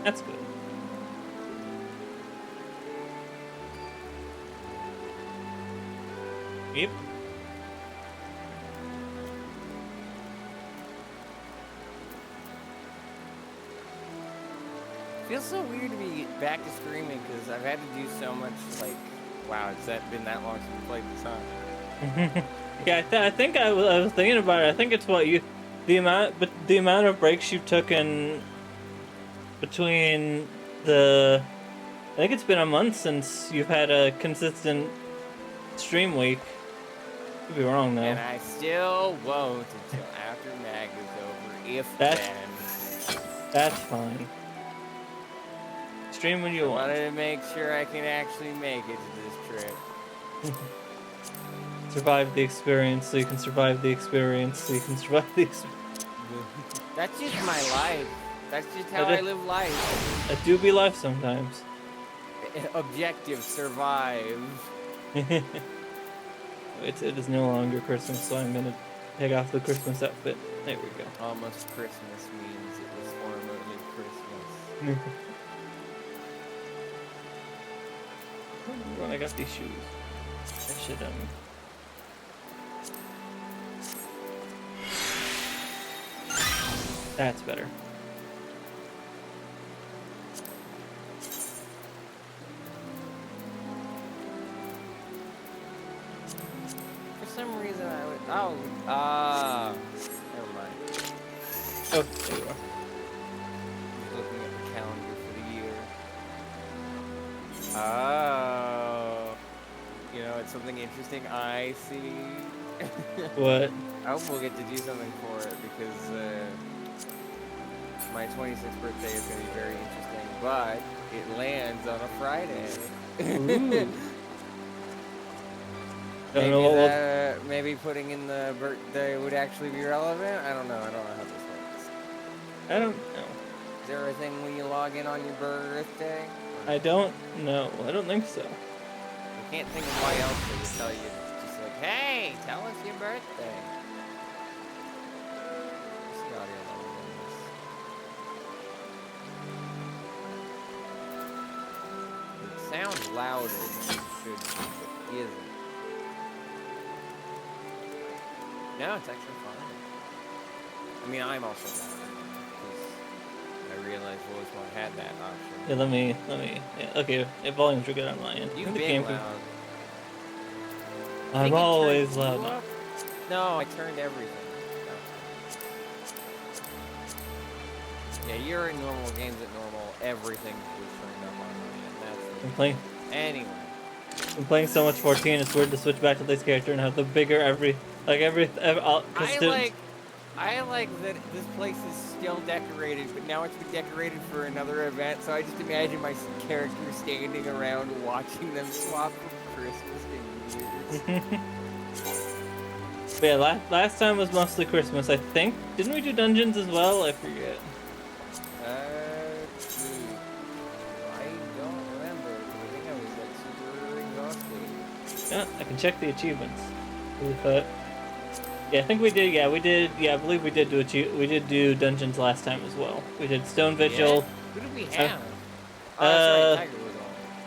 That's good. Yep. Feels so weird to be back to streaming because I've had to do so much. Like, wow, has that been that long since we played this on? Yeah, I think I was thinking about it. I think it's what the amount of breaks you took in between the. I think it's been a month since you've had a consistent stream week. Could be wrong though. And I still won't until after MAG is over, if then. That's fine. Stream when you want. I wanted to make sure I can actually make it to this trip. Survive the experience so you can survive the experience so you can survive the experience. That's just my life. That's just how I live life. That do be life sometimes. Objective, survive. It is no longer Christmas, so I'm gonna take off the Christmas outfit. There we go. Almost Christmas means it was formerly Christmas. When I got these shoes, I should That's better. For some reason I would. Never mind. Oh, there you are. Just looking at the calendar for the year. Oh. You know, it's something interesting I see. What? I hope we'll get to do something for it because my 26th birthday is going to be very interesting, but it lands on a Friday. Maybe putting in the birthday would actually be relevant? I don't know. I don't know how this works. I don't know. Is there a thing when you log in on your birthday? I don't know. I don't think so. I can't think of why else they would tell you. Just like, hey, tell us your birthday. What's the audio level on this? It sounds louder than it should be, but isn't. No, it's actually fine. I mean, I'm also louder because I realized Voice had that option. Yeah, let me. Yeah, okay, volumes are good on my end. You've been loud. I'm always loud now. No, I turned everything. Yeah, you're in normal games at normal. Everything was turned up on my end. That's the playing. Anyway. I'm playing so much 14. It's weird to switch back to this character and have the bigger I like that this place is still decorated, but now it's been decorated for another event. So I just imagine my character standing around watching them swap from Christmas to New Year's. But yeah, last time was mostly Christmas, I think. Didn't we do dungeons as well? I forget. I don't remember. I think I was like super exhausted. Yeah, I can check the achievements. Yeah, I think we did. Yeah, we did. Yeah, I believe we did do dungeons last time as well. We did Stone Vigil. Yeah. Who did we have? That's right, Tiger was on.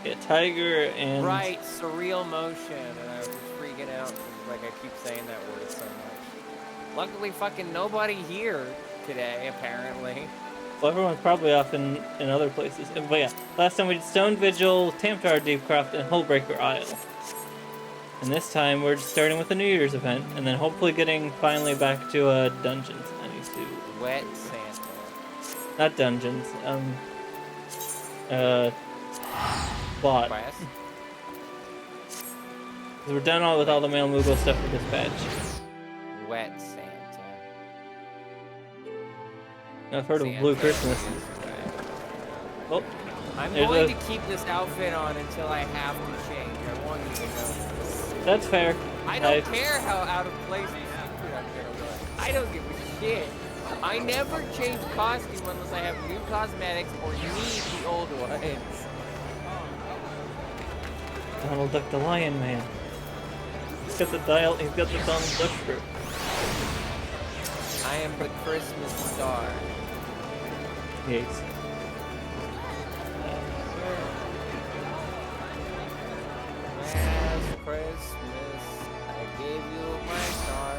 Yeah, Tiger and. Right, surreal motion, and I was just freaking out because like I keep saying that word so much. Luckily, fucking nobody here today, apparently. Well, everyone's probably off in other places. But yeah, last time we did Stone Vigil, Tamtar Deepcroft, and Hullbreaker Isle. And this time we're just starting with the New Year's event, and then hopefully getting finally back to dungeons. I need to. Wet Santa. Not dungeons. Bot. Class? We're done with all the Male Moogle stuff for dispatch. Wet Santa. I've heard of Blue Christmas. Oh, I'm going to keep this outfit on until I have to change. I want you to know. That's fair. I don't care how out of place you secret I'm gonna look. I don't give a shit. I never change costume unless I have new cosmetics or need the old ones. Donald Duck the Lion Man. He's got the Donald Duck shirt. I am the Christmas star. Yes. gave you my star.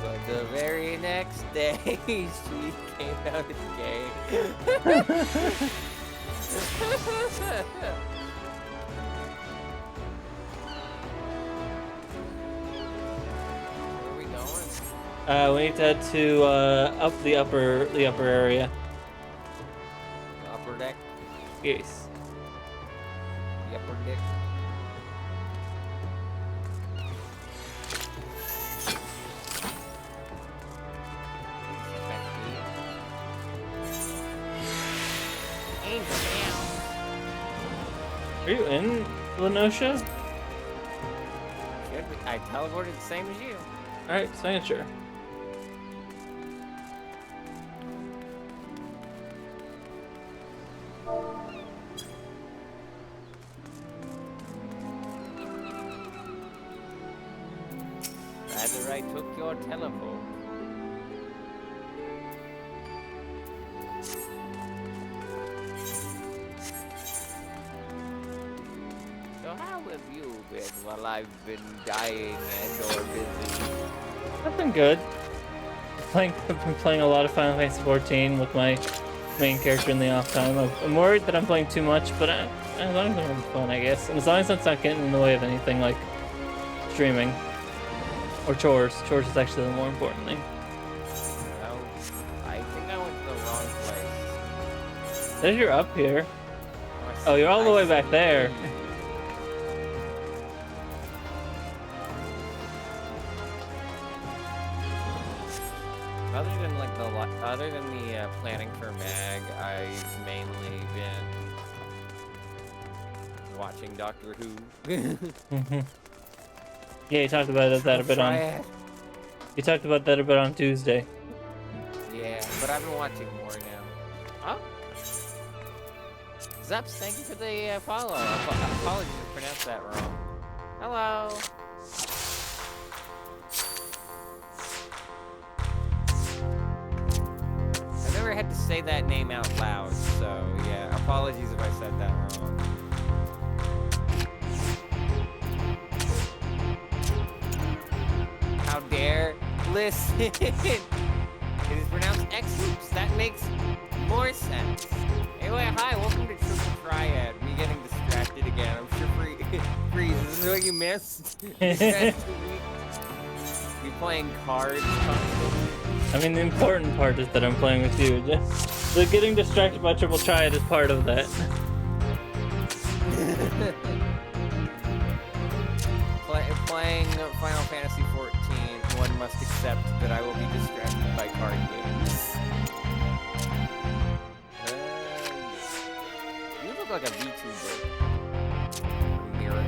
But the very next day, she came out as gay. Where are we going? We need to head to up the upper area. The upper deck? Yes. The upper deck? Angel down. Are you in Lenosha? Should be. I teleported the same as you. All right, signature. Rather I took your teleport. So how have you been while I've been dying and or busy? I've been good. I've been playing a lot of Final Fantasy 14 with my main character in the off time. I'm worried that I'm playing too much, but as long as I'm having fun, I guess. And as long as that's not getting in the way of anything like streaming or chores. Chores is actually the more important thing. Well, I think I went to the wrong place. There's you're up here. Oh, you're all the way back there. Other than the planning for Mag, I've mainly been watching Doctor Who. Yeah, you talked about that a bit on. You talked about that a bit on Tuesday. Yeah, but I've been watching more now. Oh, Zups, thank you for the follow. Apologies if I pronounced that wrong. Hello. I had to say that name out loud, so yeah, apologies if I said that wrong. How dare listen? It is pronounced X-Loops. That makes more sense. Anyway, hi, welcome to Triple Triad. Me getting distracted again. I'm sure Freeze, this is what you missed. You playing cards constantly? I mean, the important part is that I'm playing with you. The getting distracted by Triple Triad is part of that. Playing Final Fantasy 14, one must accept that I will be distracted by card games. You look like a VTuber. Mirror.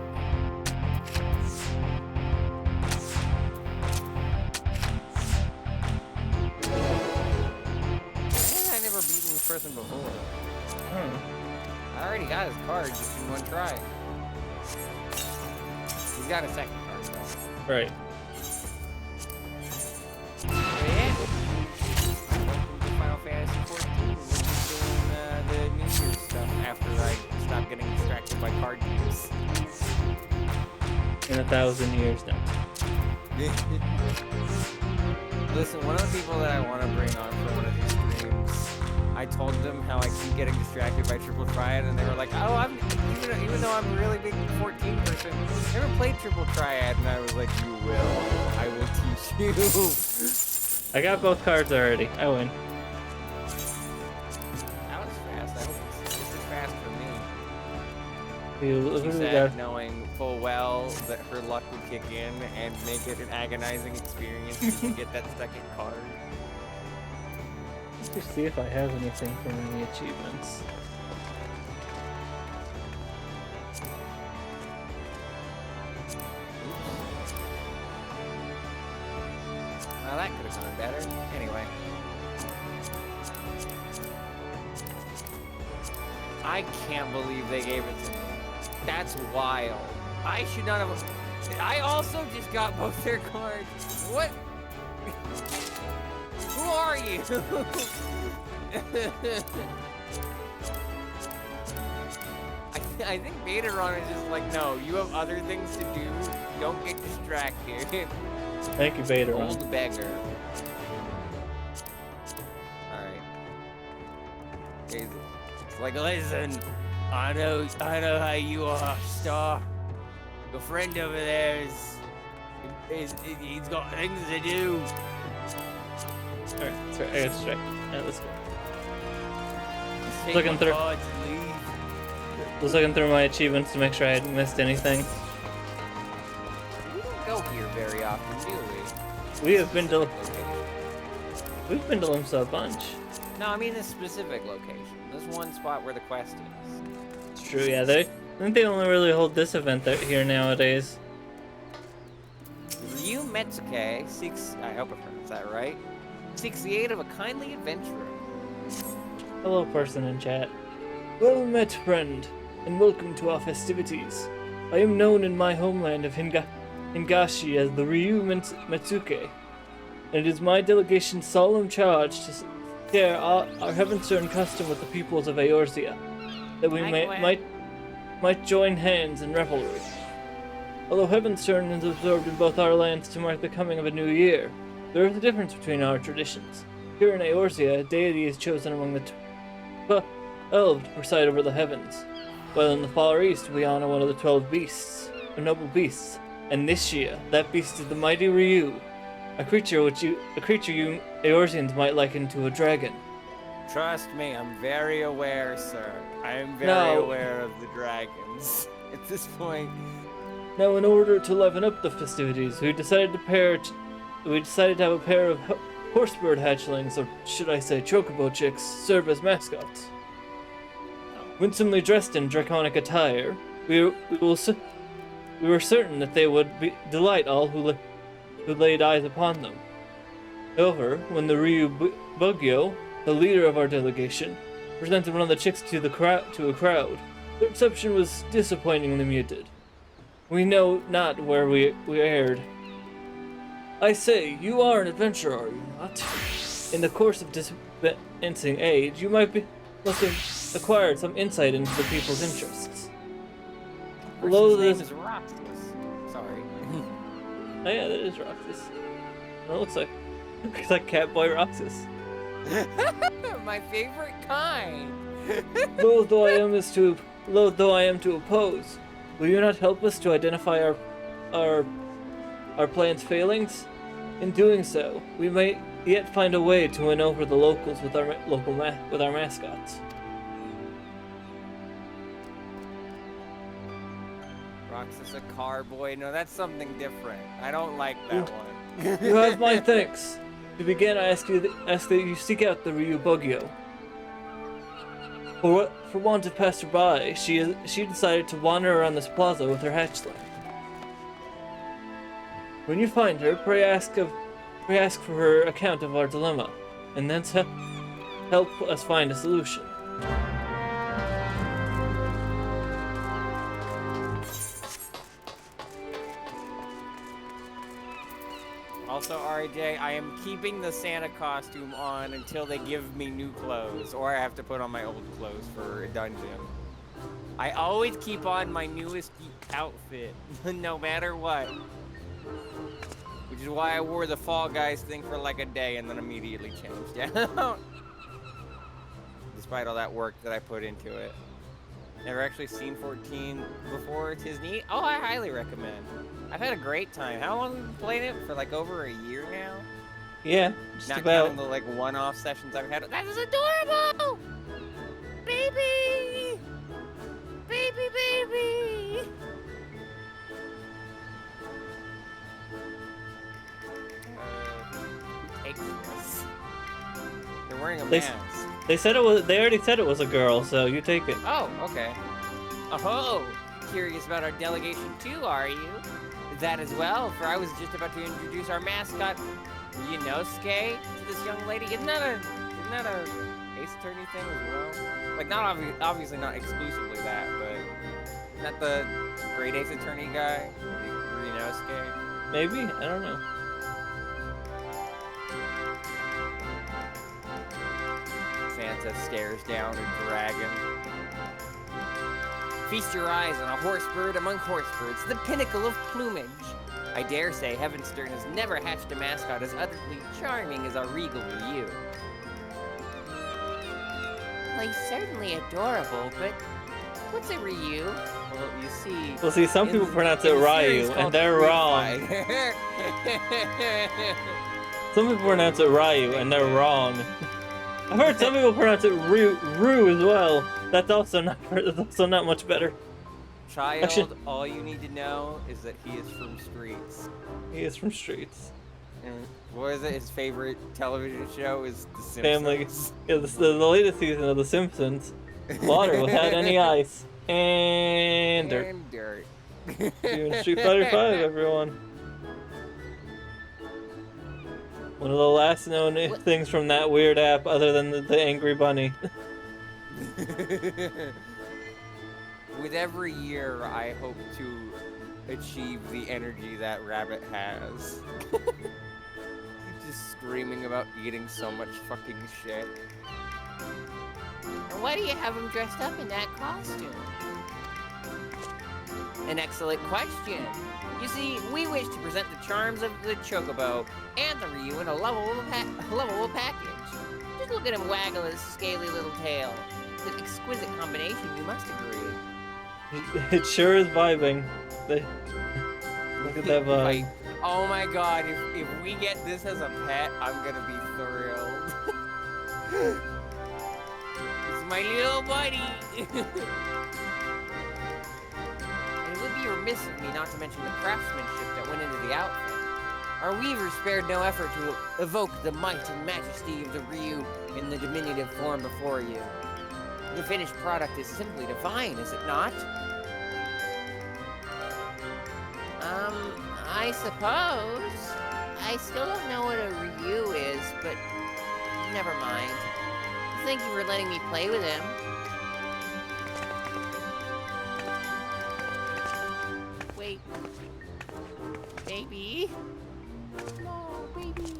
I've never beaten this person before. I already got his card just in one try. He's got a second card though. Right. Yeah. Final Fantasy 14. We're just doing the New Year's stuff after I stop getting distracted by card games. In 1,000 years now. Listen, one of the people that I want to bring on for one of these streams, I told them how I keep getting distracted by Triple Triad, and they were like, "Oh, even though I'm a really big 14 person, I never played Triple Triad," and I was like, "You will. I will teach you." I got both cards already. I win. That was fast. That was just as fast for me. Who She do we said, got? knowing full well that her luck would kick in and make it an agonizing experience to get that second card. Let's just see if I have anything from any achievements. Well, that could have gone better. Anyway. I can't believe they gave it to me. That's wild. I should not have... I also just got both their cards. What? Who are you? I I think Betaron is just like, no, you have other things to do. Don't get distracted. Thank you, Betaron. Old beggar. Alright. It's like, listen, I know how you are, Star. Your friend over there he's got things to do. Alright, sorry, I got distracted. Alright, let's go. Take Looking my through. cards and leave. Was looking through my achievements to make sure I hadn't missed anything. We don't go here very often, do we? We've been to Location. Limsa a bunch. No, I mean this specific location. This one spot where the quest is. It's true, yeah. I think they only really hold this event here nowadays. Ryu Metsuke seeks, I hope I pronounced that right, seeks the aid of a kindly adventurer. Hello, person in chat. Well met, friend, and welcome to our festivities. I am known in my homeland of Hingashi as the Ryu Metsuke, and it is my delegation's solemn charge to share our heaven-stern custom with the peoples of Eorzea, that we might join hands in revelry. Although Heavenstern is observed in both our lands to mark the coming of a new year, there is a difference between our traditions. Here in Eorzea, a deity is chosen among the 12 to preside over the heavens, while in the Far East we honor one of the 12 beasts, or noble beasts, and this year, that beast is the mighty Ryu, a creature you Eorzeans might liken to a dragon. Trust me, I'm very aware, sir. I am very aware of the dragons. At this point. Now, in order to liven up the festivities, we decided to have a pair of horsebird hatchlings, or should I say chocobo chicks, serve as mascots. Winsomely dressed in draconic attire, we were certain that they would delight all who laid eyes upon them. However, when the Ryu Bugyo, the leader of our delegation, presented one of the chicks to a crowd, the reception was disappointingly muted. We know not where we erred. I say, you are an adventurer, are you not? In the course of dispensing aid, you must have acquired some insight into the people's interests. Although this is Roxas. Sorry. Oh yeah, that is Roxas. It looks like Catboy Roxas. My favorite kind. Loath though I am to oppose, will you not help us to identify our plan's failings? In doing so, we may yet find a way to win over the locals with our mascots. Roxas a car boy? No, that's something different. I don't like that one. You have my thanks. To begin, I ask that you seek out the Ryu Bugyo. For want of passerby, she decided to wander around this plaza with her hatchling. When you find her, pray ask for her account of our dilemma, and then help us find a solution. Also, RJ, I am keeping the Santa costume on until they give me new clothes, or I have to put on my old clothes for a dungeon. I always keep on my newest outfit, no matter what. Which is why I wore the Fall Guys thing for like a day and then immediately changed out. Despite all that work that I put into it. Never actually seen 14 before. Tis neat. Oh, I highly recommend. I've had a great time. How long have we been playing it? For like over a year now? Yeah, just Not about. counting the like one-off sessions I've had. That is adorable! Baby! Baby, baby! Take this. They're wearing a mask. They said it was. They already said it was a girl, so you take it. Oh, okay. Oh, curious about our delegation too, are you? That as well, for I was just about to introduce our mascot, Ryunosuke, to this young lady. Isn't that a Ace Attorney thing as well? Like, not obviously not exclusively that, but not the great Ace Attorney guy, Ryunosuke. Maybe, I don't know. Santa stares down a dragon. Feast your eyes on a horse bird among horse birds, the pinnacle of plumage. I dare say Heavenstern has never hatched a mascot as utterly charming as our regal Ryu. Well, he's certainly adorable, but what's a Ryu? Well, you see... Well, see, some people pronounce it Ryu, and they're wrong. Some people pronounce it Ryu, and they're wrong. I've heard some people pronounce it Rue as well. That's also not much better. Child, Actually, all you need to know is that he is from Streets. he is from Streets. And what is it? His favorite television show is The Simpsons. Family. Yeah, the latest season of The Simpsons. Water without any ice. And dirt. And dirt. You're in Street Fighter 5, everyone. One of the last known things from that weird app, other than the Angry Bunny. With every year, I hope to achieve the energy that Rabbit has. Just screaming about eating so much fucking shit. And why do you have him dressed up in that costume? An excellent question. You see, we wish to present the charms of the Chocobo and the Ryu in a lovable package. Just look at him waggle his scaly little tail. It's an exquisite combination, you must agree. It sure is vibing. Look at that vibe. Like, oh my god, if we get this as a pet, I'm gonna be thrilled. It's my little buddy. It would be remiss of me not to mention the craftsmanship that went into the outfit. Our weavers spared no effort to evoke the might and majesty of the Ryu in the diminutive form before you. The finished product is simply divine, is it not? I suppose. I still don't know what a Ryu is, but never mind. Thank you for letting me play with him. Wait. Baby? No, baby.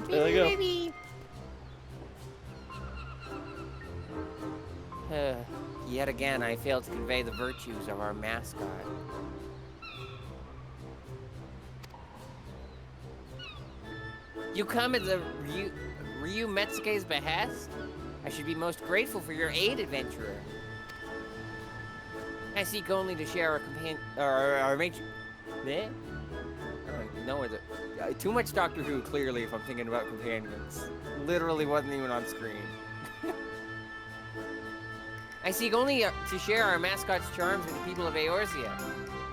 There they go. Baby. Yet again, I failed to convey the virtues of our mascot. You come at the Ryu Metsuke's behest? I should be most grateful for your aid, adventurer. I seek only to share our companion, our major. Eh? I don't know where the. Too much Doctor Who, clearly, if I'm thinking about companions. Literally wasn't even on screen. I seek only to share our mascot's charms with the people of Eorzea.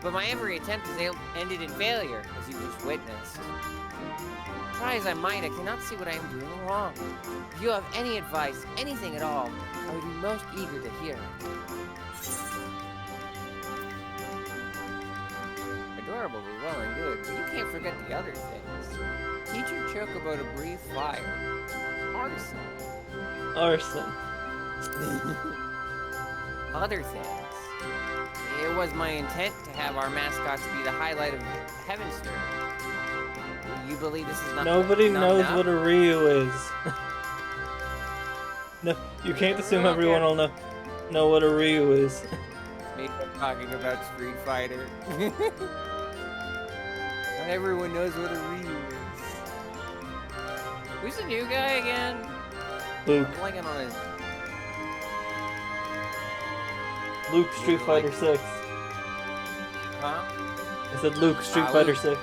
But my every attempt has ended in failure, as you just witnessed. Try as I might, I cannot see what I am doing wrong. If you have any advice, anything at all, I would be most eager to hear it. Adorable is well and good, but you can't forget the other things. Teach your Chocobo to breathe fire. Arson. Arson. Other things. It was my intent to have our mascots be the highlight of Heavenstern. You believe this is not Nobody not knows enough? what a Ryu is. No, you can't assume everyone will know what a Ryu is. Maybe I'm talking about Street Fighter. Not everyone knows what a Ryu is. Who's the new guy again? Luke. I'm liking on his... Luke, Street Fighter 6. Huh? I said Luke, Street Fighter Luke. 6.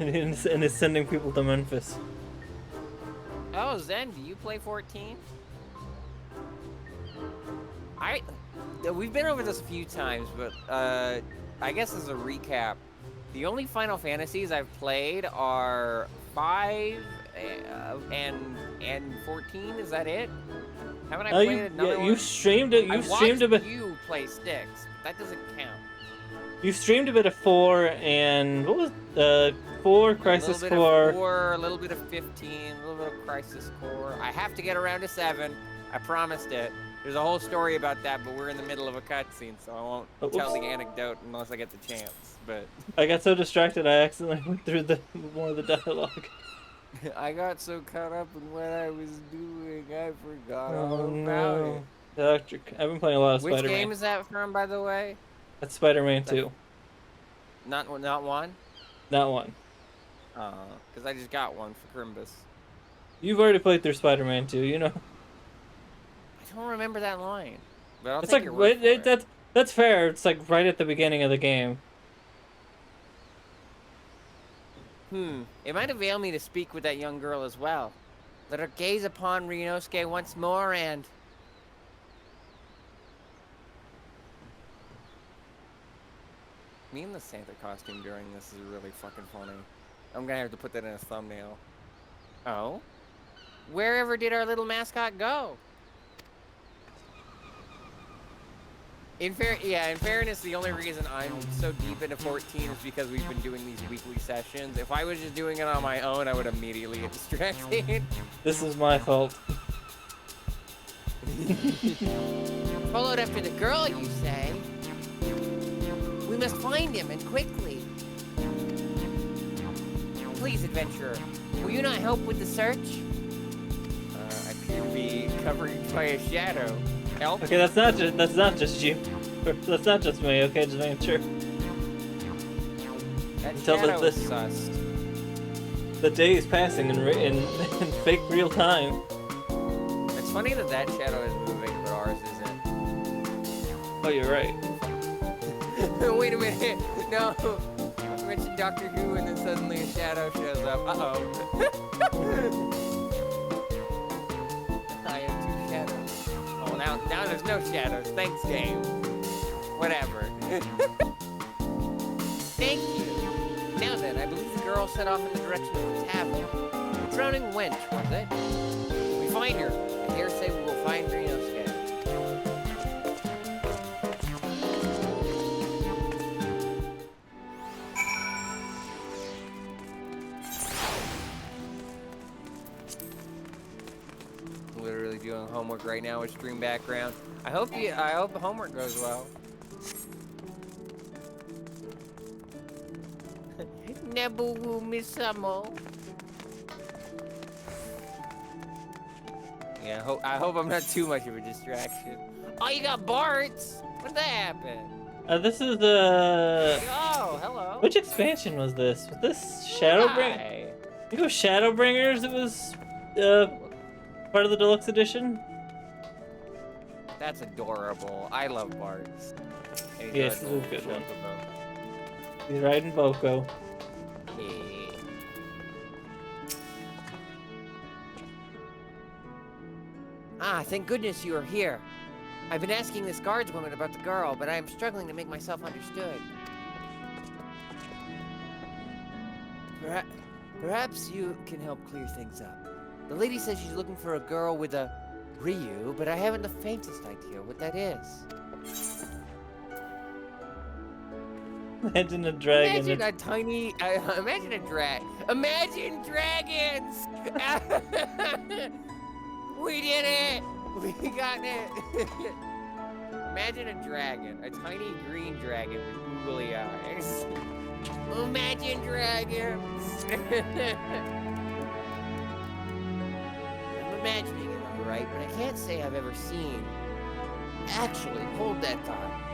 And is sending people to Memphis. Oh, Zen, do you play 14? We've been over this a few times, but I guess as a recap, the only Final Fantasies I've played are 5 and 14. Is that it? Haven't I played another one? You streamed it. You streamed a bit. You play sticks. But that doesn't count. You streamed a bit of 4 and what was 4 Crisis Core. A little bit of 15, a little bit of Crisis Core. I have to get around to 7. I promised it. There's a whole story about that, but we're in the middle of a cutscene, so I won't tell the anecdote unless I get the chance. But I got so distracted I accidentally went through more of the dialogue. I got so caught up in what I was doing, I forgot Oh all about it. no. I've been playing a lot of Which Spider-Man. game is that from, by the way? That's Spider-Man That 2. not one? Not one. Because I just got one for Crimbus. You've already played through Spider-Man 2, you know. I don't remember that line, but I'll It's take like your word for it. that's fair. It's like right at the beginning of the game. It might avail me to speak with that young girl as well. Let her gaze upon Ryunosuke once more and... Me in the Santa costume during this is really fucking funny. I'm gonna have to put that in a thumbnail. Oh? Wherever did our little mascot go? In fairness, the only reason I'm so deep into 14 is because we've been doing these weekly sessions. If I was just doing it on my own, I would immediately get distracted. This is my fault. Followed after the girl, you say? We must find him, and quickly. Please, adventurer, will you not help with the search? I appear to be covered by a shadow. Help? Okay, that's not just you. That's not just me. Okay, just making sure. That Until shadow this- is sus. The day is passing in fake real time. It's funny that that shadow is moving, but ours isn't. Oh, you're right. Wait a minute. No. I mentioned Doctor Who and then suddenly a shadow shows up. Uh-oh. I have two shadows. Oh, now there's no shadows. Thanks, game. Whatever. Thank you. Now then, I believe the girl set off in the direction of the tavern. The drowning wench, was it? If we find her, I dare say we will find Ryunosuke. Literally doing homework right now with stream background. I hope the homework goes well. Nebu Misamo. Yeah, I hope I'm not too much of a distraction. Oh, you got Bart's? When did that happen? This is Oh, hello. which expansion was this? Was this Shadowbringers? Hi. I think it was Shadowbringers. It was part of the deluxe edition. That's adorable. I love Bart's. And he's Yes, got a this is a good little one. chocobo. He's riding Boko. Yeah. Ah, thank goodness you are here. I've been asking this guardswoman about the girl, but I am struggling to make myself understood. Perhaps you can help clear things up. The lady says she's looking for a girl with a Ryu, but I haven't the faintest idea what that is. Imagine a dragon. Imagine a tiny. Imagine a drag. Imagine dragons! We did it! We got it! Imagine a dragon, a tiny green dragon with googly eyes. Imagine dragons! I'm imagining it all right, but I can't say I've ever seen. Actually, hold that thought.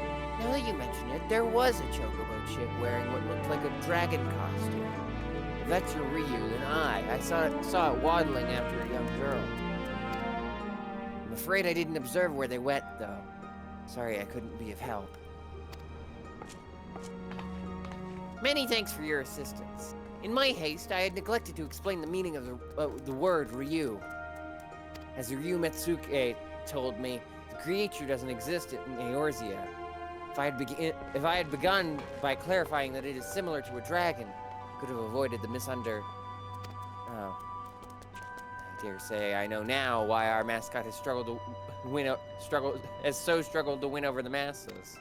Now that you mention it, there was a chocobo chick wearing what looked like a dragon costume. If that's your Ryu, then I saw it waddling after a young girl. I'm afraid I didn't observe where they went, though. Sorry I couldn't be of help. Many thanks for your assistance. In my haste, I had neglected to explain the meaning of the word Ryu. As Ryu Metsuke told me, the creature doesn't exist in Eorzea. If I had begun by clarifying that it is similar to a dragon, I could have avoided the Oh. I dare say I know now why our mascot has struggled to win over the masses.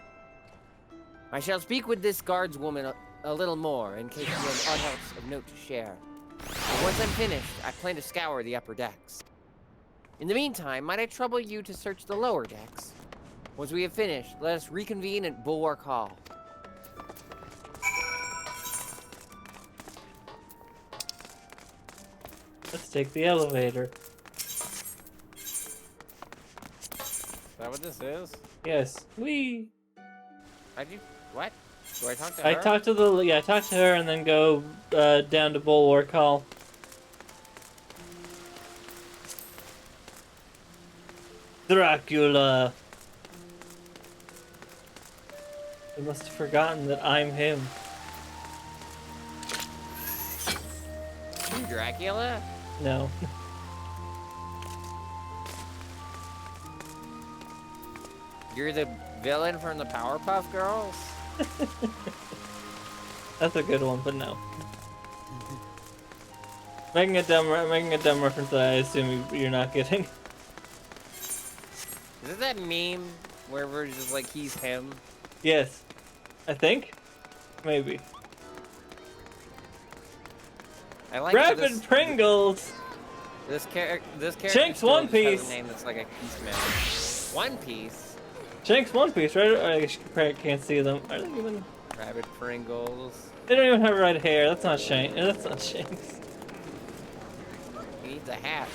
I shall speak with this guardswoman a little more in case she has aught else of note to share. But once I'm finished, I plan to scour the upper decks. In the meantime, might I trouble you to search the lower decks? Once we have finished, let us reconvene at Bulwark Hall. Let's take the elevator. Is that what this is? Yes. Whee! How'd you... What? Do I talk to I her? talked to the I talked to her and then go down to Bulwark Hall. Dracula. They must have forgotten that I'm him. You Dracula? No. You're the villain from the Powerpuff Girls? That's a good one, but no. Making a dumb reference that I assume you're not getting. Is it that meme where we're just like, he's him? Yes. I think? Maybe. I like Rapid Pringles! This character Shanks still One just has Piece. a name that's like a piece man. One Piece. Shanks One Piece, right? I guess you probably can't see them. Are they even... Rabbit Pringles. They don't even have red hair. That's not Shanks. That's not Shanks. He needs a hat.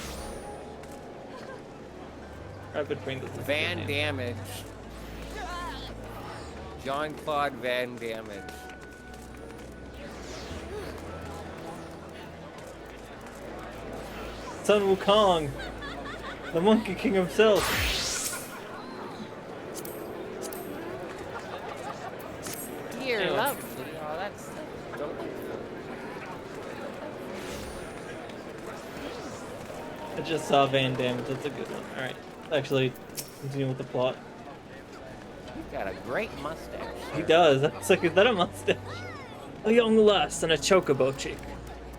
Rapid Pringles. is a Van good name. Damage. Jean-Claude Van Damage. Sun Wukong. The Monkey King himself. Dear Anyway. lovely. Oh, that's... I just saw Van Damme. That's a good one. Alright. Actually, continue with the plot. He's got a great mustache. He does. That's like, is that a mustache? A young lass and a chocobo chick.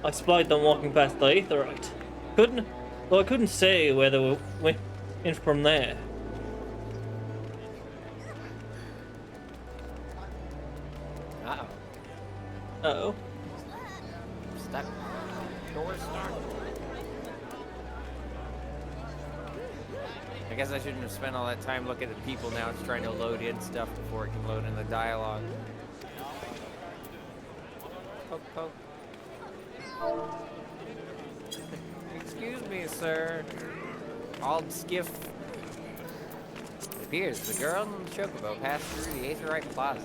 I spied them walking past the Aetherite. I couldn't say where they went in from there. Uh-oh. Uh-oh. Stuck. Door stuck. I guess I shouldn't have spent all that time looking at people. Now it's trying to load in stuff before it can load in the dialogue. Poke, poke. Excuse me, sir. I'll skiff. It appears the girl and the chocobo passed through the Aetherite Plaza.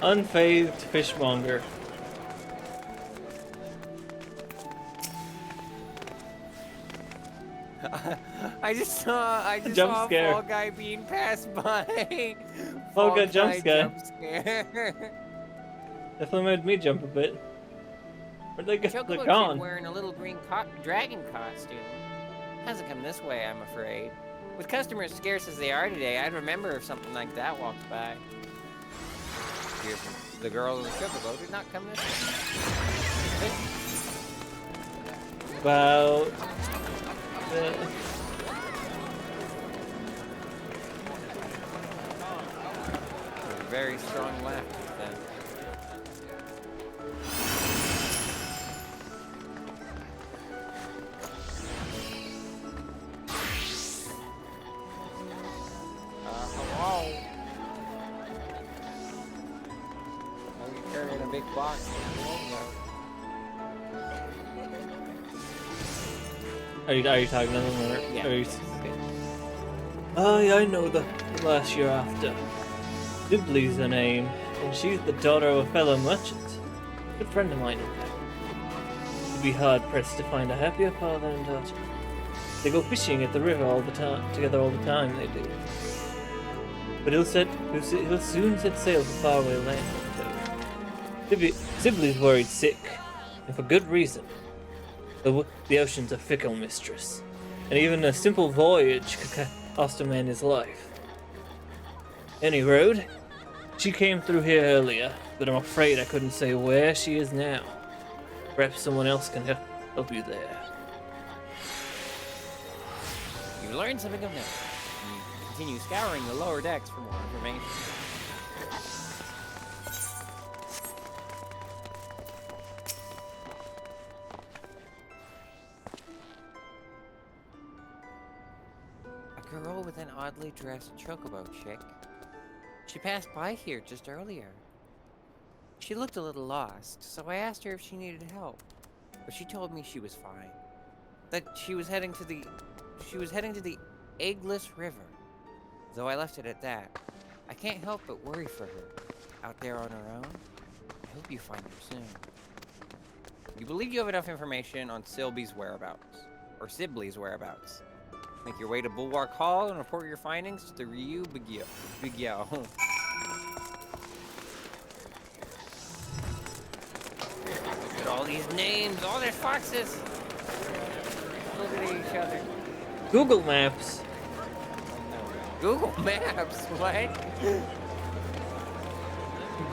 Unfazed fishmonger. I just saw Jump a scare. Fall Guy being passed by. Fall Guy jump scare. Jump scare. Definitely made me jump a bit. Where'd they go? Chocobo They're chick gone. wearing a little green dragon costume. Hasn't come this way, I'm afraid. With customers scarce as they are today, I'd remember if something like that walked by. Here's the girl in the chocobo did not come this way. About... A very strong left then. Hello? Oh, you're carrying a big box. Are you talking to them or Yeah. are you... Okay. Aye, I know the lass you're after. Dibley's the name, and she's the daughter of a fellow merchant. Good friend of mine, in fact. You'd be hard pressed to find a happier father and daughter. They go fishing at the river all the time, together all the time, they do. But he'll soon set sail for faraway land, I'm told. Sibley's worried sick, and for good reason. The ocean's a fickle mistress, and even a simple voyage could cost a man his life. Any road? She came through here earlier, but I'm afraid I couldn't say where she is now. Perhaps someone else can help you there. You learned something of note. You continue scouring the lower decks for more information. A girl with an oddly dressed chocobo chick. She passed by here just earlier. She looked a little lost, so I asked her if she needed help. But she told me she was fine. That she was heading to the Eggless River. Though I left it at that. I can't help but worry for her. Out there on her own. I hope you find her soon. You believe you have enough information on Sibley's whereabouts. Or Sibley's whereabouts. Make your way to Bulwark Hall and report your findings to the Ryu Bigyo. Look at all these names, all their foxes. Look at each other. Google Maps. Google Maps, what?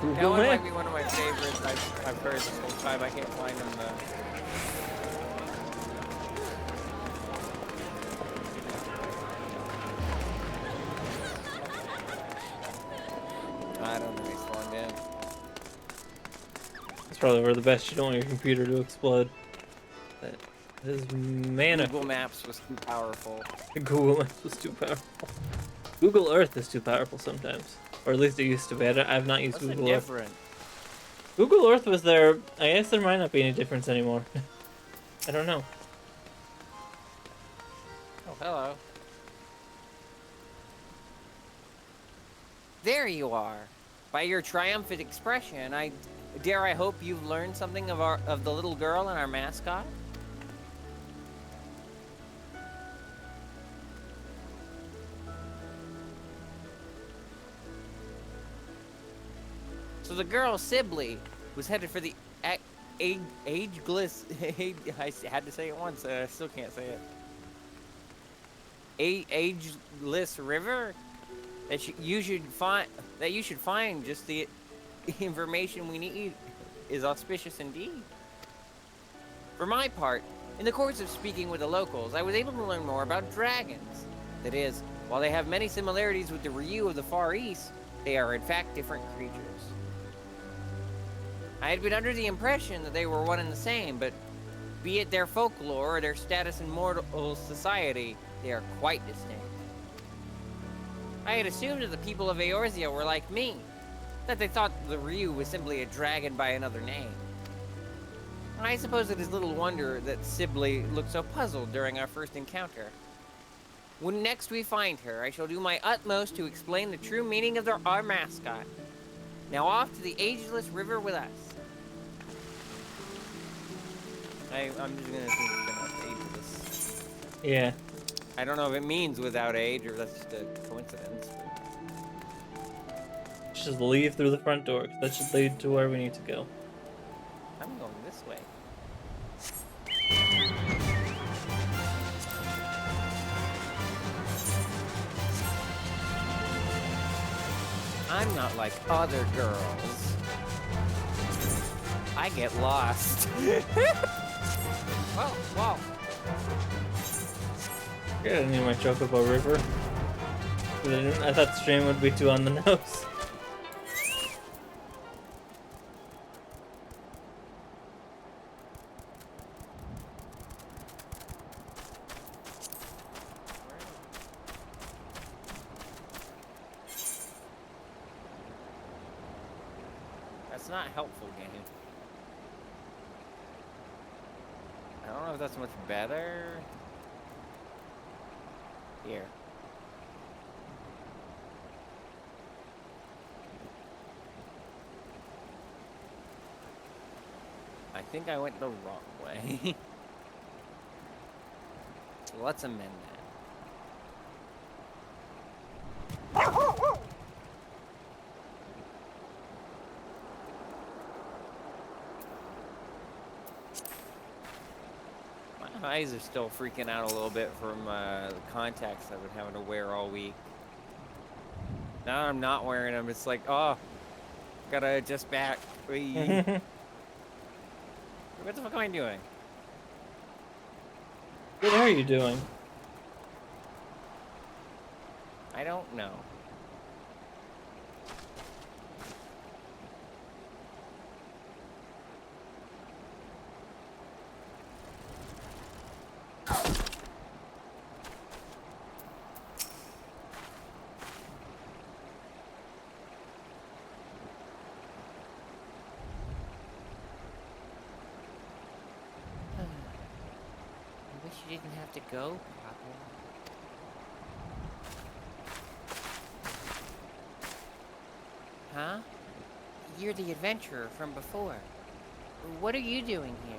Google That one might Maps. be one of my favorites I've heard this whole time. I can't find them though. I don't know, he's falling down. That's probably where the best. You don't want your computer to explode. That is mana. Google Maps was too powerful. Google Maps was too powerful. Google Earth is too powerful sometimes. Or at least it used to be. I've not used What's the Google Earth. difference? Google Earth was there. I guess there might not be any difference anymore. I don't know. Oh, hello. There you are. By your triumphant expression, I hope you've learned something of the little girl and our mascot. So the girl Sibley was headed for the ageless. I had to say it once. I still can't say it. Ageless River. You should find just the information we need is auspicious indeed. For my part, in the course of speaking with the locals, I was able to learn more about dragons. That is, while they have many similarities with the Ryu of the Far East, they are in fact different creatures. I had been under the impression that they were one and the same, but be it their folklore or their status in mortal society, they are quite distinct. I had assumed that the people of Eorzea were like me, that they thought the Ryu was simply a dragon by another name. I suppose it is little wonder that Sibley looked so puzzled during our first encounter. When next we find her, I shall do my utmost to explain the true meaning of our mascot. Now off to the Ageless River with us. I'm just gonna assume it's pronounced ageless. Yeah. I don't know if it means without age or that's just a coincidence. Let's just leave through the front door. 'Cause that should lead to where we need to go. I'm going this way. I'm not like other girls. I get lost. Whoa. I didn't need my Chocobo River. I thought the stream would be too on the nose. That's not helpful, game. I don't know if that's much better. Here. I think I went the wrong way. So let's amend that. My eyes are still freaking out a little bit from the contacts I've been having to wear all week. Now I'm not wearing them. It's like, oh, gotta adjust back. What the fuck am I doing? What are you doing? I don't know. you didn't have to go, Papa. Huh? You're the adventurer from before. What are you doing here?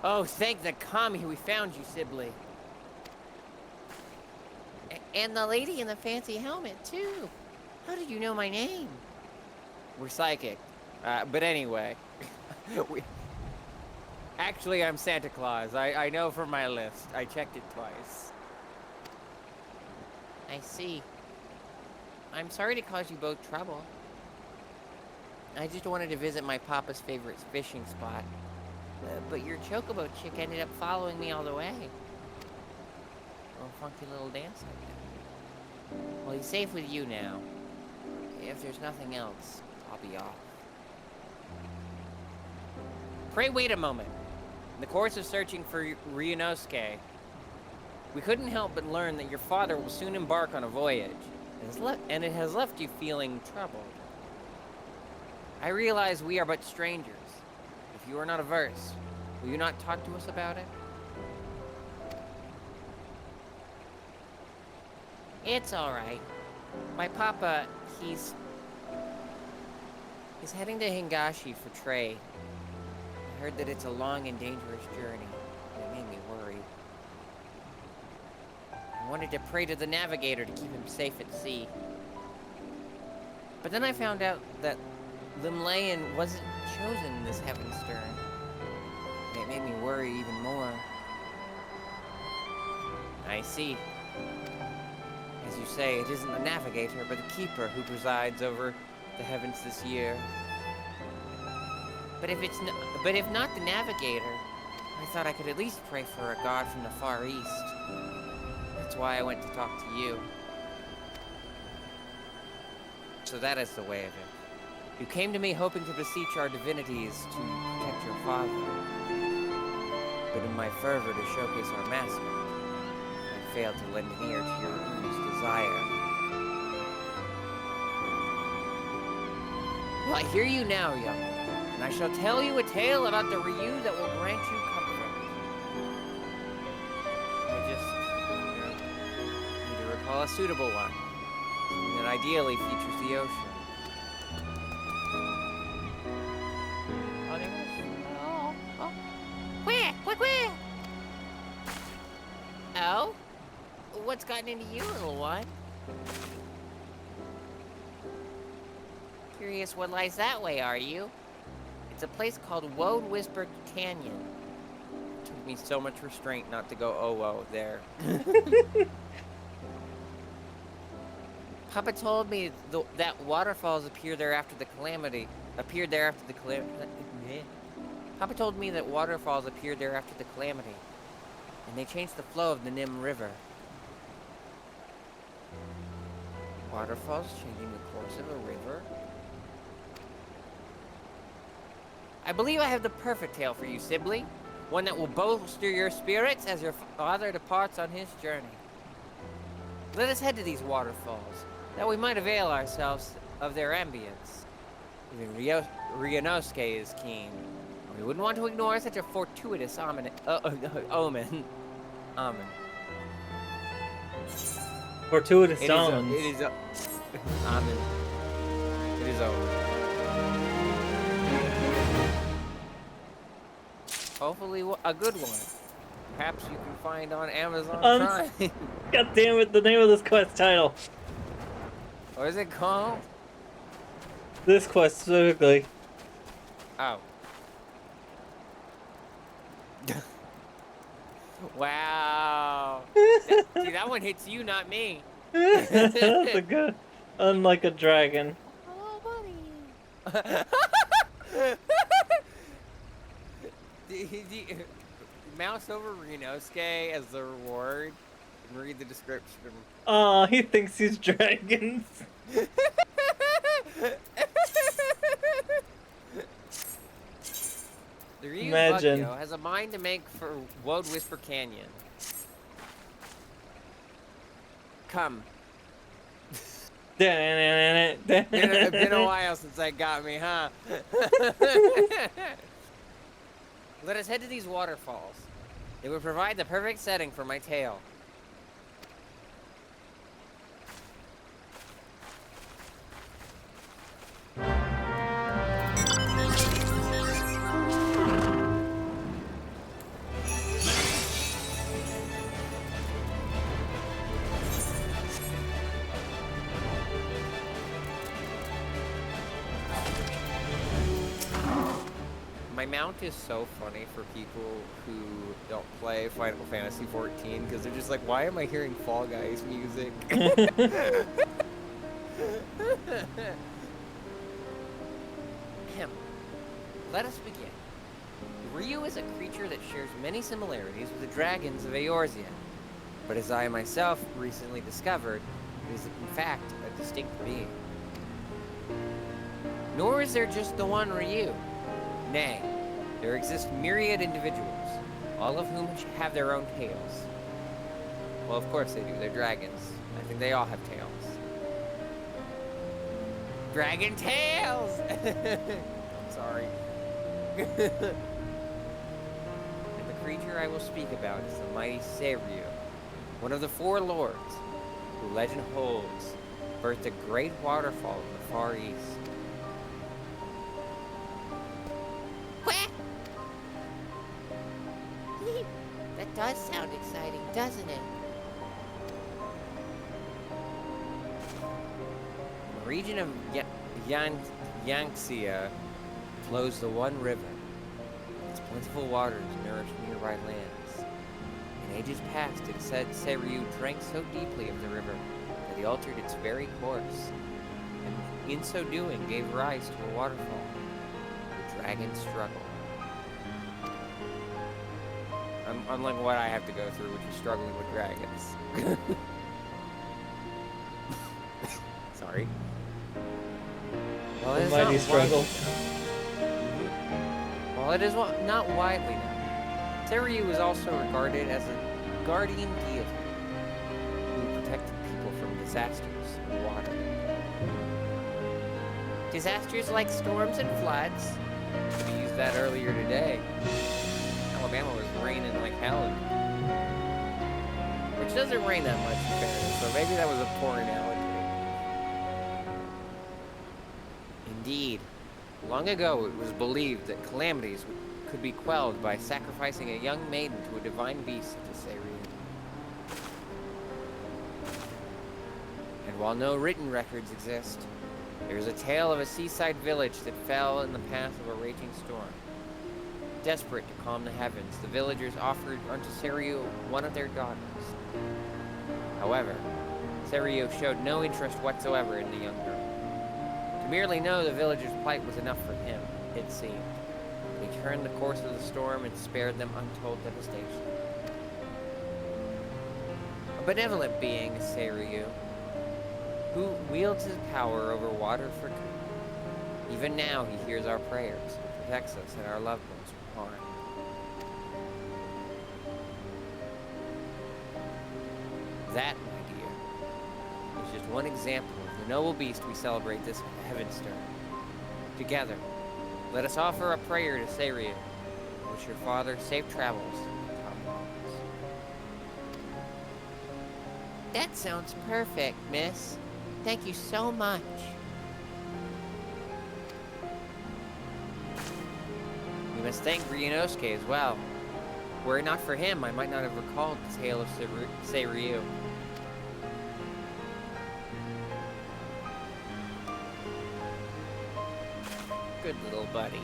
Oh, thank the kami we found you, Sibley. And the lady in the fancy helmet, too. How did you know my name? We're psychic. But anyway. Actually, I'm Santa Claus. I know from my list. I checked it twice. I see. I'm sorry to cause you both trouble. I just wanted to visit my papa's favorite fishing spot. But your chocobo chick ended up following me all the way. Little funky little dance like that. Well, he's safe with you now. If there's nothing else, I'll be off. Pray wait a moment. In the course of searching for Ryunosuke, we couldn't help but learn that your father will soon embark on a voyage, and it has left you feeling troubled. I realize we are but strangers. If you are not averse, will you not talk to us about it? It's all right. My papa, he's heading to Hingashi for trade. I heard that it's a long and dangerous journey, and it made me worried. I wanted to pray to the navigator to keep him safe at sea. But then I found out that Limlayan wasn't chosen in this heaven stern. And it made me worry even more. I see. As you say, it isn't the navigator, but the keeper who presides over the heavens this year. But if not the navigator, I thought I could at least pray for a god from the Far East. That's why I went to talk to you. So that is the way of it. You came to me hoping to beseech our divinities to protect your father. But in my fervor to showcase our mascot, I failed to lend an ear to your earnest desire. Well, I hear you now, young one, and I shall tell you a tale about the Ryu that will grant you comfort. I just, need to recall a suitable one, that ideally features the ocean. Where? Oh? What's gotten into you, little one? Curious what lies that way, are you? It's a place called Woad Whisper Canyon. It took me so much restraint not to go oh whoa there. Papa told me that waterfalls appeared there after the calamity. Papa told me that waterfalls appeared there after the calamity, and they changed the flow of the Nim River. Waterfalls changing the course of a river? I believe I have the perfect tale for you, Sibley. One that will bolster your spirits as your father departs on his journey. Let us head to these waterfalls, that we might avail ourselves of their ambience. Even Ryunosuke is keen. We wouldn't want to ignore such a fortuitous omen. Fortuitous It omens. is omen. It is over. Hopefully a good one. Perhaps you can find on Amazon Prime. God damn it, the name of this quest title. What is it called? This quest specifically. Oh. Wow. See, that one hits you, not me. That's a good. Unlike a dragon. Hello, buddy. Mouse over Ryunosuke as the reward and read the description. Aw, he thinks he's dragons. The Ryu Imagine. Bugyo has a mind to make for Woad Whisper Canyon. Come. It's been a while since that got me, huh? Let us head to these waterfalls. They would provide the perfect setting for my tale. My mount is so funny for people who don't play Final Fantasy 14 because they're just like, why am I hearing Fall Guys music? Ahem. Let us begin. Ryu is a creature that shares many similarities with the dragons of Eorzea, but as I myself recently discovered, it is in fact a distinct being. Nor is there just the one Ryu. Nay, there exist myriad individuals, all of whom have their own tales. Well, of course they do. They're dragons. I think they all have tails. Dragon tails! I'm sorry. And the creature I will speak about is the mighty Seiryu, one of the four lords, who legend holds birthed a great waterfall in the Far East. That does sound exciting, doesn't it? In the region of Yangtze flows the one river. Its plentiful waters nourish nearby lands. In ages past, it is said Seiryu drank so deeply of the river that he altered its very course, and in so doing gave rise to a waterfall, the Dragon Struggle. Unlike what I have to go through, which is struggling with dragons. Sorry. Well, The mighty struggle. While it is not widely known, Seiryu is also regarded as a guardian deity who protected people from disasters in water. Disasters like storms and floods. We used that earlier today. Alabama was raining like hell. Which doesn't rain that much in fairness, so maybe that was a poor analogy. Indeed. Long ago, it was believed that calamities could be quelled by sacrificing a young maiden to a divine beast to Seiryu. And while no written records exist, there is a tale of a seaside village that fell in the path of a raging storm. Desperate to calm the heavens, the villagers offered unto Seiryu one of their daughters. However, Seiryu showed no interest whatsoever in the young girl. To merely know the villagers' plight was enough for him, it seemed. And he turned the course of the storm and spared them untold devastation. A benevolent being is Seiryu, who wields his power over water for good. Even now he hears our prayers, and protects us and our loved ones from harm. That, my dear, is just one example of the noble beast we celebrate this Heavenstone. Together, let us offer a prayer to Seiryu, and wish your father safe travels in Top Lands. That sounds perfect, miss. Thank you so much. We must thank Ryunosuke as well. Were it not for him, I might not have recalled the tale of Seiryu. Good little buddy.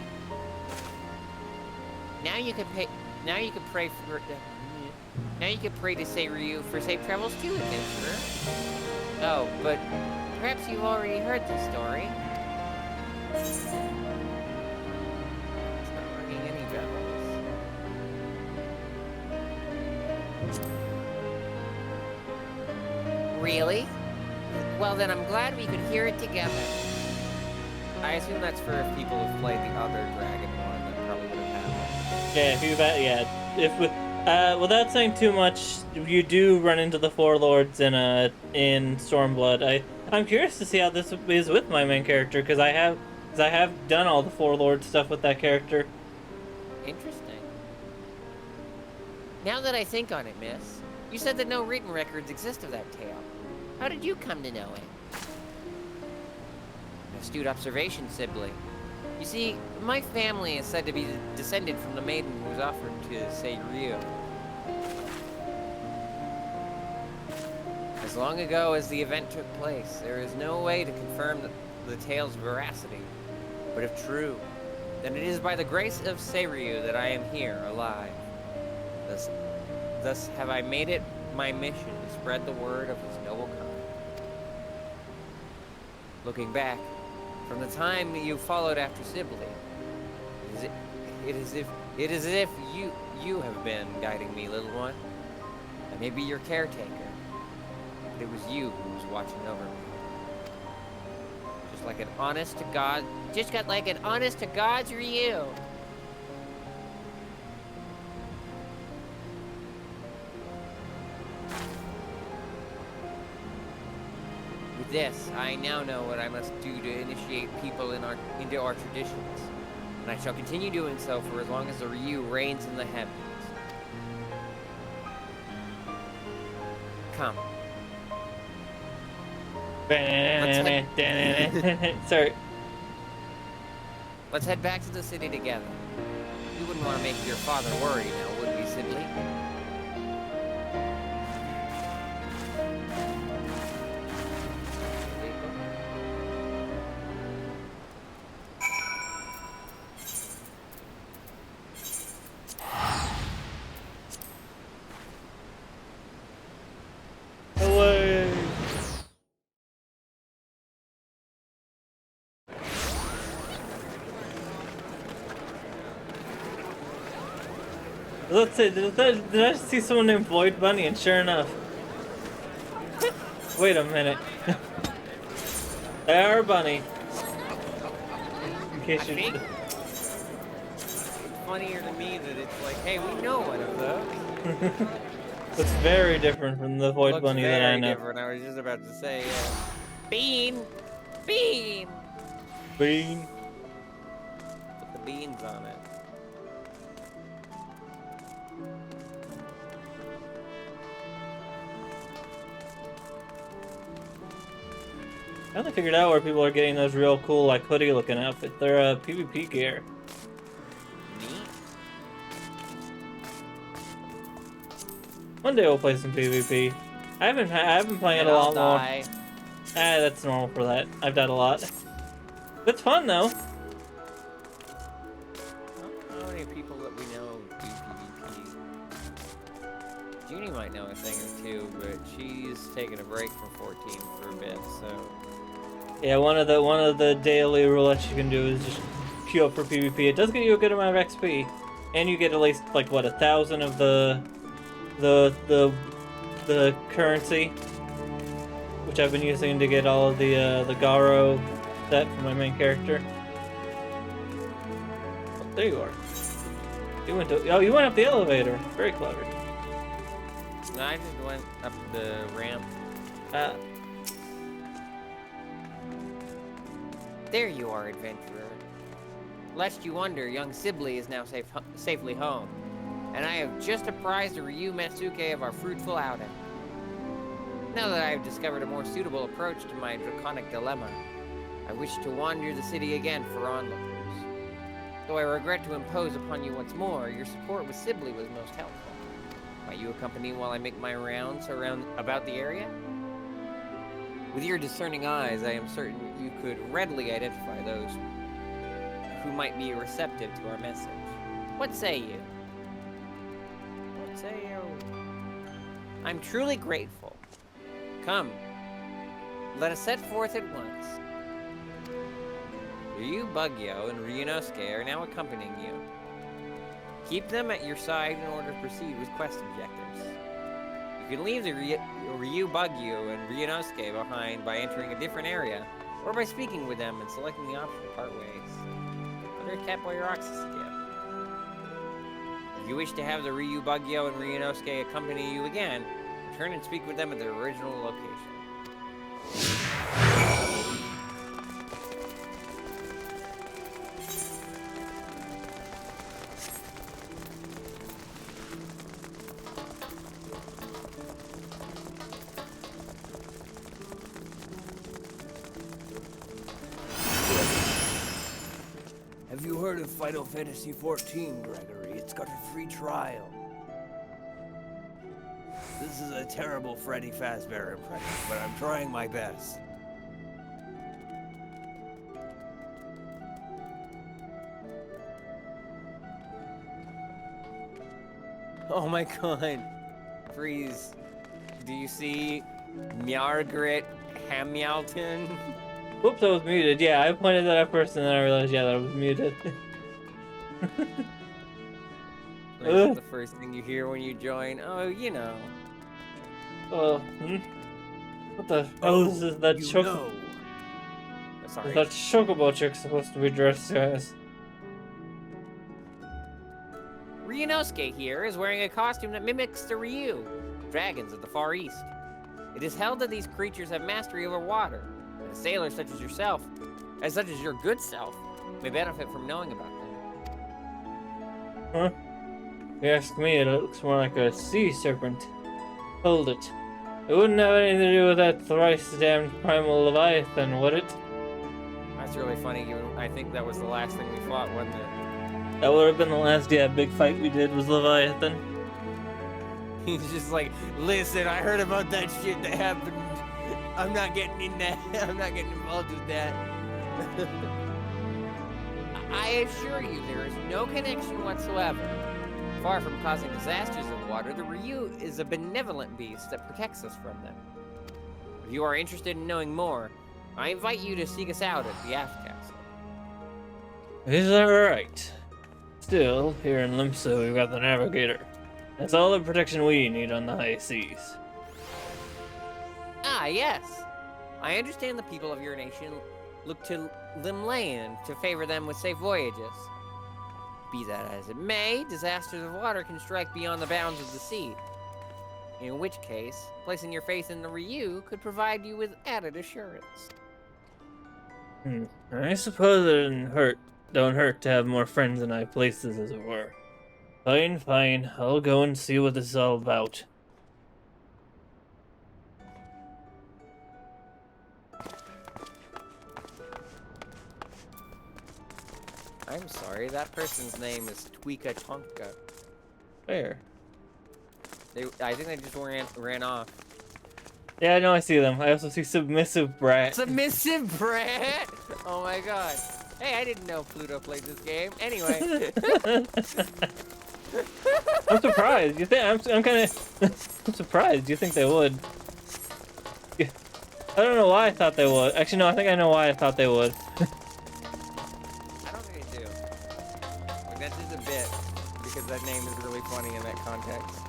Now you can pay. Now you can pray for. Now you can pray to Seiryu for safe travels too, adventurer. Oh, but Perhaps you've already heard the story. it's not ringing any bells. Really? Well, then I'm glad we could hear it together. I assume that's for if people have played the other Dragon one that probably would have happened. Yeah, if you've had, yeah, if Without saying too much, you do run into the Four Lords in Stormblood. I'm curious to see how this is with my main character because I have done all the Four Lord stuff with that character. Interesting. Now that I think on it, miss, you said that no written records exist of that tale. How did you come to know it? An astute observation, Sibley. You see, my family is said to be descended from the maiden who was offered to say Ryu. As long ago as the event took place, there is no way to confirm the tale's veracity. But if true, then it is by the grace of Seiryu that I am here, alive. Thus have I made it my mission to spread the word of his noble kind. Looking back, from the time you followed after Sibley, it is as if you have been guiding me, little one. I may be your caretaker, but it was you who was watching over me. Just like an honest to God's Ryu. With this, I now know what I must do to initiate people into our traditions, and I shall continue doing so for as long as the Ryu reigns in the heavens. Come. Sorry. Let's head back to the city together. We wouldn't want to make your father worry now, would we, Sibley? Away. Let's see, did I see someone named Void Bunny? And sure enough. Wait a minute. They are a bunny. In case you... It's funnier to me that it's like, hey, we know one of those. It's very different from the Void Bunny that I know. Different. I was just about to say, Bean! Bean! Bean. Put the beans on it. I finally figured out where people are getting those real cool, like, hoodie-looking outfits. They're PvP gear. Neat. One day we'll play some PvP. I haven't been playing it a lot more. That's normal for that. I've died a lot. It's fun though. I don't know how many people that we know do PvP. Junie might know a thing or two, but she's taking a break from 14 for a bit, so. Yeah, one of the daily roulettes you can do is just queue up for PvP. It does get you a good amount of XP, and you get at least like what 1,000 of the currency, which I've been using to get all of the Garo set for my main character. Oh, there you are. You went up the elevator. Very clever. No, I just went up the ramp. There you are, adventurer. Lest you wonder, young Sibley is now safely home, and I have just apprised the Ryu Metsuke of our fruitful outing. Now that I have discovered a more suitable approach to my draconic dilemma, I wish to wander the city again for onlookers. Though I regret to impose upon you once more, your support with Sibley was most helpful. Might you accompany while I make my rounds about the area? With your discerning eyes, I am certain you could readily identify those who might be receptive to our message. What say you? What say you? I'm truly grateful. Come, let us set forth at once. Ryu Bugyo and Ryunosuke are now accompanying you. Keep them at your side in order to proceed with quest objectives. You can leave the Ryu Bugyo and Ryunosuke behind by entering a different area, or by speaking with them and selecting the option to part ways. Under Capoeira Roxas again. If you wish to have the Ryu Bugyo and Ryunosuke accompany you again, return and speak with them at their original location. Have you heard of Final Fantasy XIV, Gregory? It's got a free trial. This is a terrible Freddy Fazbear impression, but I'm trying my best. Oh my god. Freeze. Do you see Margaret Hamilton? Whoops, I was muted. Yeah, I pointed that at first and then I realized, yeah, that I was muted. That's the first thing you hear when you join. Oh, you know. What the hell is this? That Oh, sorry. that chocobo chick supposed to be dressed as? Ryunosuke here is wearing a costume that mimics the Ryu, dragons of the Far East. It is held that these creatures have mastery over water, and a sailor such as yourself, such as your good self, may benefit from knowing about them. Huh? If you ask me, it looks more like a sea serpent. Hold it. It wouldn't have anything to do with that thrice-damned primal Leviathan, would it? That's really funny, given I think that was the last thing we fought, wasn't it? That would have been the last, big fight we did was Leviathan. He's just like, listen, I heard about that shit that happened. I'm not getting in that. I'm not getting involved with that. I assure you, there is no connection whatsoever. Far from causing disasters of water, the Ryu is a benevolent beast that protects us from them. If you are interested in knowing more, I invite you to seek us out at the Aft Castle. Is that right? Still, here in Limsa, we've got the Navigator. That's all the protection we need on the high seas. Ah, yes. I understand the people of your nation look to Limland to favor them with safe voyages. Be that as it may, disasters of water can strike beyond the bounds of the sea. In which case, placing your faith in the Ryu could provide you with added assurance. I suppose it don't hurt to have more friends in high places, as it were. Fine. I'll go and see what this is all about. I'm sorry, that person's name is Tweeka Tonka. Where? I think they just ran off. Yeah, no, I see them. I also see Submissive Brat. Submissive Brat! Oh my god. Hey, I didn't know Pluto played this game. Anyway. I'm surprised. You think I'm kind of I'm surprised. You think they would? Yeah. I don't know why I thought they would. Actually, no. I think I know why I thought they would. I don't think they do. Like, that's just a bit because that name is really funny in that context.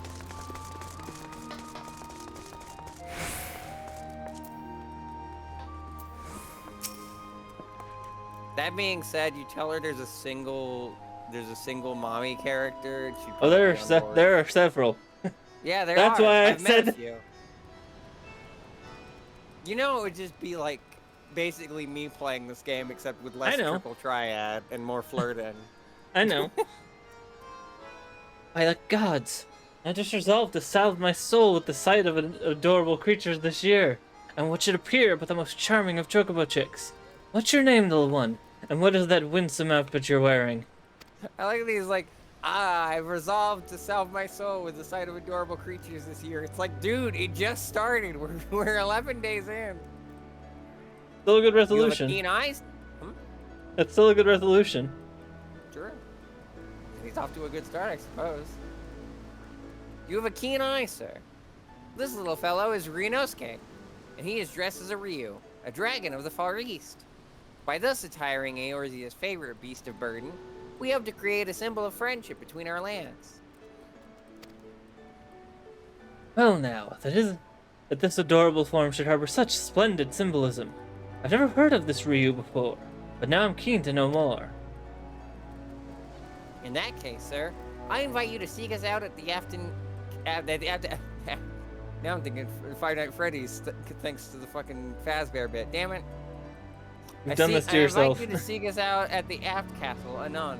That being said, you tell her there's a single mommy character. And Oh, there are several. Yeah, there That's are. why I've I met a said. few. You know, it would just be like basically me playing this game, except with less triple triad and more flirting. I know. By the gods, I just resolved to salve my soul with the sight of adorable creatures this year, and what should appear but the most charming of chocobo chicks. What's your name, little one? And what is that winsome outfit you're wearing? I like these, like, I've resolved to salve my soul with the sight of adorable creatures this year. It's like, dude, it just started. We're 11 days in. Still a good resolution. You have a keen eyes? That's still a good resolution. Sure. He's off to a good start, I suppose. You have a keen eye, sir. This little fellow is Ryunosuke, and he is dressed as a Ryu, a dragon of the Far East. By thus attiring Eorzea's favorite beast of burden, we hope to create a symbol of friendship between our lands. Well now, that this adorable form should harbor such splendid symbolism. I've never heard of this Ryu before, but now I'm keen to know more. In that case, sir, I invite you to seek us out at the Afton. Now I'm thinking Five Nights at Freddy's, thanks to the fucking Fazbear bit. Damn it. You've done this to yourself. I invite you to seek us out at the Aft Castle, anon.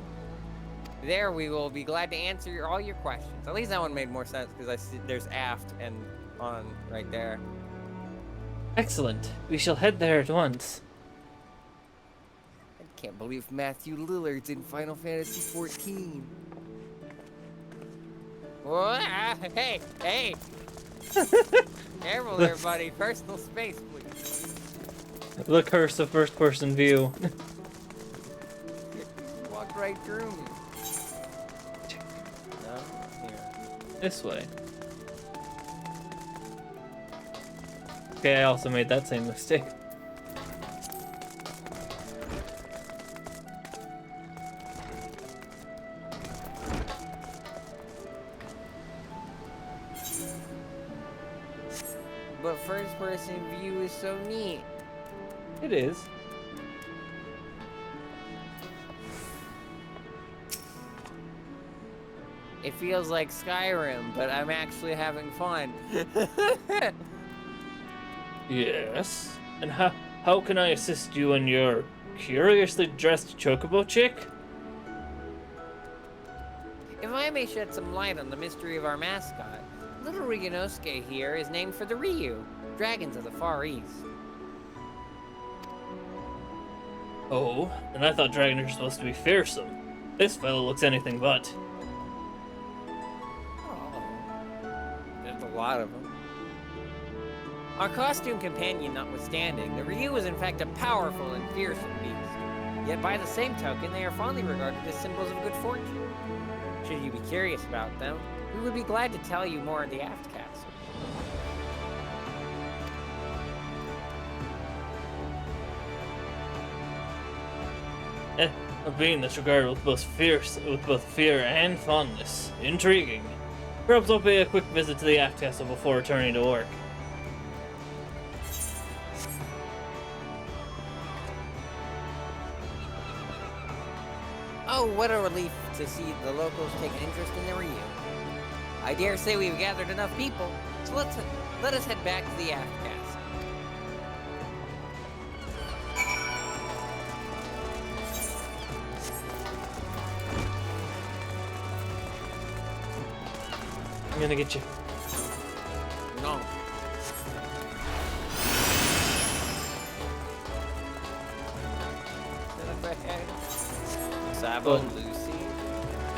There we will be glad to answer all your questions. At least that one made more sense because I see there's aft and on right there. Excellent. We shall head there at once. I can't believe Matthew Lillard's in Final Fantasy XIV. What? Hey, hey! Careful there, buddy. Personal space, please. The curse of first-person view. Walked right through me. No? Here. This way. Okay, I also made that same mistake. But first-person view is so neat. It is. It feels like Skyrim, but I'm actually having fun. Yes. And how can I assist you in your curiously dressed chocobo chick? If I may shed some light on the mystery of our mascot, little Ryunosuke here is named for the Ryu, dragons of the Far East. Oh, and I thought dragons are supposed to be fearsome. This fellow looks anything but. Oh, there's a lot of them. Our costume companion notwithstanding, the Ryu is in fact a powerful and fearsome beast. Yet by the same token, they are fondly regarded as symbols of good fortune. Should you be curious about them, we would be glad to tell you more in the Aft Castle. A being that's regarded with both fear and fondness. Intriguing. Perhaps I'll pay a quick visit to the Aft Castle before returning to work. Oh, what a relief to see the locals take an interest in the Ryu. I dare say we've gathered enough people, so let us head back to the Aft Castle. I'm gonna get you. No. Sabo Lucy.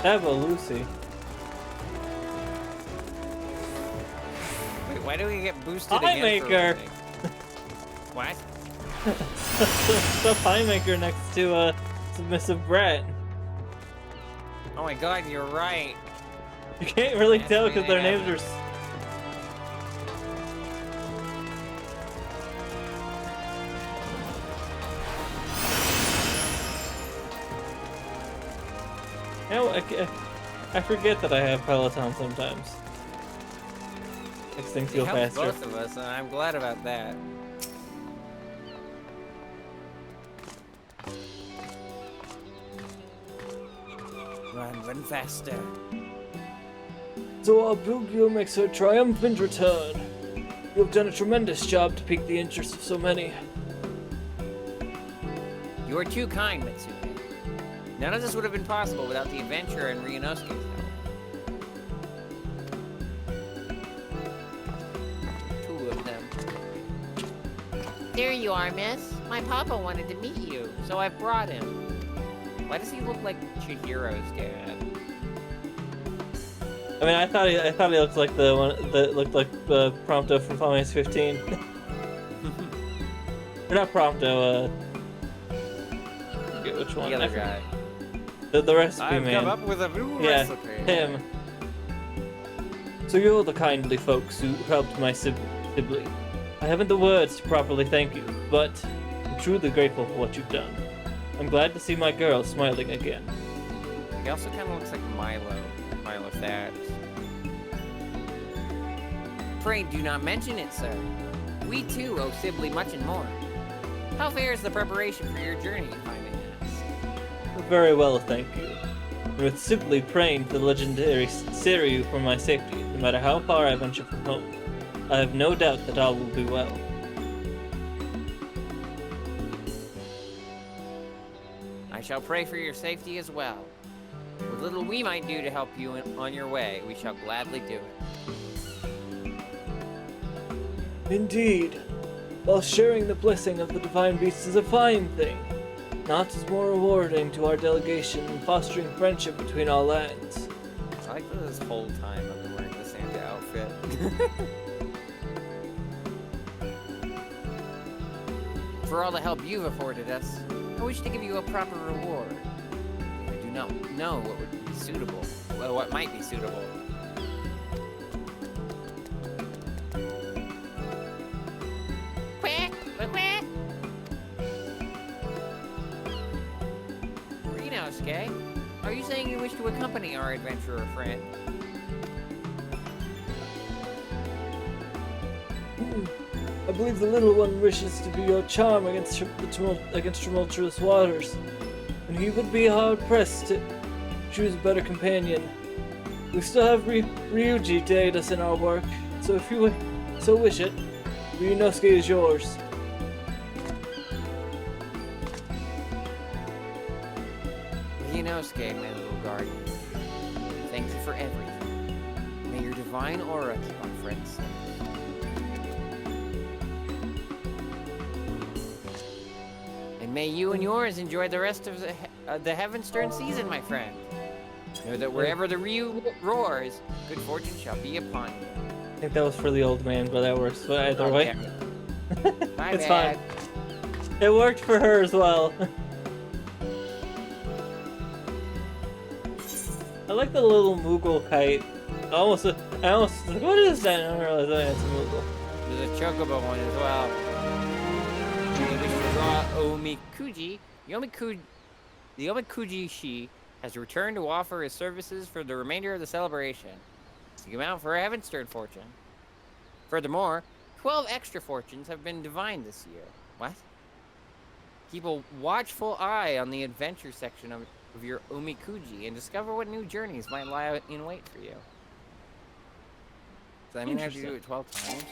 Sabo Lucy. Wait, why do we get boosted Pie again? maker. What? The pie maker next to submissive brat. Oh my god, you're right. You can't really That's tell the way because they their have names it. are. You know, I forget that I have Peloton sometimes. Makes things It feel helps faster. both of us, and I'm glad about that. Run faster. So Albugio makes her triumphant return. You have done a tremendous job to pique the interest of so many. You are too kind, Mitsuki. None of this would have been possible without the adventurer and Ryunosuke's help. Two of them. There you are, miss. My papa wanted to meet you, so I brought him. Why does he look like Chihiro's dad? I mean, I thought he looked like the one that looked like Prompto from Final Fantasy 15. Or not Prompto. I forget which one. The other I forget. guy. The recipe I've man. come up with a new Yeah, recipe. him. So you're the kindly folks who helped my sibling. I haven't the words to properly thank you, but I'm truly grateful for what you've done. I'm glad to see my girl smiling again. He also kind of looks like Milo Thatch. Pray do not mention it, sir. We too owe Sibley much and more. How fares the preparation for your journey, if I may ask? Very well, thank you. and with simply praying to the legendary Seiryu for my safety, no matter how far I venture from home. I have no doubt that all will be well. I shall pray for your safety as well. What little we might do to help you on your way, we shall gladly do it. Indeed. While sharing the blessing of the divine beast is a fine thing, naught is more rewarding to our delegation than fostering friendship between all lands. I like that this whole time I've been wearing the Santa outfit. For all the help you've afforded us, I wish to give you a proper reward. I do not know what would be suitable. Well, what might be suitable. Quack! Quack! Quack! Renosuke, are you saying you wish to accompany our adventurer friend? I believe the little one wishes to be your charm against tumultuous waters, and he would be hard-pressed to choose a better companion. We still have Ryuji to aid us in our work, so if you so wish it, Renosuke is yours. Renosuke, my little guardian, thank you for everything. May your divine aura keep our friends safe. And may you and yours enjoy the rest of the Heavenstern season, my friend. Know that wherever the Ryu roars, good fortune shall be upon you. I think that was for the old man, but that works either way. My It's bad. fine. It worked for her as well. I like the little Moogle kite. I almost was like, what is that? And I realized it's a Moogle. There's a Chocobo one as well. You wish to draw Omikuji. The Omikuji-shi has returned to offer his services for the remainder of the celebration. Seek him out for a Heavenstern fortune. Furthermore, 12 extra fortunes have been divined this year. What? Keep a watchful eye on the adventure section of your Omikuji and discover what new journeys might lie in wait for you. So I'm gonna have to do it 12 times?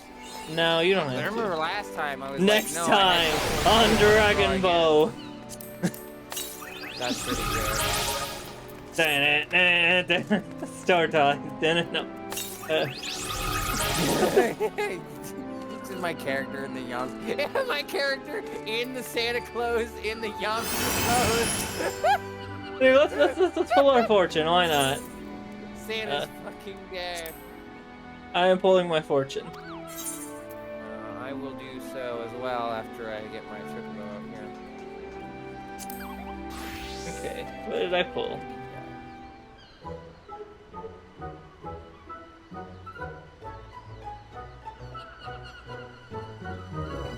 No, you don't I have remember to. last time I was Next like, no, I time had on Dragon Bow. That's pretty good. Star Talk. No. This is my character in the young. My character in the Santa Claus in the young clothes. Dude, let's pull our fortune. Why not? Santa's fucking dead. I am pulling my fortune. I will do so as well after I get my Chocobo up here. Okay, what did I pull?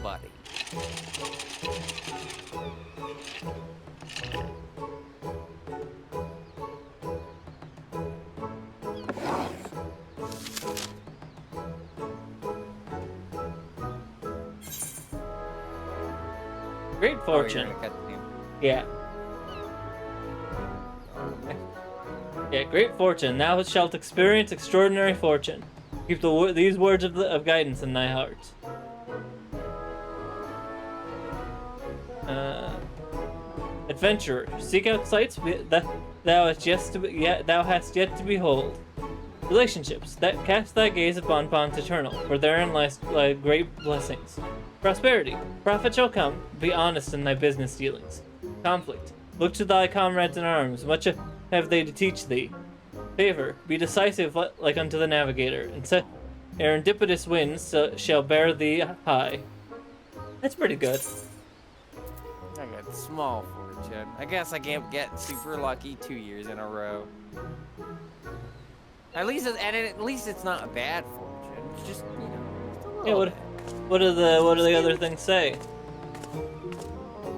Buddy. Great fortune. Oh, you're gonna cut the name. Yeah. Yeah, great fortune. Thou shalt experience extraordinary fortune. Keep these words of guidance in thy heart. Adventurer, seek out sights that thou hast yet to behold. Relationships that cast thy gaze upon bonds eternal, for therein lie great blessings. Prosperity, profit shall come. Be honest in thy business dealings. Conflict, look to thy comrades in arms. Much have they to teach thee. Favor, be decisive like unto the navigator, and serendipitous winds shall bear thee high. That's pretty good. I got small fortune. I guess I can't get super lucky 2 years in a row. At least it's not a bad fortune. It's just, you know, just a little bit. What do the other things say?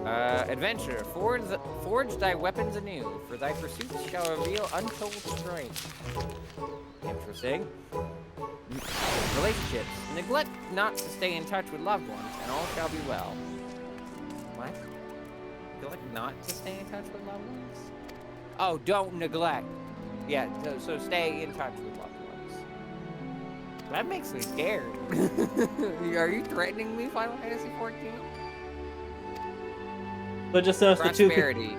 Adventurer, forge thy weapons anew, for thy pursuits shall reveal untold strength. Interesting. Relationships. Neglect not to stay in touch with loved ones, and all shall be well. What? Neglect not to stay in touch with loved ones? Oh, don't neglect. Yeah, so stay in touch with loved ones. That makes me scared. Are you threatening me, Final Fantasy 14? But just notice the two. Prosperity.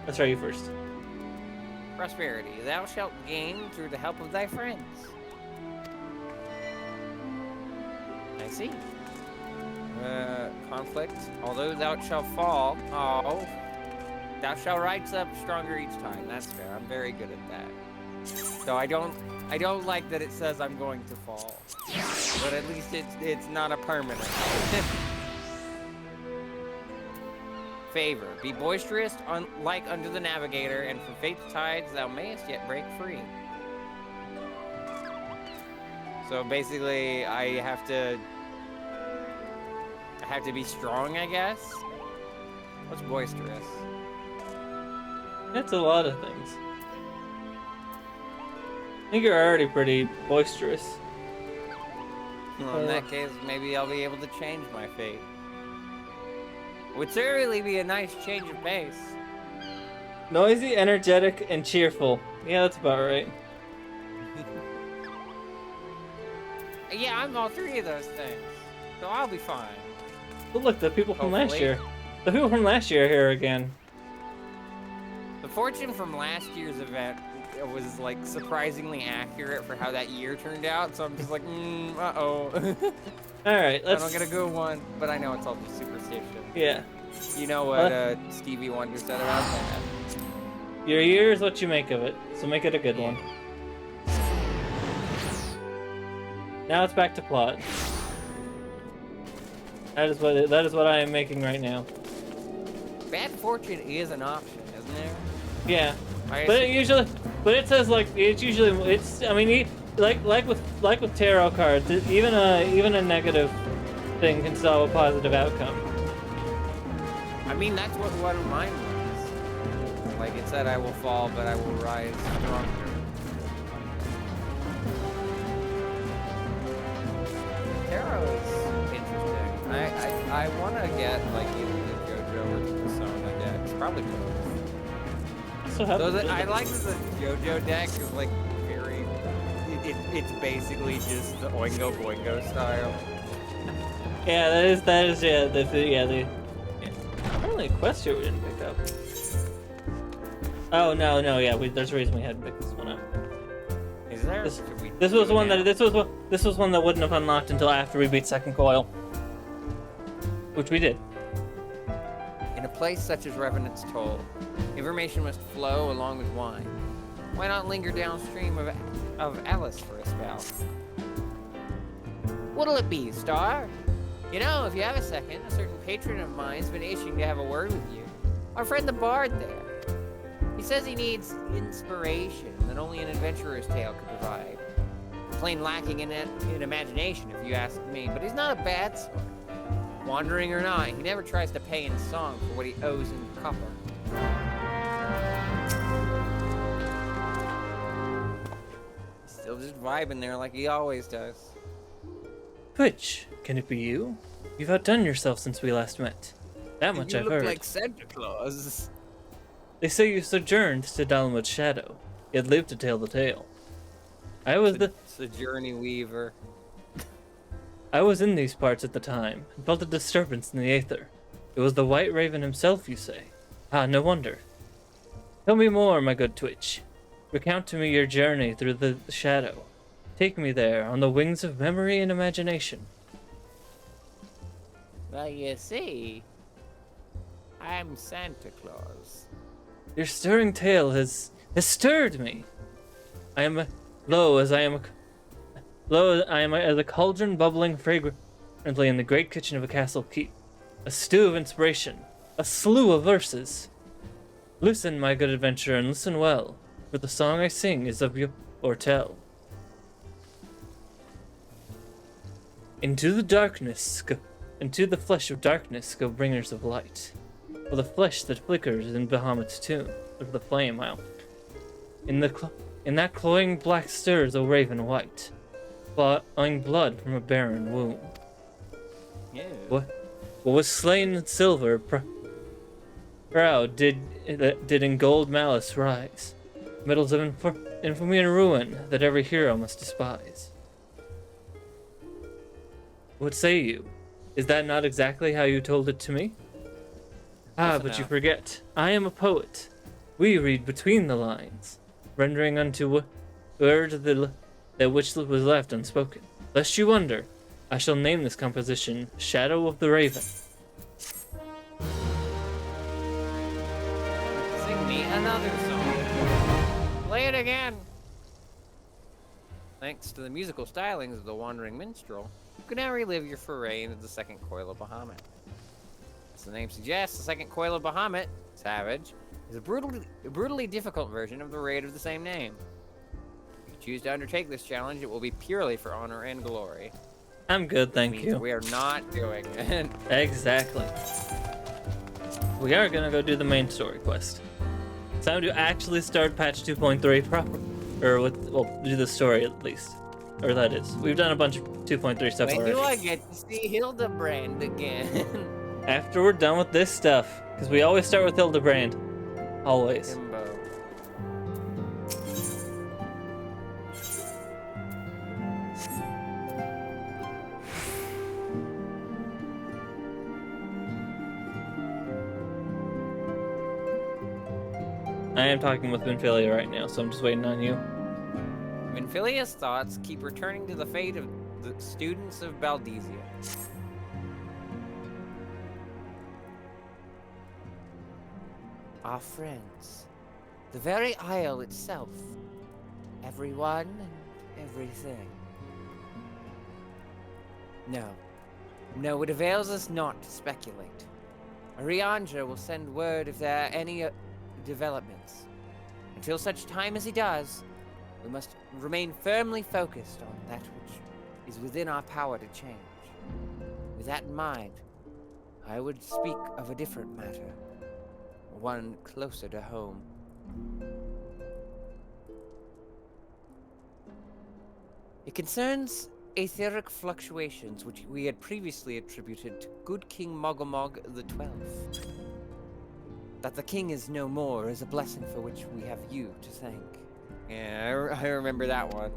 Let's try you first. Prosperity. Thou shalt gain through the help of thy friends. I see. Conflict. Although thou shalt fall, thou shalt rise up stronger each time. That's fair. I'm very good at that. So I don't like that it says I'm going to fall. But at least it's not a permanent. Favor. Be boisterous, like unto the navigator, and from fate's tides thou mayest yet break free. So basically, I have to be strong, I guess? What's boisterous? That's a lot of things. I think you're already pretty boisterous. Well, in that case, maybe I'll be able to change my fate. Would certainly be a nice change of pace. Noisy, energetic, and cheerful. Yeah, that's about right. Yeah, I'm all three of those things. So I'll be fine. But look, the people from last Hopefully. year. The people from last year are here again. The fortune from last year's event was like surprisingly accurate for how that year turned out, so I'm just like, uh-oh. Alright, I let's... don't get a good one, but I know it's all just superstition. Yeah. You know what Stevie Wonder said about that? Your year is what you make of it, so make it a good one. Now it's back to plot. That is what I am making right now. Bad fortune is an option, isn't there? Yeah. But it says like I mean, like with tarot cards, even a negative thing can solve a positive outcome. I mean, that's what mine was. Like it said, I will fall, but I will rise stronger. Tarot is interesting. I want to get like either the JoJo or the Persona decks. Probably both. So I like that the JoJo deck is like very. It's basically just the Oingo Boingo style. Yeah, that is yeah. Apparently a quest here we didn't pick up. Oh no, yeah, there's a reason we hadn't picked this one up. Is there? This was one that wouldn't have unlocked until after we beat Second Coil. Which we did. In a place such as Revenant's Toll, information must flow along with wine. Why not linger downstream of Alice for a spell? What'll it be, Star? You know, if you have a second, a certain patron of mine's been itching to have a word with you. Our friend the Bard there. He says he needs inspiration that only an adventurer's tale could provide. Plain lacking in imagination, if you ask me, but he's not a bad sort. Wandering or not, he never tries to pay in song for what he owes in copper. Still just vibing there like he always does. Twitch, can it be you? You've outdone yourself since we last met. That much I've heard. You look like Santa Claus. They say you sojourned to Dalmud's shadow, yet lived to tell the tale. I was the Journey Weaver. I was in these parts at the time, and felt a disturbance in the aether. It was the White Raven himself, you say? Ah, no wonder. Tell me more, my good Twitch. Recount to me your journey through the shadow. Take me there, on the wings of memory and imagination. Well, you see, I'm Santa Claus. Your stirring tale has stirred me. I am as a cauldron bubbling fragrantly in the great kitchen of a castle keep. A stew of inspiration, a slew of verses. Listen, my good adventurer, and listen well, for the song I sing is of your tell. Into the darkness, into the flesh of darkness go bringers of light. For the flesh that flickers in Bahamut's tomb, of the flame I'll. In that cloying black stirs a raven white, flowing blood from a barren womb. Yeah. What was slain in silver Brow did in gold malice rise, medals of infamy and ruin that every hero must despise. What say you? Is that not exactly how you told it to me? Ah, but you forget. I am a poet. We read between the lines, rendering unto words that which was left unspoken. Lest you wonder, I shall name this composition Shadow of the Raven. Sing me another song. Play it again. Thanks to the musical stylings of the Wandering Minstrel, you can now relive your foray into the second coil of Bahamut. As the name suggests, the second coil of Bahamut, Savage, is a brutally difficult version of the raid of the same name. If you choose to undertake this challenge, it will be purely for honor and glory. I'm good, thank Means you. we are not doing it. Exactly. We are gonna go do the main story quest. It's time to actually start patch 2.3 proper. Or do the story at least. Or that is. We've done a bunch of 2.3 stuff When already. do I get to see Hildebrand again? After we're done with this stuff. Because we always start with Hildebrand. Always. Himbo. I am talking with Vinphilia right now, so I'm just waiting on you. Vinphilia's thoughts keep returning to the fate of the students of Baldesia. Our friends. The very isle itself. Everyone and everything. No. No, it avails us not to speculate. Ariandra will send word if there are any developments. Until such time as he does, we must remain firmly focused on that which is within our power to change. With that in mind, I would speak of a different matter. One closer to home. It concerns etheric fluctuations which we had previously attributed to good King Mogomog the 12th. That the king is no more is a blessing for which we have you to thank. Yeah, I remember that one.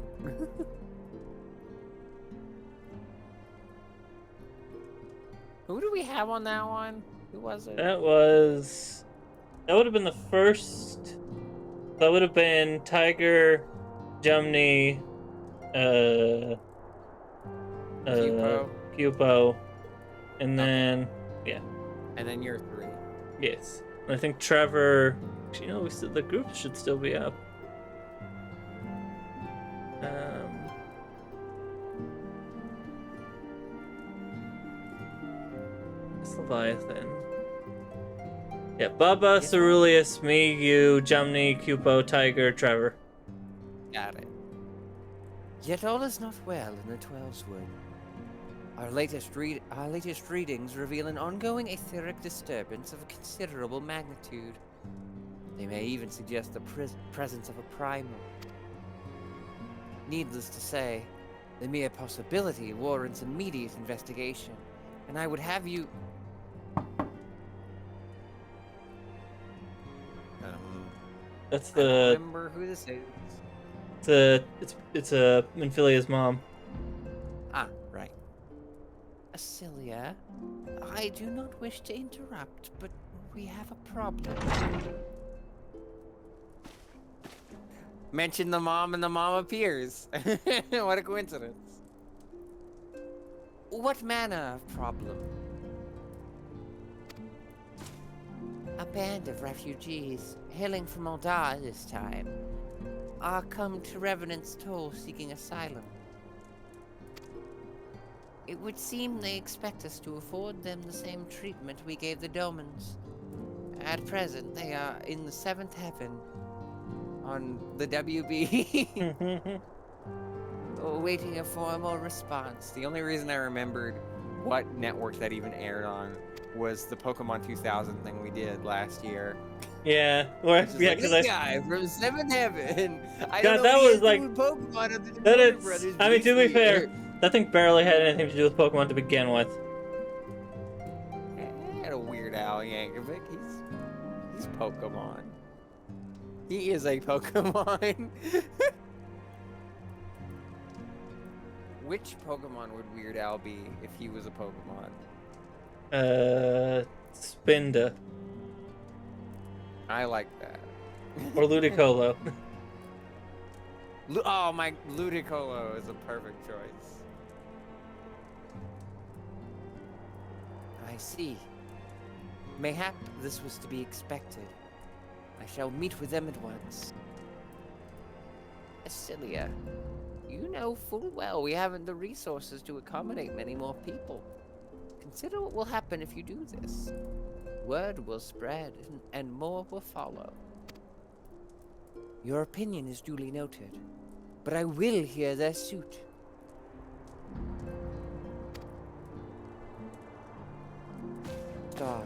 Who do we have on that one? Who was it? That would have been the first. That would have been Tiger, Jumney, Cupo, and then And then you're 3. yes, I think Trevor. Actually, you know, the group should still be up. It's Leviathan. Yeah, Bubba, Ceruleus, me, you, Jumney, Cupo, Tiger, Trevor. Got it. Yet all is not well in the 12's wood. Our latest readings reveal an ongoing etheric disturbance of a considerable magnitude. They may even suggest the presence of a primal. Needless to say, the mere possibility warrants immediate investigation, and I would have you... That's I don't the. remember who this is. It's Minphilia's mom. Ah, right. Acelia, I do not wish to interrupt, but we have a problem. Mention the mom and the mom appears. What a coincidence. What manner of problem? A band of refugees, hailing from Aldar this time, are come to Revenant's Toll seeking asylum. It would seem they expect us to afford them the same treatment we gave the Domans. At present, they are in the 7th heaven on the WB, awaiting a formal response. The only reason I remembered what network that even aired on was the Pokemon 2000 thing we did last year. Yeah, because this guy from 7th Heaven. I God, don't that know was like Pokemon other than that Warner is. Brothers, I mean, to be basically. fair, that thing barely had anything to do with Pokemon to begin with. Had a Weird Al Yankovic. his Pokemon. He is a Pokemon. Which Pokemon would Weird Al be if he was a Pokemon? Spinda. I like that. Or Ludicolo. Oh, my Ludicolo is a perfect choice. I see. Mayhap this was to be expected. I shall meet with them at once. Cilia, you know full well we haven't the resources to accommodate many more people. Consider what will happen if you do this. Word will spread, and more will follow. Your opinion is duly noted, but I will hear their suit. Star,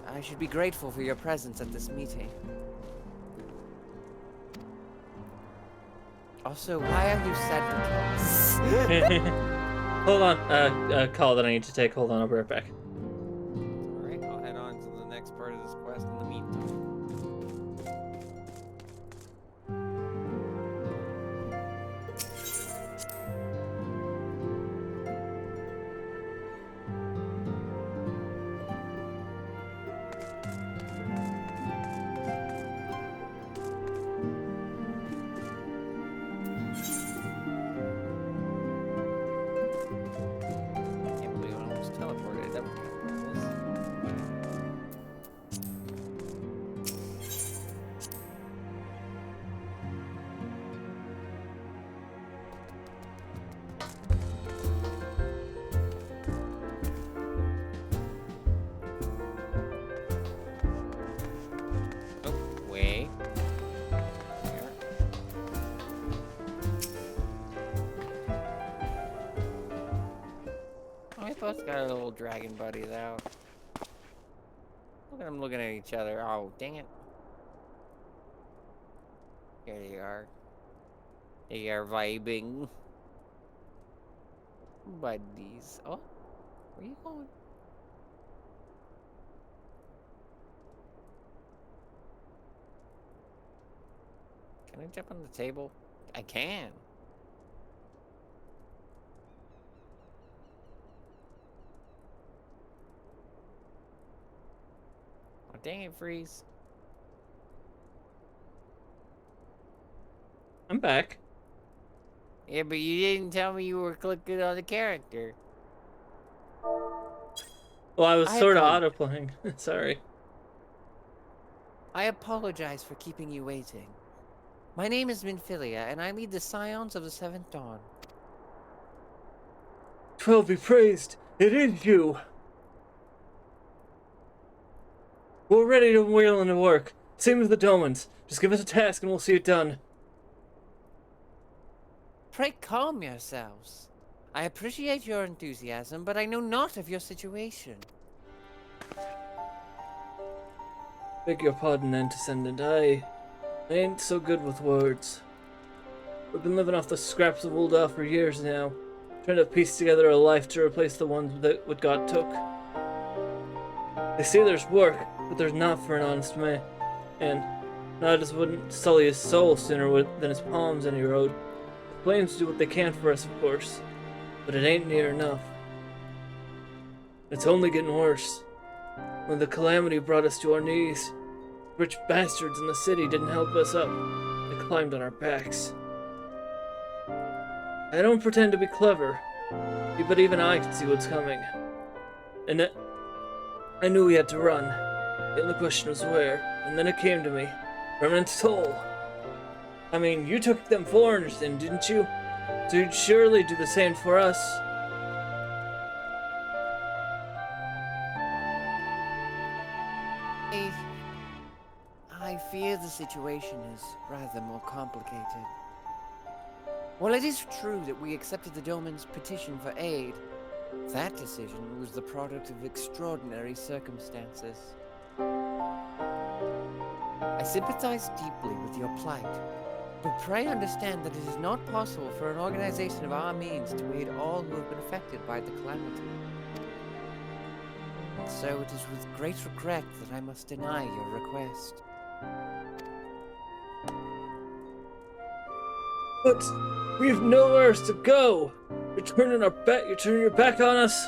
I should be grateful for your presence at this meeting. Also, why are you Santa Claus? Hold on, call that I need to take. Hold on, I'll be right back. Alright, I'll head on to the next part of this quest in the meantime. Can't believe I almost teleported. That was kind of close. Oh, wait. Here. Oh, we both got our little dragon buddies out. Look at them looking at each other. Oh, dang it. Here they are. They are vibing. Buddies. Oh, where you going? Can I jump on the table? I can. Oh, dang it, Freeze. I'm back. Yeah, but you didn't tell me you were clicking on the character. Well, I was I sort of apologize. auto-playing. Sorry. I apologize for keeping you waiting. My name is Minfilia, and I lead the Scions of the Seventh Dawn. 12 be praised. It is you. We're ready to wheel into work. Same as the Domans. Just give us a task and we'll see it done. Pray calm yourselves. I appreciate your enthusiasm, but I know not of your situation. Beg your pardon, Antecedent. I ain't so good with words. We've been living off the scraps of Ul'dah for years now, trying to piece together a life to replace the ones that what God took. They say there's work, but there's not for an honest man, and Nodus wouldn't sully his soul sooner than his palms any road. The flames do what they can for us, of course, but it ain't near enough. It's only getting worse. When the calamity brought us to our knees, rich bastards in the city didn't help us up. They climbed on our backs. I don't pretend to be clever, but even I can see what's coming. And I knew we had to run. The only question was where, and then it came to me. Remnant's Toll. I mean, you took them foreigners in, didn't you? So you'd surely do the same for us. I fear the situation is rather more complicated. While it is true that we accepted the Doman's petition for aid, that decision was the product of extraordinary circumstances. I sympathize deeply with your plight, but pray understand that it is not possible for an organization of our means to aid all who have been affected by the calamity. So it is with great regret that I must deny your request. But we've nowhere else to go. You're turning your back on us.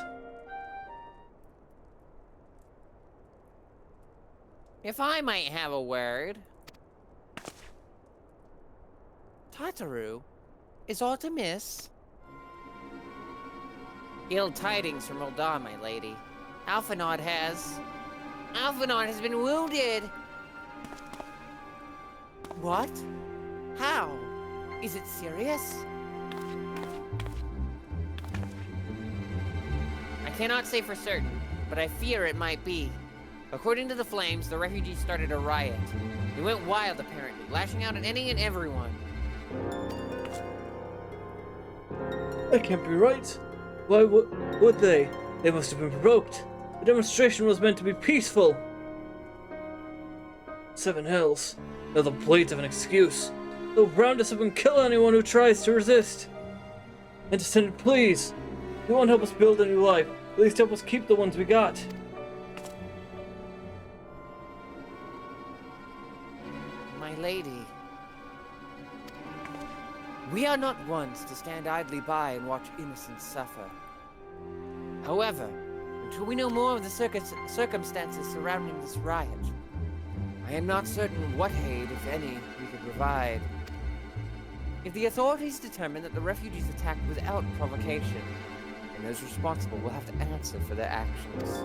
If I might have a word. Tataru, is aught amiss? Ill tidings from Uldar, my lady. Alphinaud has been wounded! What? How? Is it serious? I cannot say for certain, but I fear it might be. According to the Flames, the refugees started a riot. They went wild, apparently, lashing out at any and everyone. That can't be right. Why would they? They must have been provoked. The demonstration was meant to be peaceful. Seven Hells. They're the blades of an excuse. They'll round us up and kill anyone who tries to resist. And Descendant, please. You won't help us build a new life. At least help us keep the ones we got. My lady. We are not ones to stand idly by and watch innocents suffer. However, until we know more of the circumstances surrounding this riot, I am not certain what aid, if any, we could provide. If the authorities determine that the refugees attacked without provocation, then those responsible will have to answer for their actions.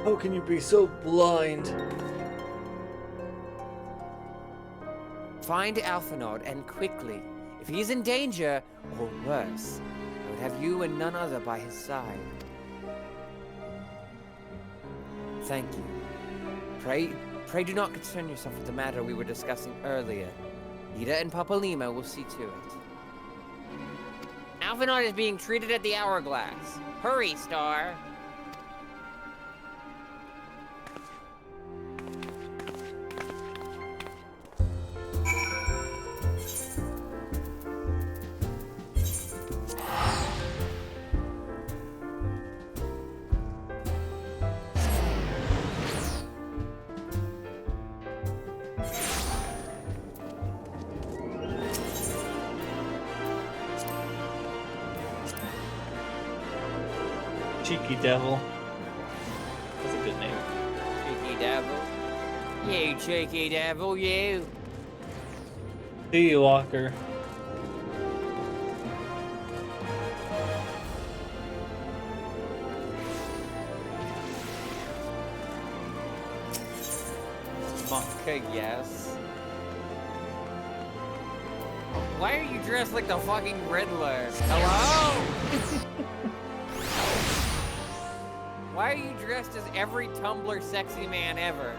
How can you be so blind? Find Alphinaud, and quickly. If he is in danger, or worse, I would have you and none other by his side. Thank you. Pray do not concern yourself with the matter we were discussing earlier. Ida and Papa Lima will see to it. Alphinaud is being treated at the Hourglass. Hurry, Star! Cheeky Devil. That's a good name. Cheeky devil. You cheeky devil, you. See you, Walker. Monka, yes. Why are you dressed like the fucking Riddler? Hello? Why are you dressed as every Tumblr sexy man ever?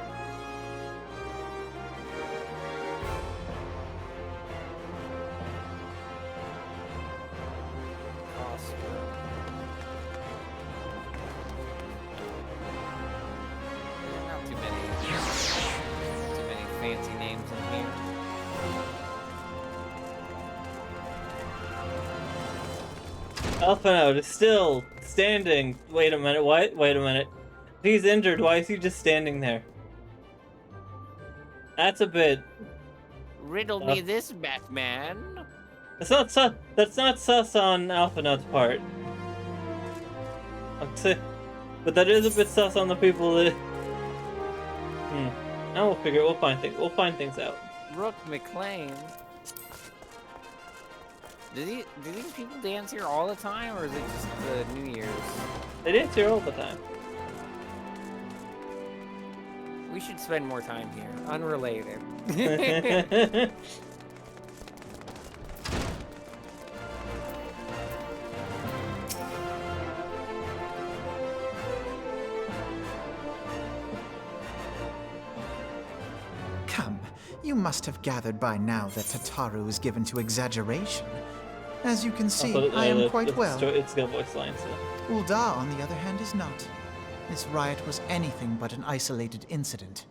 Not too many fancy names in here. Alphinaud is still standing. Wait a minute, what? Wait a minute. If he's injured, why is he just standing there? That's a bit... Riddle me this, Batman. That's not sus on Alphinaud's part. But that is a bit sus on the people that... Now we'll find things out. Rook McLean. Do these people dance here all the time, or is it just the New Year's? They dance here all the time. We should spend more time here. Unrelated. Come, you must have gathered by now that Tataru is given to exaggeration. As you can see, Also, I am quite well. It's got voice lines, so... Uldar, on the other hand, is not. This riot was anything but an isolated incident.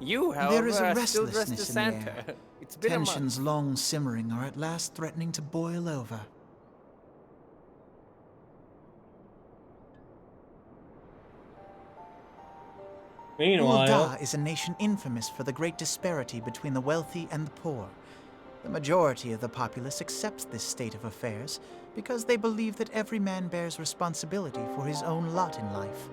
You, however, There is a are still dressed as restlessness in the Santa. air. It's been a month. Tensions long simmering are at last threatening to boil over. Meanwhile, Ul'dah is a nation infamous for the great disparity between the wealthy and the poor. The majority of the populace accepts this state of affairs because they believe that every man bears responsibility for his own lot in life.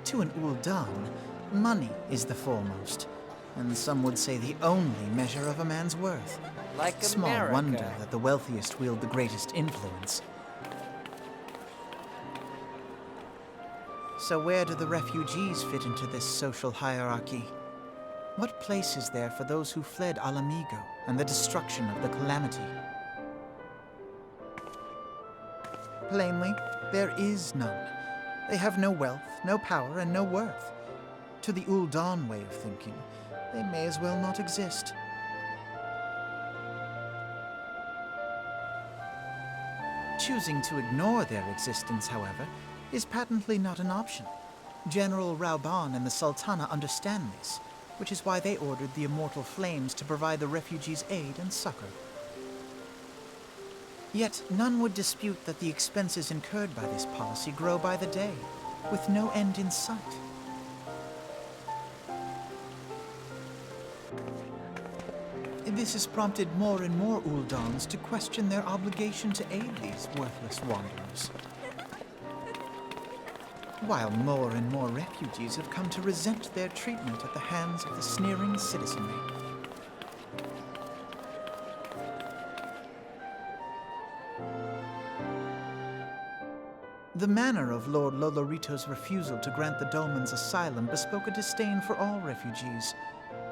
To an Ul'dan, money is the foremost, and some would say the only measure of a man's worth. Like Small America. wonder that the wealthiest wield the greatest influence. So where do the refugees fit into this social hierarchy? What place is there for those who fled Alamigo and the destruction of the Calamity? Plainly, there is none. They have no wealth, no power, and no worth. To the Ul'dan way of thinking, they may as well not exist. Choosing to ignore their existence, however, is patently not an option. General Rauban and the Sultana understand this, which is why they ordered the Immortal Flames to provide the refugees aid and succor. Yet none would dispute that the expenses incurred by this policy grow by the day, with no end in sight. This has prompted more and more Uldans to question their obligation to aid these worthless wanderers. While more and more refugees have come to resent their treatment at the hands of the sneering citizenry. The manner of Lord Lolorito's refusal to grant the Dolmens asylum bespoke a disdain for all refugees,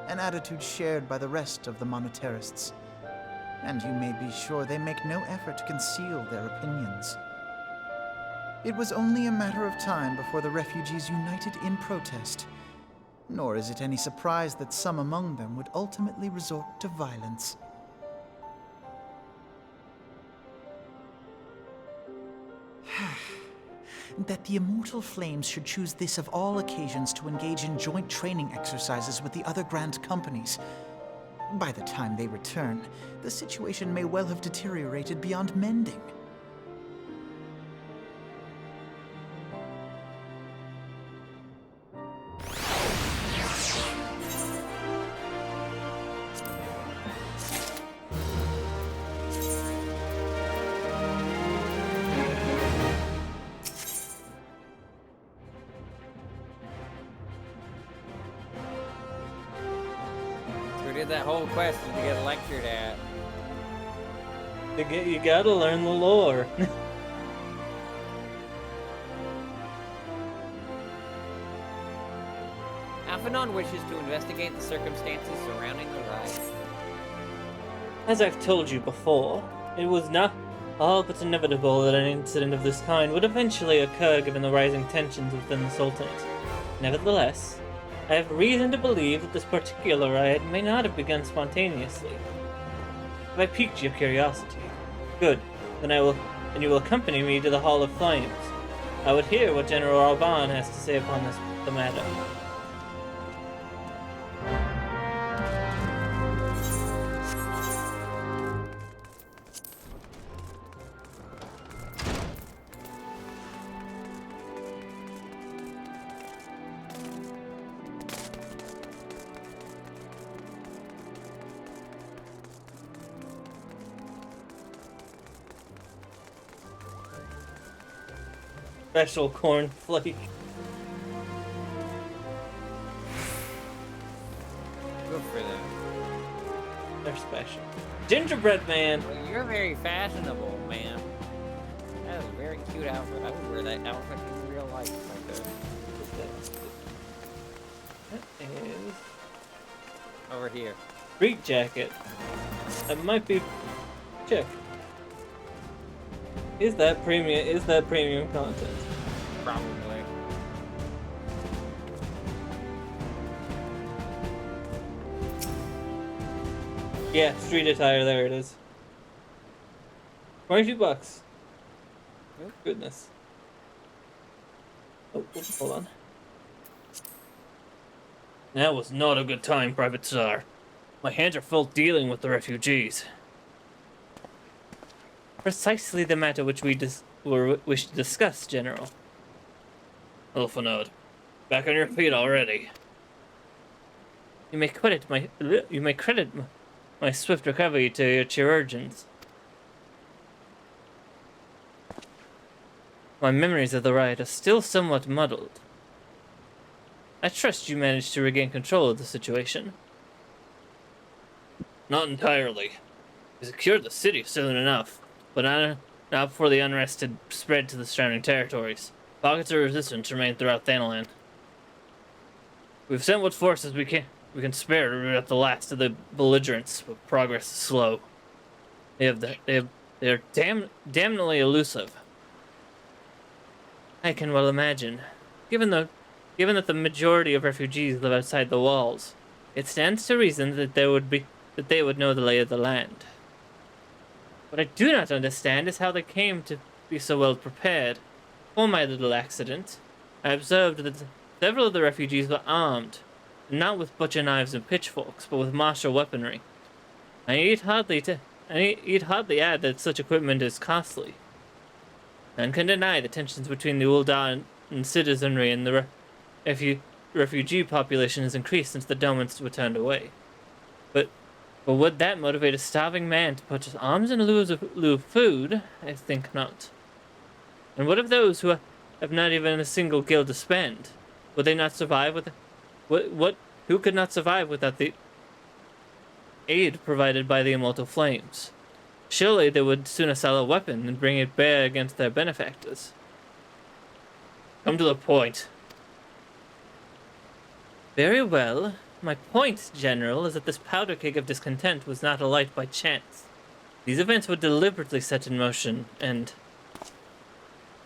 an attitude shared by the rest of the monetarists. And you may be sure they make no effort to conceal their opinions. It was only a matter of time before the refugees united in protest, nor is it any surprise that some among them would ultimately resort to violence. That the Immortal Flames should choose this of all occasions to engage in joint training exercises with the other Grand Companies. By the time they return, the situation may well have deteriorated beyond mending. We did that whole quest to get lectured at. you gotta learn the lore. Alphanon wishes to investigate the circumstances surrounding the riot. As I've told you before, it was not all but inevitable that an incident of this kind would eventually occur given the rising tensions within the Sultanate. Nevertheless, I have reason to believe that this particular riot may not have begun spontaneously. Have I piqued your curiosity? Good. Then you will accompany me to the Hall of Flames. I would hear what General Alban has to say upon the matter. Special cornflake. Good for them. They're special. Gingerbread man. Well, you're very fashionable, man. That is a very cute outfit. I would wear that outfit in real life if I could. That is Over here. street jacket. That might be. Check. Is that premium content? Probably. Yeah, street attire, there it is. $22. Oh, goodness. Oh, oops, hold on. That was not a good time, Private Tsar. My hands are full dealing with the refugees. Precisely the matter which we wish to discuss, General. Ulfanod, back on your feet already. You may credit my swift recovery to your chirurgeons. My memories of the riot are still somewhat muddled. I trust you managed to regain control of the situation. Not entirely. We secured the city soon enough, but not before the unrest had spread to the surrounding territories. Pockets of resistance remain throughout Thanalan. We've sent what forces we can spare to root out the last of the belligerents, but progress is slow. They are damnably elusive. I can well imagine. Given that the majority of refugees live outside the walls, it stands to reason that they would know the lay of the land. What I do not understand is how they came to be so well prepared. For my little accident, I observed that several of the refugees were armed, not with butcher knives and pitchforks, but with martial weaponry. I need hardly add that such equipment is costly. None can deny the tensions between the Ul'dah and citizenry and the refugee population has increased since the Domans were turned away. But would that motivate a starving man to purchase arms in lieu of food? I think not. And what of those who have not even a single guild to spend? Would they not survive with who could not survive without the aid provided by the immortal flames? Surely they would sooner sell a weapon than bring it bare against their benefactors. Come to the point. Very well. My point, General, is that this powder keg of discontent was not alight by chance. These events were deliberately set in motion, and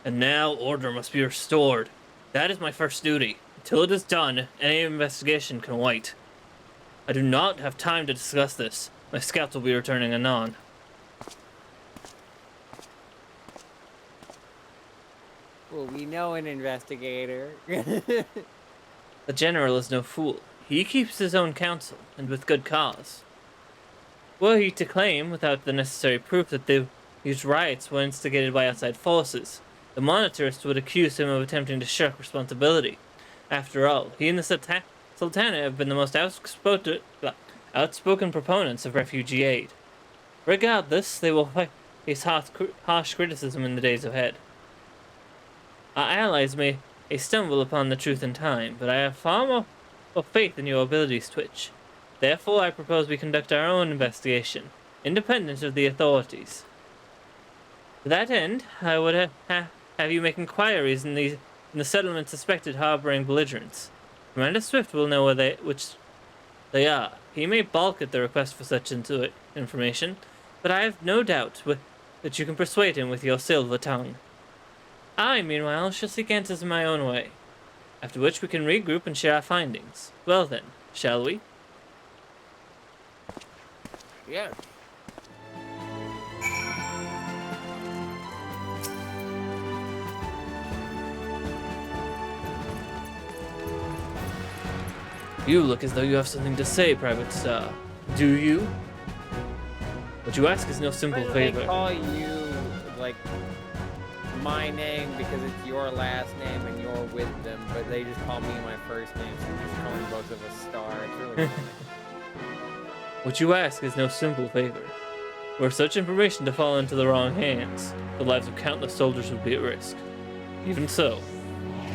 now order must be restored. That is my first duty. Until it is done, any investigation can wait. I do not have time to discuss this. My scouts will be returning anon. Well, we know an investigator. The General is no fool. He keeps his own counsel, and with good cause. Were he to claim, without the necessary proof, that these riots were instigated by outside forces, the monetarists would accuse him of attempting to shirk responsibility. After all, he and the Sultana have been the most outspoken proponents of refugee aid. Regardless, they will face harsh criticism in the days ahead. Our allies may stumble upon the truth in time, but I have far more faith in your abilities, Twitch. Therefore, I propose we conduct our own investigation, independent of the authorities. To that end, I would have you make inquiries in the settlements suspected harboring belligerents. Commander Swift will know which they are. He may balk at the request for such information, but I have no doubt that you can persuade him with your silver tongue. I, meanwhile, shall seek answers in my own way, after which we can regroup and share our findings. Well then, shall we? Yeah. You look as though you have something to say, Private Star. Do you? What you ask is no simple favor. They call you, like, my name because it's your last name and you're with them, but they just call me my first name, so I'm just calling both of us Star. It's really funny. What you ask is no simple favor. Were such information to fall into the wrong hands, the lives of countless soldiers would be at risk. Even so,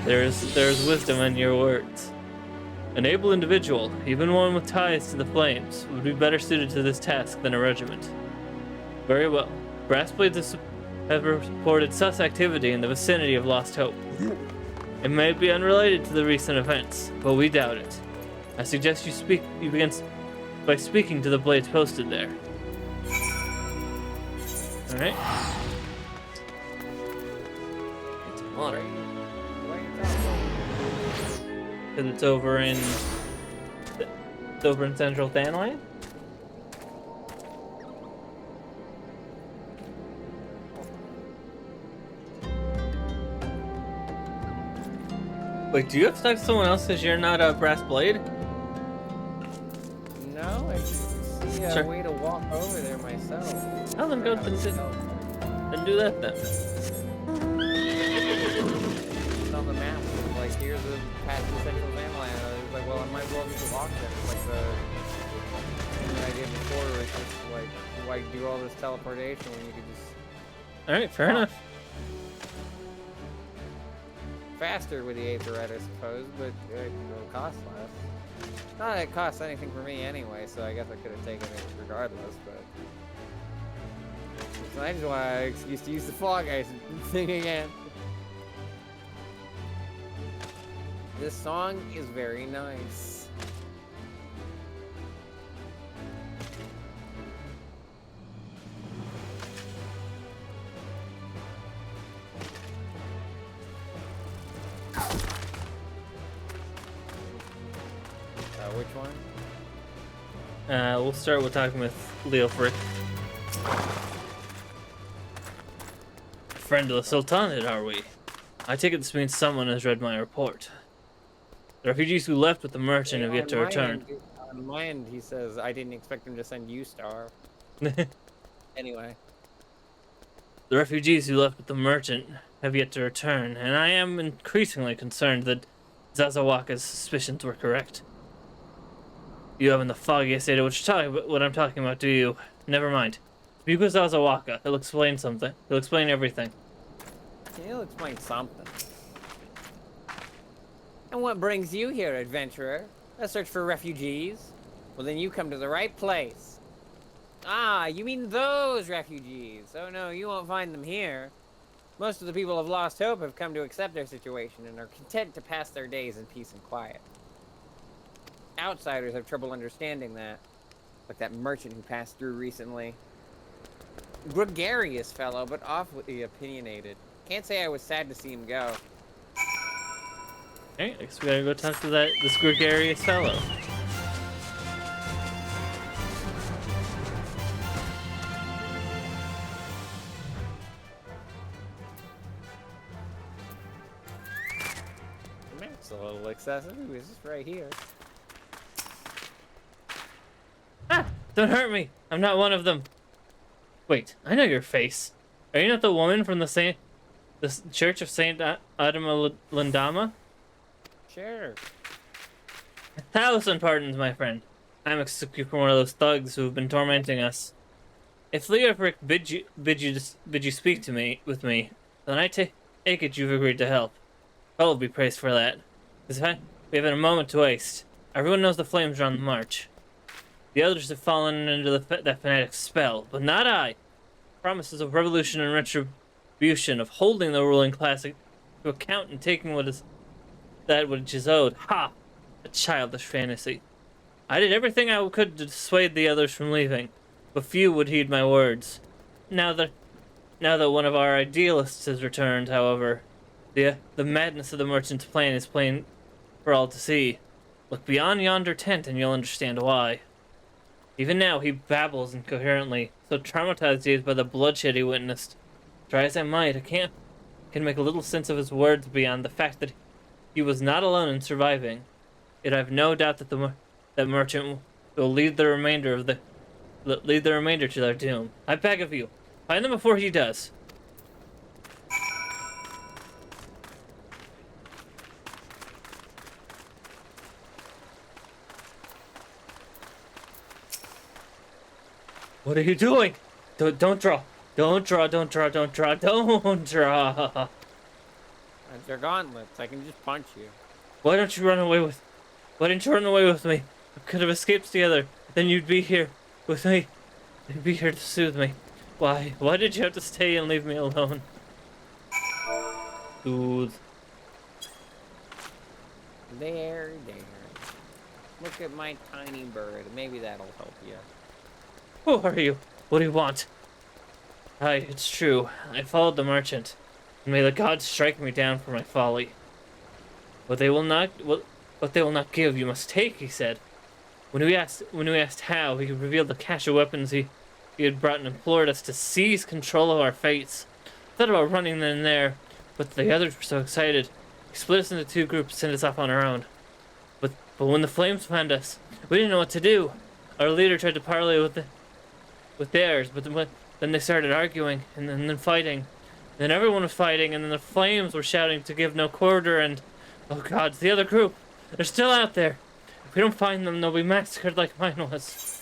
there is wisdom in your words. An able individual, even one with ties to the flames, would be better suited to this task than a regiment. Very well. Brassblades have reported sus activity in the vicinity of Lost Hope. It may be unrelated to the recent events, but we doubt it. I suggest you begin by speaking to the blades posted there. Alright. It's water. Because it's over in central Thanalan? Wait, do you have to talk to someone else because you're not a brass blade? No, I just see a way to walk over there myself. Tell them go and do that then. here's a path to Central Vanland. I was like, well, I might as well just walk there. It's like the thing I did before, where it's just like, why do all this teleportation when you could just Alright, fair enough. faster with the Aetherite, I suppose, but it'll cost less. Not that it costs anything for me anyway, so I guess I could have taken it regardless, but... So I just want an excuse to use the Fog Ice thing again. This song is very nice. Which one? We'll start with talking with Leo Frick. Friend of the Sultanate, are we? I take it this means someone has read my report. The refugees who left with the merchant have yet to return. On my end, he says, I didn't expect him to send you, Star. Anyway. The refugees who left with the merchant have yet to return, and I am increasingly concerned that Zazawaka's suspicions were correct. You haven't the foggiest idea what I'm talking about, do you? Never mind. Speak with Zazawaka. He'll explain something. He'll explain everything. He'll explain something. And what brings you here, adventurer? A search for refugees? Well, then you come to the right place. Ah, you mean those refugees? Oh no, you won't find them here. Most of the people of Lost Hope have come to accept their situation and are content to pass their days in peace and quiet. Outsiders have trouble understanding that. Like that merchant who passed through recently. Gregarious fellow, but awfully opinionated. Can't say I was sad to see him go. Okay, I guess we gotta go talk to this gregarious fellow. That's a little excessive. He was just right here. Ah! Don't hurt me! I'm not one of them. Wait, I know your face. Are you not the woman from the Church of Saint Adama Landama? Sure. 1,000 pardons, my friend. I'm escaping from one of those thugs who have been tormenting us. If Leofric bid you speak to with me, then I take it you've agreed to help. God will be praised for that. We haven't a moment to waste. Everyone knows the flames are on the march. The others have fallen into that fanatic's spell, but not I. Promises of revolution and retribution, of holding the ruling class to account and taking which is owed. Ha! A childish fantasy. I did everything I could to dissuade the others from leaving, but few would heed my words. Now that one of our idealists has returned, however, the madness of the merchant's plan is plain for all to see. Look beyond yonder tent and you'll understand why. Even now he babbles incoherently, so traumatized he is by the bloodshed he witnessed. Try as I might, I can make a little sense of his words beyond the fact that he was not alone in surviving. Yet I have no doubt that that merchant will lead the remainder to their doom. I beg of you, find them before he does. What are you doing? Don't draw. Don't draw. They're gauntlets. I can just punch you. Why didn't you run away with me? I could have escaped together. Then you'd be here with me. You'd be here to soothe me. Why? Why did you have to stay and leave me alone? Soothe. There. Look at my tiny bird. Maybe that'll help you. Who are you? What do you want? Aye, it's true. I followed the merchant. May the gods strike me down for my folly. What they will not give, you must take, he said. When we asked how, he revealed the cache of weapons he had brought and implored us to seize control of our fates. I thought about running in there, but the others were so excited. He split us into two groups and sent us off on our own. But when the flames found us, we didn't know what to do. Our leader tried to parley with theirs, but then they started arguing and then fighting. Then everyone was fighting, and then the flames were shouting to give no quarter, and Oh god, it's the other group. They're still out there. If we don't find them, they'll be massacred like mine was.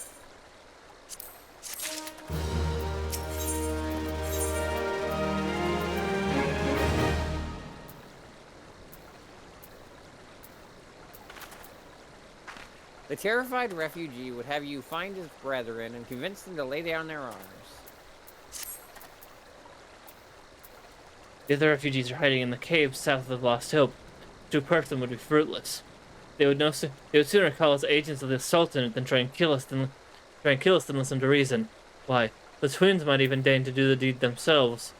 The terrified refugee would have you find his brethren and convince them to lay down their arms. The other refugees are hiding in the caves south of Lost Hope. To approach them would be fruitless. They would sooner call us agents of the Sultan than try and kill us than listen to reason. Why, the twins might even deign to do the deed themselves.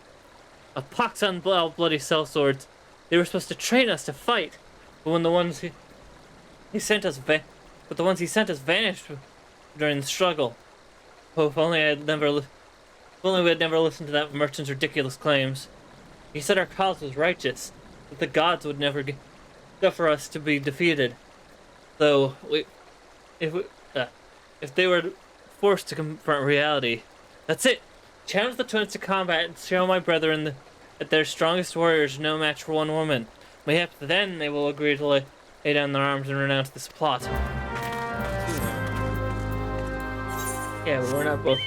A pox on bloody sellswords! They were supposed to train us to fight, but when the ones he sent us vanished during the struggle. Oh, if only we had never listened to that merchant's ridiculous claims. He said our cause was righteous, that the gods would never suffer us to be defeated. Though, if they were forced to confront reality, that's it. Challenge the twins to combat and show my brethren that their strongest warriors are no match for one woman. Mayhap then they will agree to lay down their arms and renounce this plot. Yeah, but we're not both.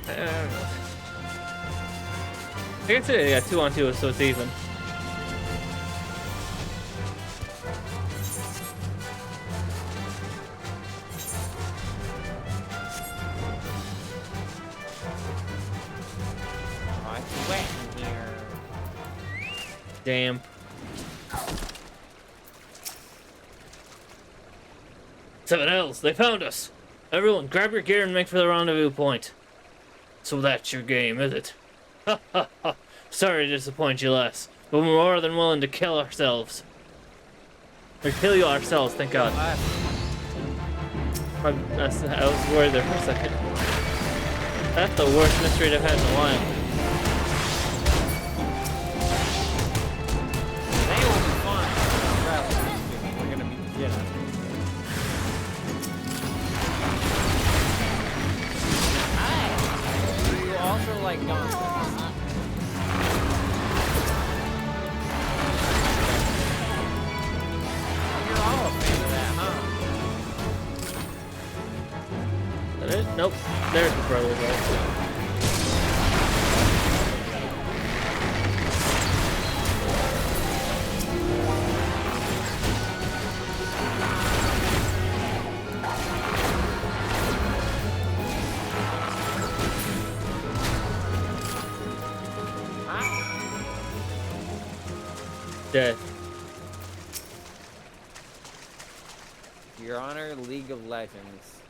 I don't know. I guess they got 2 on 2, so it's even. Oh, it's wet in here. Damn. 7Ls, they found us! Everyone, grab your gear and make for the rendezvous point. So that's your game, is it? Ha ha ha! Sorry to disappoint you, Les, but we're more than willing to kill ourselves. Or kill you ourselves, thank God. I was worried there for a second. That's the worst mystery I've had in a while. They will be fine. Relatively speaking, we're gonna be Jedi. You also like nonsense. You're all a fan of that, huh? Is that it? Nope. There's the brother though. Dead. Your Honor, League of Legends.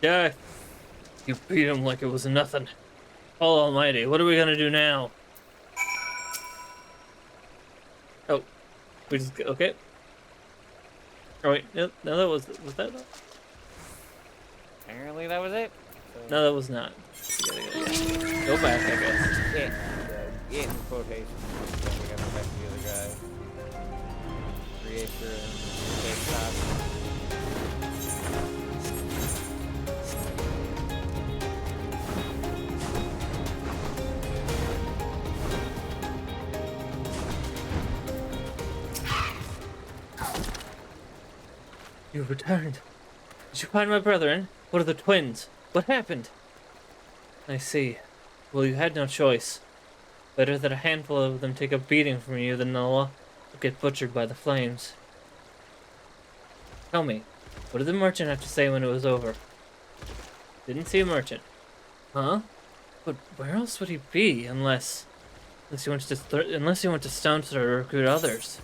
Yeah. You beat him like it was nothing. Oh almighty, what are we gonna do now? Oh. We just okay. Oh wait, no that was that? Apparently that was it. So No, that was not. Go back, I guess. it in quotation. Then we gotta go back to the other guy. Creator and take top. You've returned. Did you find my brethren? What are the twins? What happened? I see. Well, you had no choice. Better that a handful of them take a beating from you than they'll get butchered by the flames. Tell me, what did the merchant have to say when it was over? Didn't see a merchant. Huh? But where else would he be unless he went to Stone to recruit others?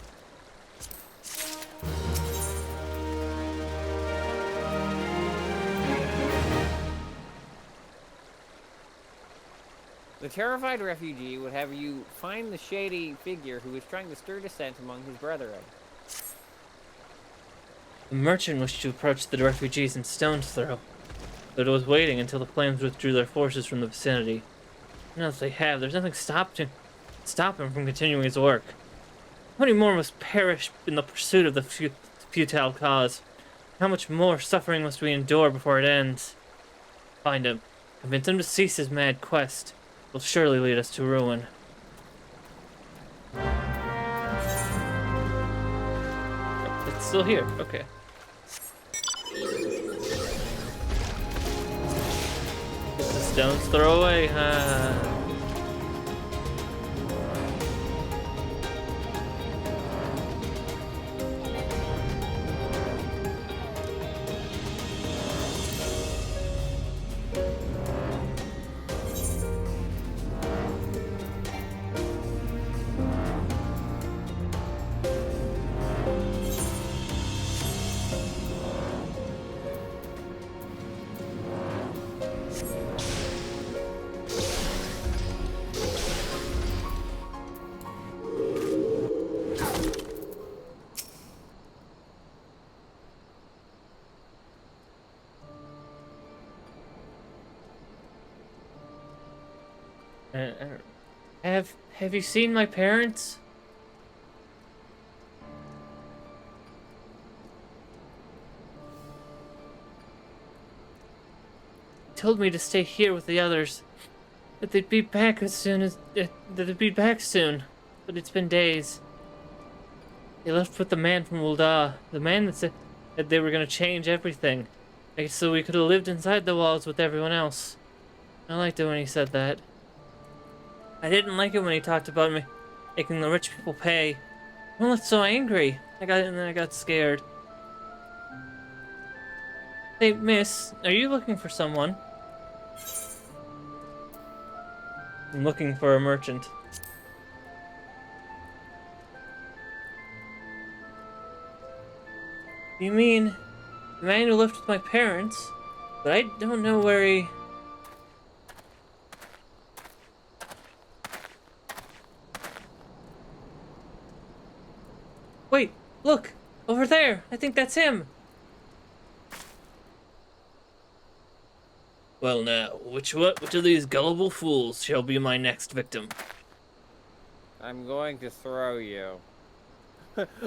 The terrified refugee would have you find the shady figure who was trying to stir dissent among his brethren. The merchant wished to approach the refugees in stone's throw, but it was waiting until the flames withdrew their forces from the vicinity. Now that they have, there's nothing to stop him from continuing his work. How many more must perish in the pursuit of the futile cause? How much more suffering must we endure before it ends? Find him. Convince him to cease his mad quest. Will surely lead us to ruin. it's still here. Okay. Get the stones throw away. Have you seen my parents? Told me to stay here with the others. That they'd be back as soon as that they'd be back soon. But it's been days. They left with the man from Ul'dah, the man that said that they were gonna change everything, like, so we could have lived inside the walls with everyone else. I liked it when he said that. I didn't like it when he talked about me making the rich people pay. I was so angry. I got scared. Hey, miss, are you looking for someone? I'm looking for a merchant. You mean the man who lived with my parents? But I don't know where he... Wait, look! Over there! I think that's him! Well now, which of these gullible fools shall be my next victim? I'm going to throw you.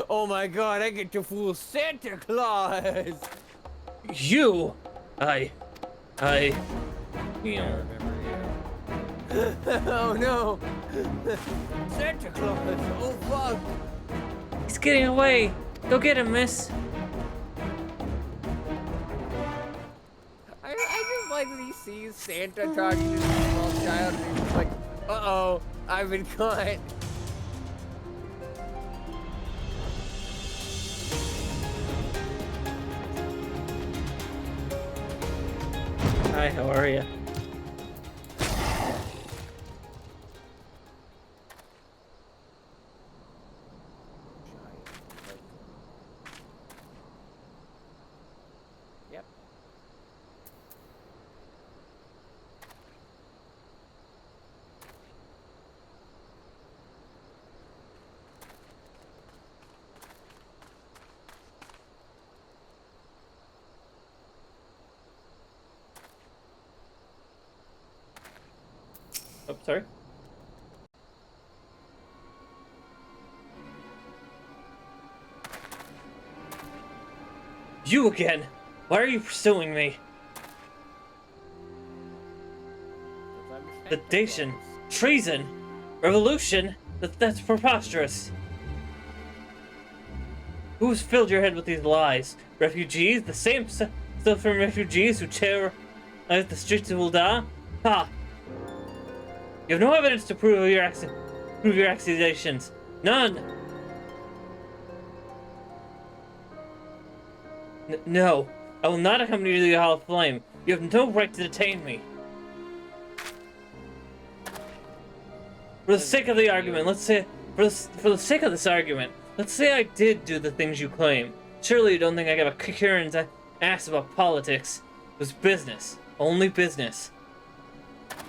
Oh my god, I get to fool Santa Claus! You! You I remember you. Oh no! Santa Claus! Oh fuck! He's getting away! Go get him, miss! I just like that he sees Santa talking to this small child and he's like, uh-oh, I've been caught. Hi, how are you? Yep. Oh, sorry. You again! Why are you pursuing me? Sedation, treason, revolution, that's preposterous. Who's filled your head with these lies? Refugees? The same suffering refugees who terrorize the streets of Ul'dah? Ha! You have no evidence to prove your accusations. None! No, I will not accompany you to the Hall of Flame. You have no right to detain me. For the sake of the argument, let's say, for the sake of this argument, let's say I did do the things you claim. Surely you don't think I gave a Kieran's ass about politics. It was business. Only business.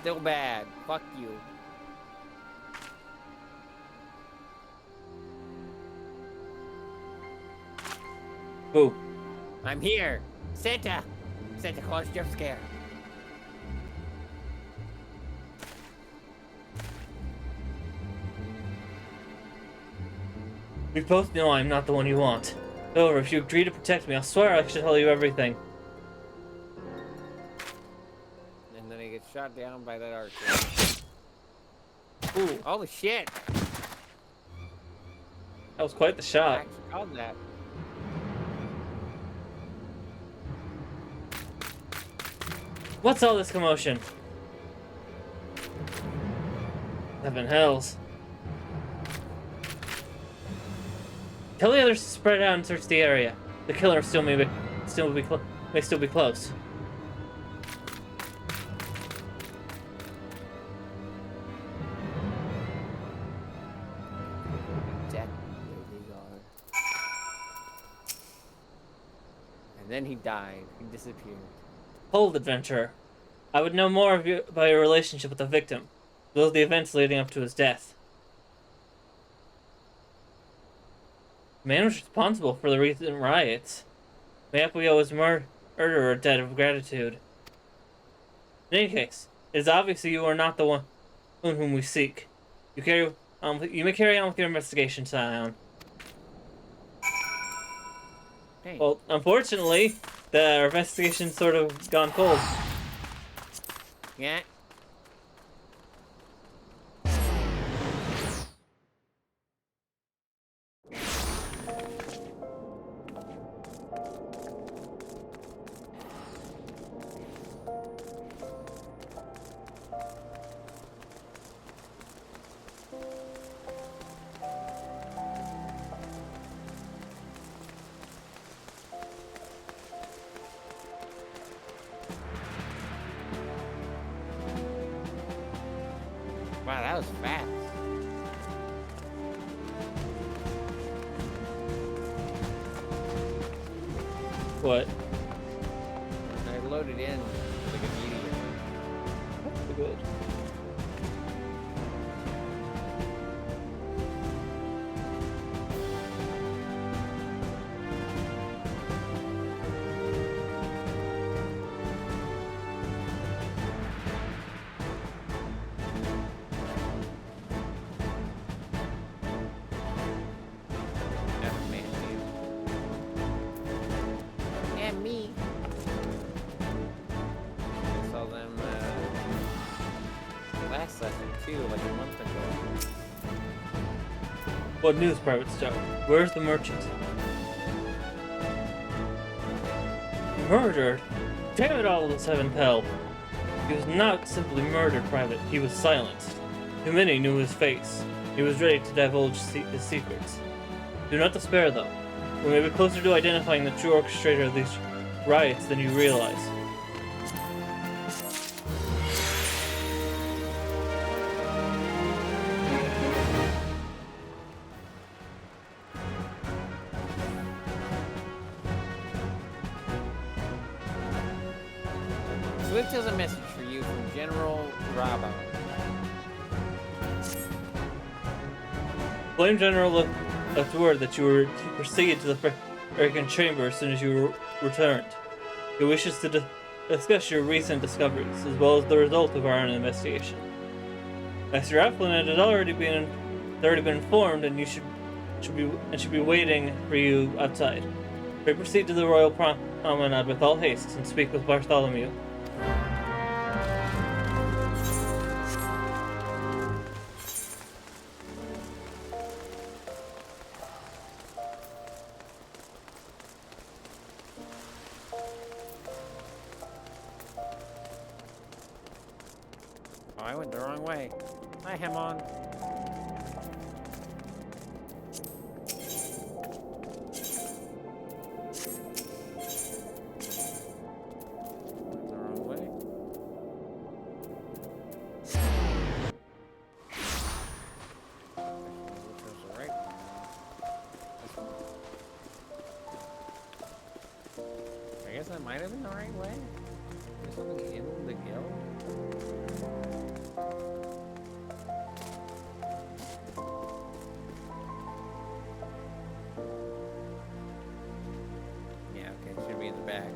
Still bad. Fuck you. Who? I'm here. Santa. Santa Claus jump scare. We both know I'm not the one you want. However, if you agree to protect me, I'll swear I should tell you everything. And then he gets shot down by that archer. Ooh, Holy shit! that was quite the I shot. actually called that. What's all this commotion? Heaven hells. Tell the others to spread out and search the area. The killer may still be close. And then he died. He disappeared. Hold, adventurer. I would know more about your relationship with the victim, as well as the events leading up to his death. The man was responsible for the recent riots. Mayhap we owe his murderer a debt of gratitude. In any case, it is obvious that you are not the one whom we seek. You may carry on with your investigation, Scion. Hey. Well, unfortunately, the investigation's sort of gone cold. Yeah. Wow, that was fast. What? I loaded in like immediately. Good. And me. I saw them last session too, like a month ago. What news, Private Star? Where's the merchant? Murdered? Damn it all, this heaven hell! He was not simply murdered, Private. He was silenced. Too many knew his face. He was ready to divulge his secrets. Do not despair, though. We may be closer to identifying the true orchestrator of these riots than you realize. Swift has a message for you from General Bravo. Flame General left word that you were to proceed to the American Chamber as soon as you returned. He wishes to discuss your recent discoveries, as well as the result of our own investigation. Master Applin has already been informed, and should be waiting for you outside. Pray proceed to the Royal Promenade with all haste and speak with Bartholomew. Oh, I went the wrong way. Hi, Hemon. Went the wrong way. Which was the right one? This one. I guess that might have been the right way. There's something in the guild. Yeah, okay, it should be in the back.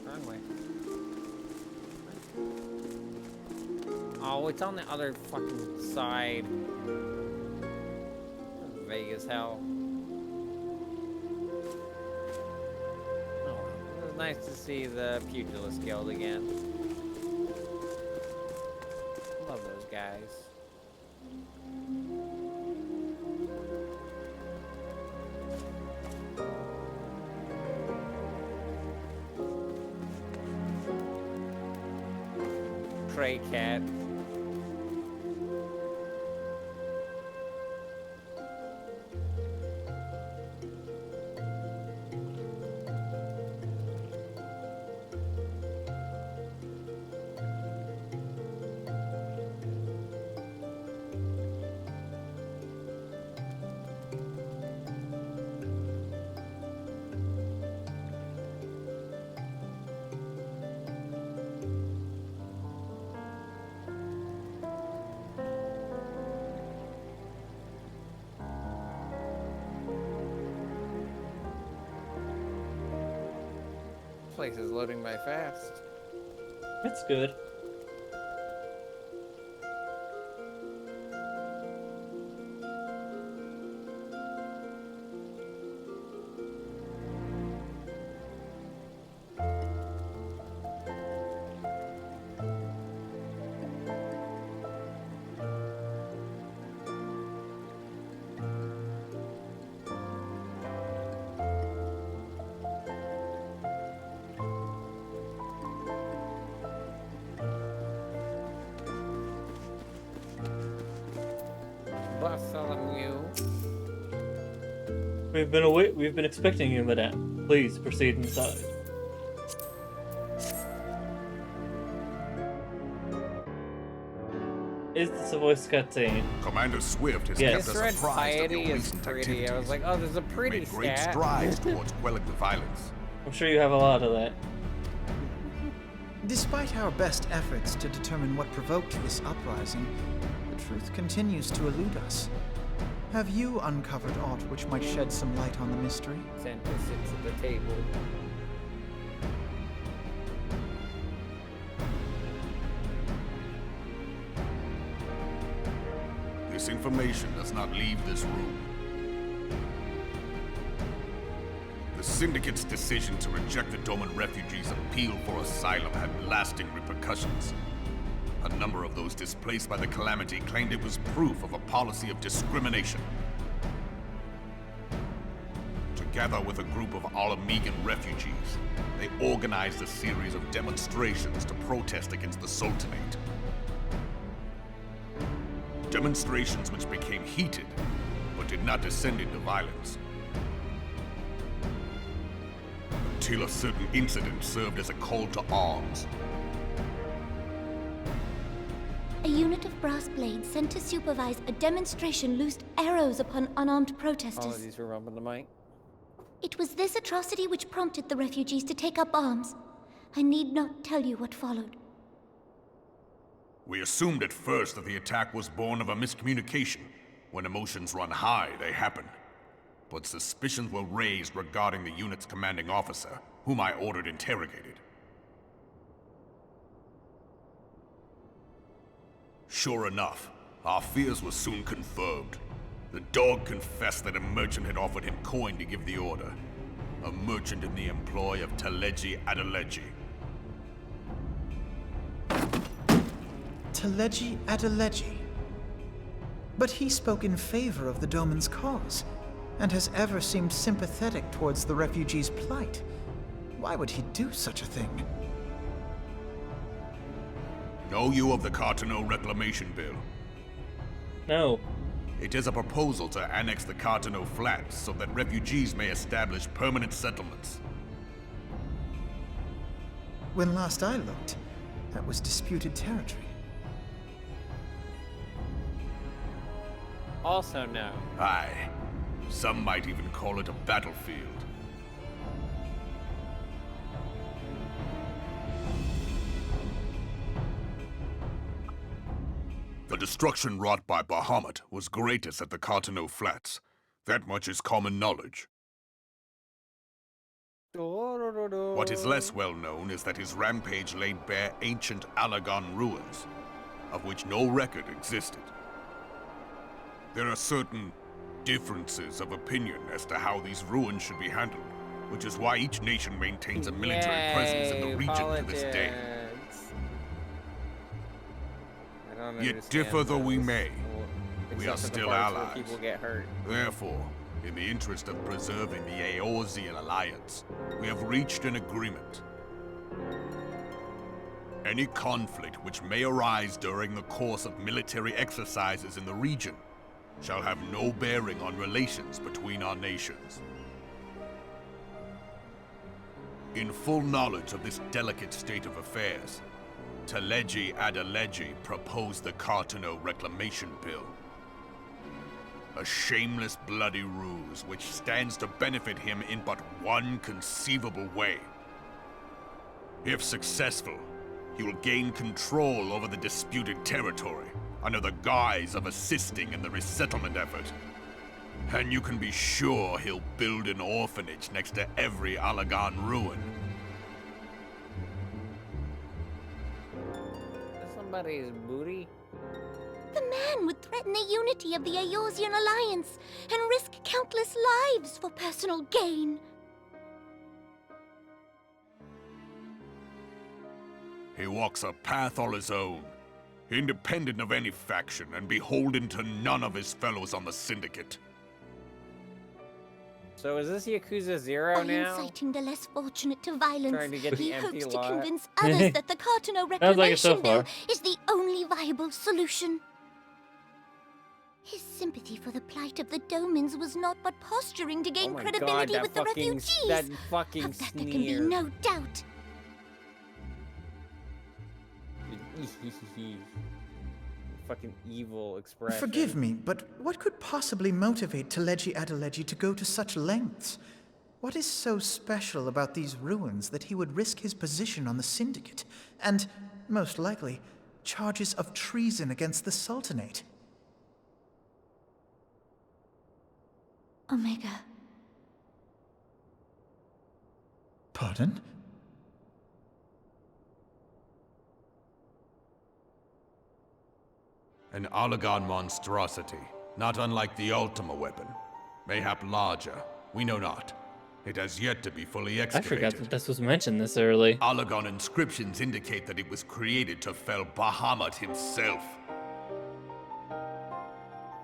Wrong way. Oh, it's on the other fucking side. That's vague as hell. Oh, it was nice to see the Pugilist Guild again. Love those guys. cray cat. Place is loading by fast. That's good. Bartholomew. We've been expecting you, madame. Please proceed inside. Is this a voice cutscene? Commander Swift has Yes. kept This us red apprised of piety your is recent pretty. activities. I was like, oh, there's a pretty Made great stat. strides towards quelling the violence. I'm sure you have a lot of that. Despite our best efforts to determine what provoked this uprising, the truth continues to elude us. Have you uncovered aught which might shed some light on the mystery? Santa sits at the table. This information does not leave this room. The Syndicate's decision to reject the Doman refugees' appeal for asylum had lasting repercussions. A number of those displaced by the calamity claimed it was proof of a policy of discrimination. Together with a group of Alamegan refugees, they organized a series of demonstrations to protest against the Sultanate. Demonstrations which became heated, but did not descend into violence. Until a certain incident served as a call to arms. A unit of brass blades sent to supervise a demonstration loosed arrows upon unarmed protesters. Apologies for rubbing the mic. It was this atrocity which prompted the refugees to take up arms. I need not tell you what followed. We assumed at first that the attack was born of a miscommunication. When emotions run high, they happen. But suspicions were raised regarding the unit's commanding officer, whom I ordered interrogated. Sure enough, our fears were soon confirmed. The dog confessed that a merchant had offered him coin to give the order. A merchant in the employ of Teleji Adeleji. Teleji Adeleji. But he spoke in favor of the Doman's cause, and has ever seemed sympathetic towards the refugees' plight. Why would he do such a thing? Know you of the Cartano Reclamation Bill? No. It is a proposal to annex the Cartano Flats so that refugees may establish permanent settlements. When last I looked, that was disputed territory. Also no. Aye. Some might even call it a battlefield. The destruction wrought by Bahamut was greatest at the Cartano Flats. That much is common knowledge. What is less well known is that his rampage laid bare ancient Alagon ruins, of which no record existed. There are certain differences of opinion as to how these ruins should be handled, which is why each nation maintains a military presence in the region to this day. Yet differ though we may, we are still allies. People get hurt. Therefore, in the interest of preserving the Eorzean alliance, we have reached an agreement. Any conflict which may arise during the course of military exercises in the region shall have no bearing on relations between our nations. In full knowledge of this delicate state of affairs, Teleji Adeleji proposed the Cartano Reclamation Bill. A shameless bloody ruse which stands to benefit him in but one conceivable way. If successful, he will gain control over the disputed territory under the guise of assisting in the resettlement effort. And you can be sure he'll build an orphanage next to every Alagan ruin. Somebody's booty? The man would threaten the unity of the Eorzean Alliance and risk countless lives for personal gain. He walks a path all his own, independent of any faction and beholden to none of his fellows on the Syndicate. So is this Yakuza 0 By now? inciting the less fortunate to violence, Trying to get he the empty hopes to lot? convince others that the Cartano Sounds like it so Reclamation Bill far. is the only viable solution. His sympathy for the plight of the Domans was not but posturing to gain Oh my credibility God, with the refugees. that fucking Of that sneer. there can be no doubt. Fucking evil expression. Forgive me, but what could possibly motivate Teleji Adeleji to go to such lengths? What is so special about these ruins that he would risk his position on the Syndicate, and, most likely, charges of treason against the Sultanate? Omega. Pardon? An Alagan monstrosity, not unlike the Ultima weapon. Mayhap larger, we know not. It has yet to be fully I excavated. forgot that this was mentioned this early. Alagan inscriptions indicate that it was created to fell Bahamut himself.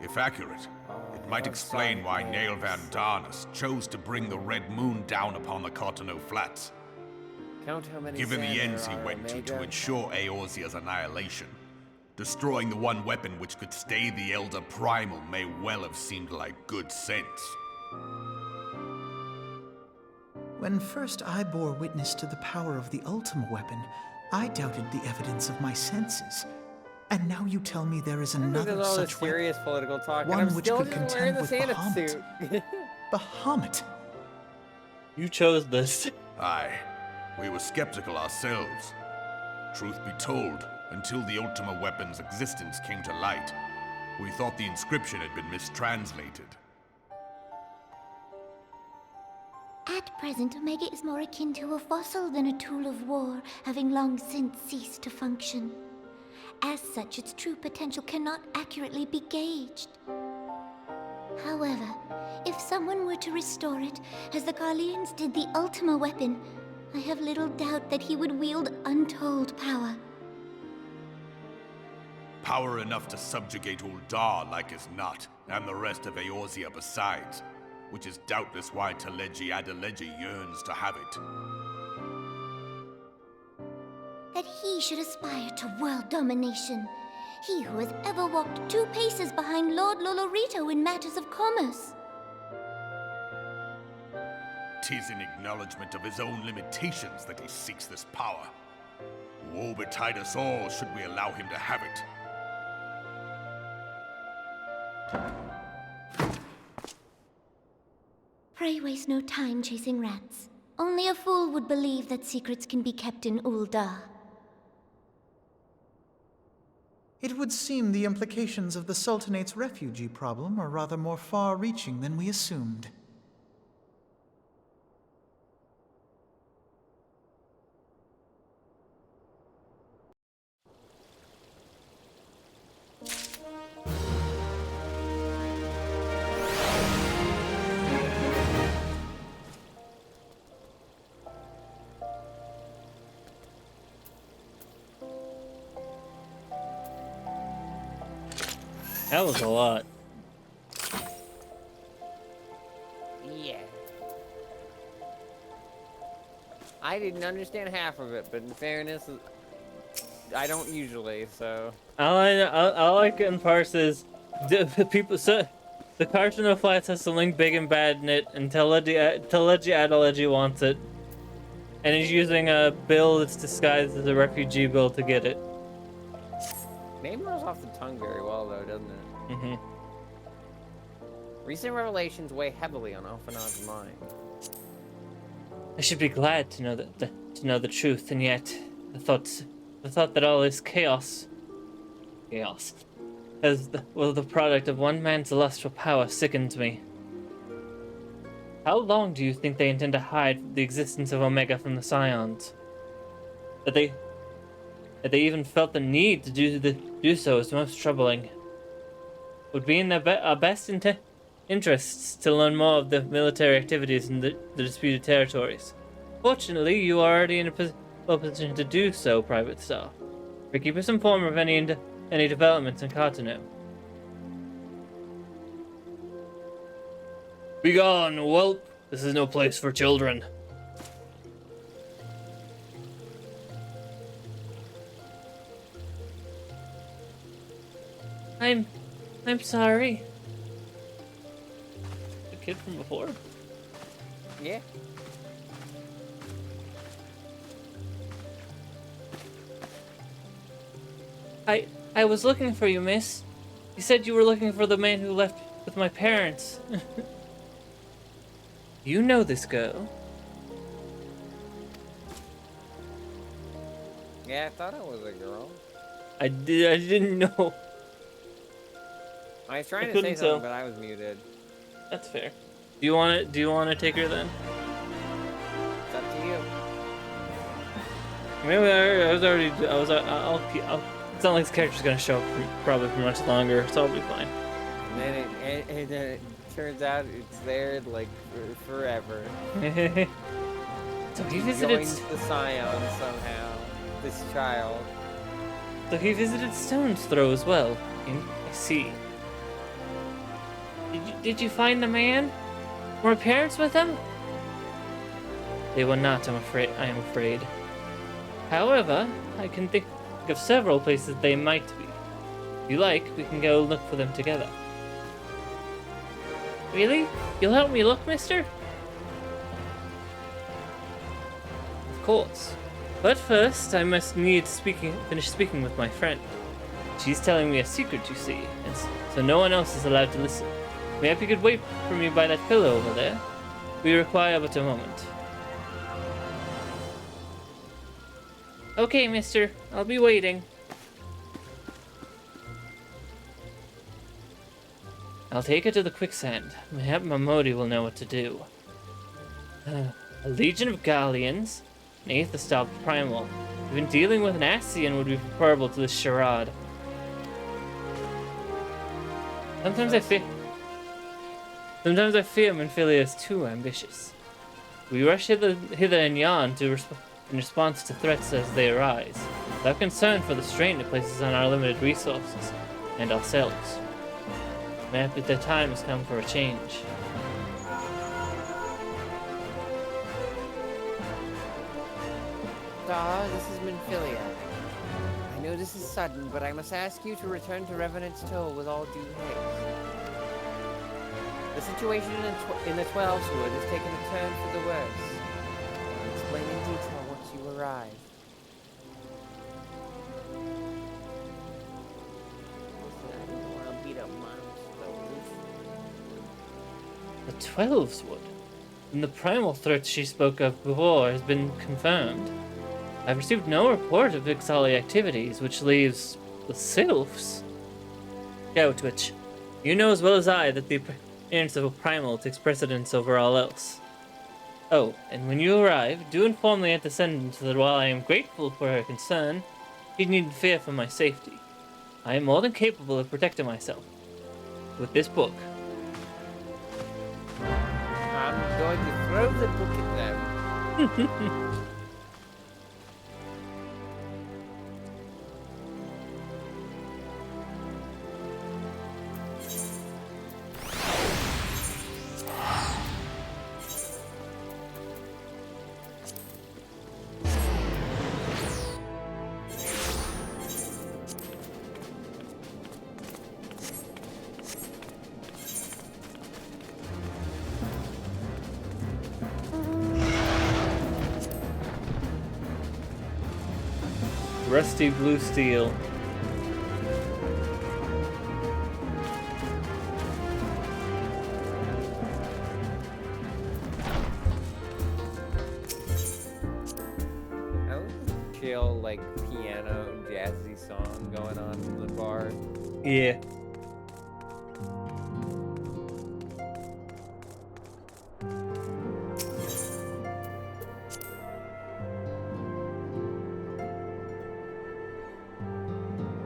If accurate, it might explain why Nail Van Darnus chose to bring the Red Moon down upon the Cartano Flats. Count how many Given the sand ends he there are, went to Omega. ensure Eorzea's annihilation, destroying the one weapon which could stay the Elder Primal may well have seemed like good sense. When first I bore witness to the power of the Ultima weapon, I doubted the evidence of my senses. And now you tell me there is There's another all this such weapon. serious political talk, One and I'm which still could just wearing contend the with Santa Bahamut. suit. Bahamut. You chose this. Aye, we were skeptical ourselves. Truth be told, until the Ultima weapon's existence came to light, we thought the inscription had been mistranslated. At present, Omega is more akin to a fossil than a tool of war, having long since ceased to function. As such, its true potential cannot accurately be gauged. However, if someone were to restore it, as the Garleans did the Ultima weapon, I have little doubt that he would wield untold power. Power enough to subjugate Uldar like as not, and the rest of Eorzea besides, which is doubtless why Teleji Adeleji yearns to have it. That he should aspire to world domination. He who has ever walked 2 paces behind Lord Lolorito in matters of commerce. 'Tis in acknowledgement of his own limitations that he seeks this power. Woe betide us all should we allow him to have it. Pray waste no time chasing rats. Only a fool would believe that secrets can be kept in Uldar. It would seem the implications of the Sultanate's refugee problem are rather more far-reaching than we assumed. That was a lot. Yeah. I didn't understand half of it, but in fairness, I don't usually, so. All I can parse is the people. So the carton of flats has something big and bad in it, and Telegy Adelegy wants it, and he's using a bill that's disguised as a refugee bill to get it. Name rolls off the tongue very well, though, doesn't it? Mm-hmm. Recent revelations weigh heavily on Alphanod's mind. I should be glad to know the truth, and yet the thought that all this chaos, as the product of one man's lust for power sickens me. How long do you think they intend to hide the existence of Omega from the Scions? That they even felt the need to do so is most troubling. It would be in our best interests to learn more of the military activities in the disputed territories. Fortunately, you are already in a position to do so, Private Star. But keep us informed of any developments in Cartano. Begone, whelp! This is no place for children. I'm sorry. The kid from before? Yeah. I was looking for you, miss. You said you were looking for the man who left with my parents. You know this girl. Yeah, I thought it was a girl. I didn't know. I was trying to couldn't say something, tell. but I was muted. That's fair. Do you want to take her then? It's up to you. Maybe I'll keep. It's not like this character's gonna show up probably for much longer, so I'll be fine. And then it turns out it's there like forever. So he visited. Joins the Scion somehow. This child. So he visited Stone's Throw as well. I see. Did you find the man? Were parents with him? They were not, I am afraid. However, I can think of several places they might be. If you like, we can go look for them together. Really? You'll help me look, mister? Of course. But first, I must finish speaking with my friend. She's telling me a secret, you see, and so no one else is allowed to listen. Maybe you could wait for me by that pillow over there. We require but a moment. Okay, mister. I'll be waiting. I'll take her to the quicksand. Mayhap Mamodi will know what to do. A legion of Galleons, an eighth star primal. Even dealing with an Ascian would be preferable to this charade. Sometimes I fear Minfilia is too ambitious. We rush hither and yon in response to threats as they arise, without concern for the strain it places on our limited resources and ourselves. Maybe the time has come for a change. Star, this is Minfilia. I know this is sudden, but I must ask you to return to Revenant's Toe with all due haste. The situation in the 12's Wood has taken a turn for the worse. I'll explain in detail once you arrive. Listen, I don't want to beat up monsters. The 12's Wood? And the primal threat she spoke of before has been confirmed. I've received no report of Ixali activities, which leaves the Sylphs. Goutwitch, you know as well as I that the appearance of a primal takes precedence over all else. Oh, and when you arrive, do inform the Antecedent that while I am grateful for her concern, she needn't fear for my safety. I am more than capable of protecting myself. With this book. I'm going to throw the book at them. Rusty blue steel. That was a chill, like, piano, jazzy song going on in the bar. Yeah.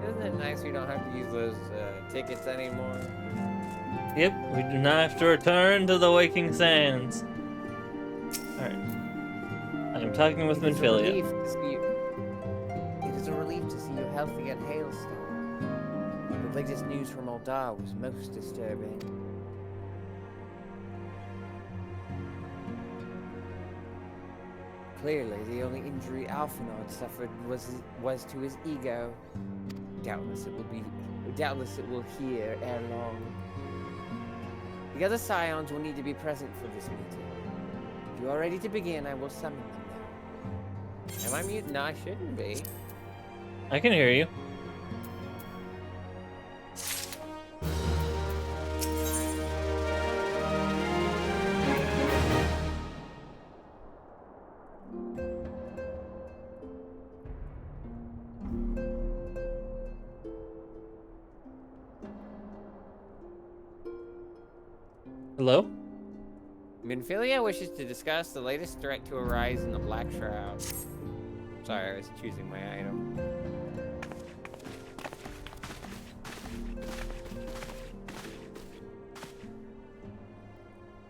Isn't it nice we don't have to use those tickets anymore? Yep, we do not have to return to the waking sands. Alright. I am talking with It is a Minfilia. relief to see you. It is a relief to see you healthy and hailstone. The latest news from Aldar was most disturbing. Clearly, the only injury Alphinaud suffered was to his ego. Doubtless it will heal ere long. The other scions will need to be present for this meeting. If you are ready to begin, I will summon them now. Am I mute? No, I shouldn't be. I can hear you. Hello? Minfilia wishes to discuss the latest threat to arise in the Black Shroud. Sorry, I was choosing my item.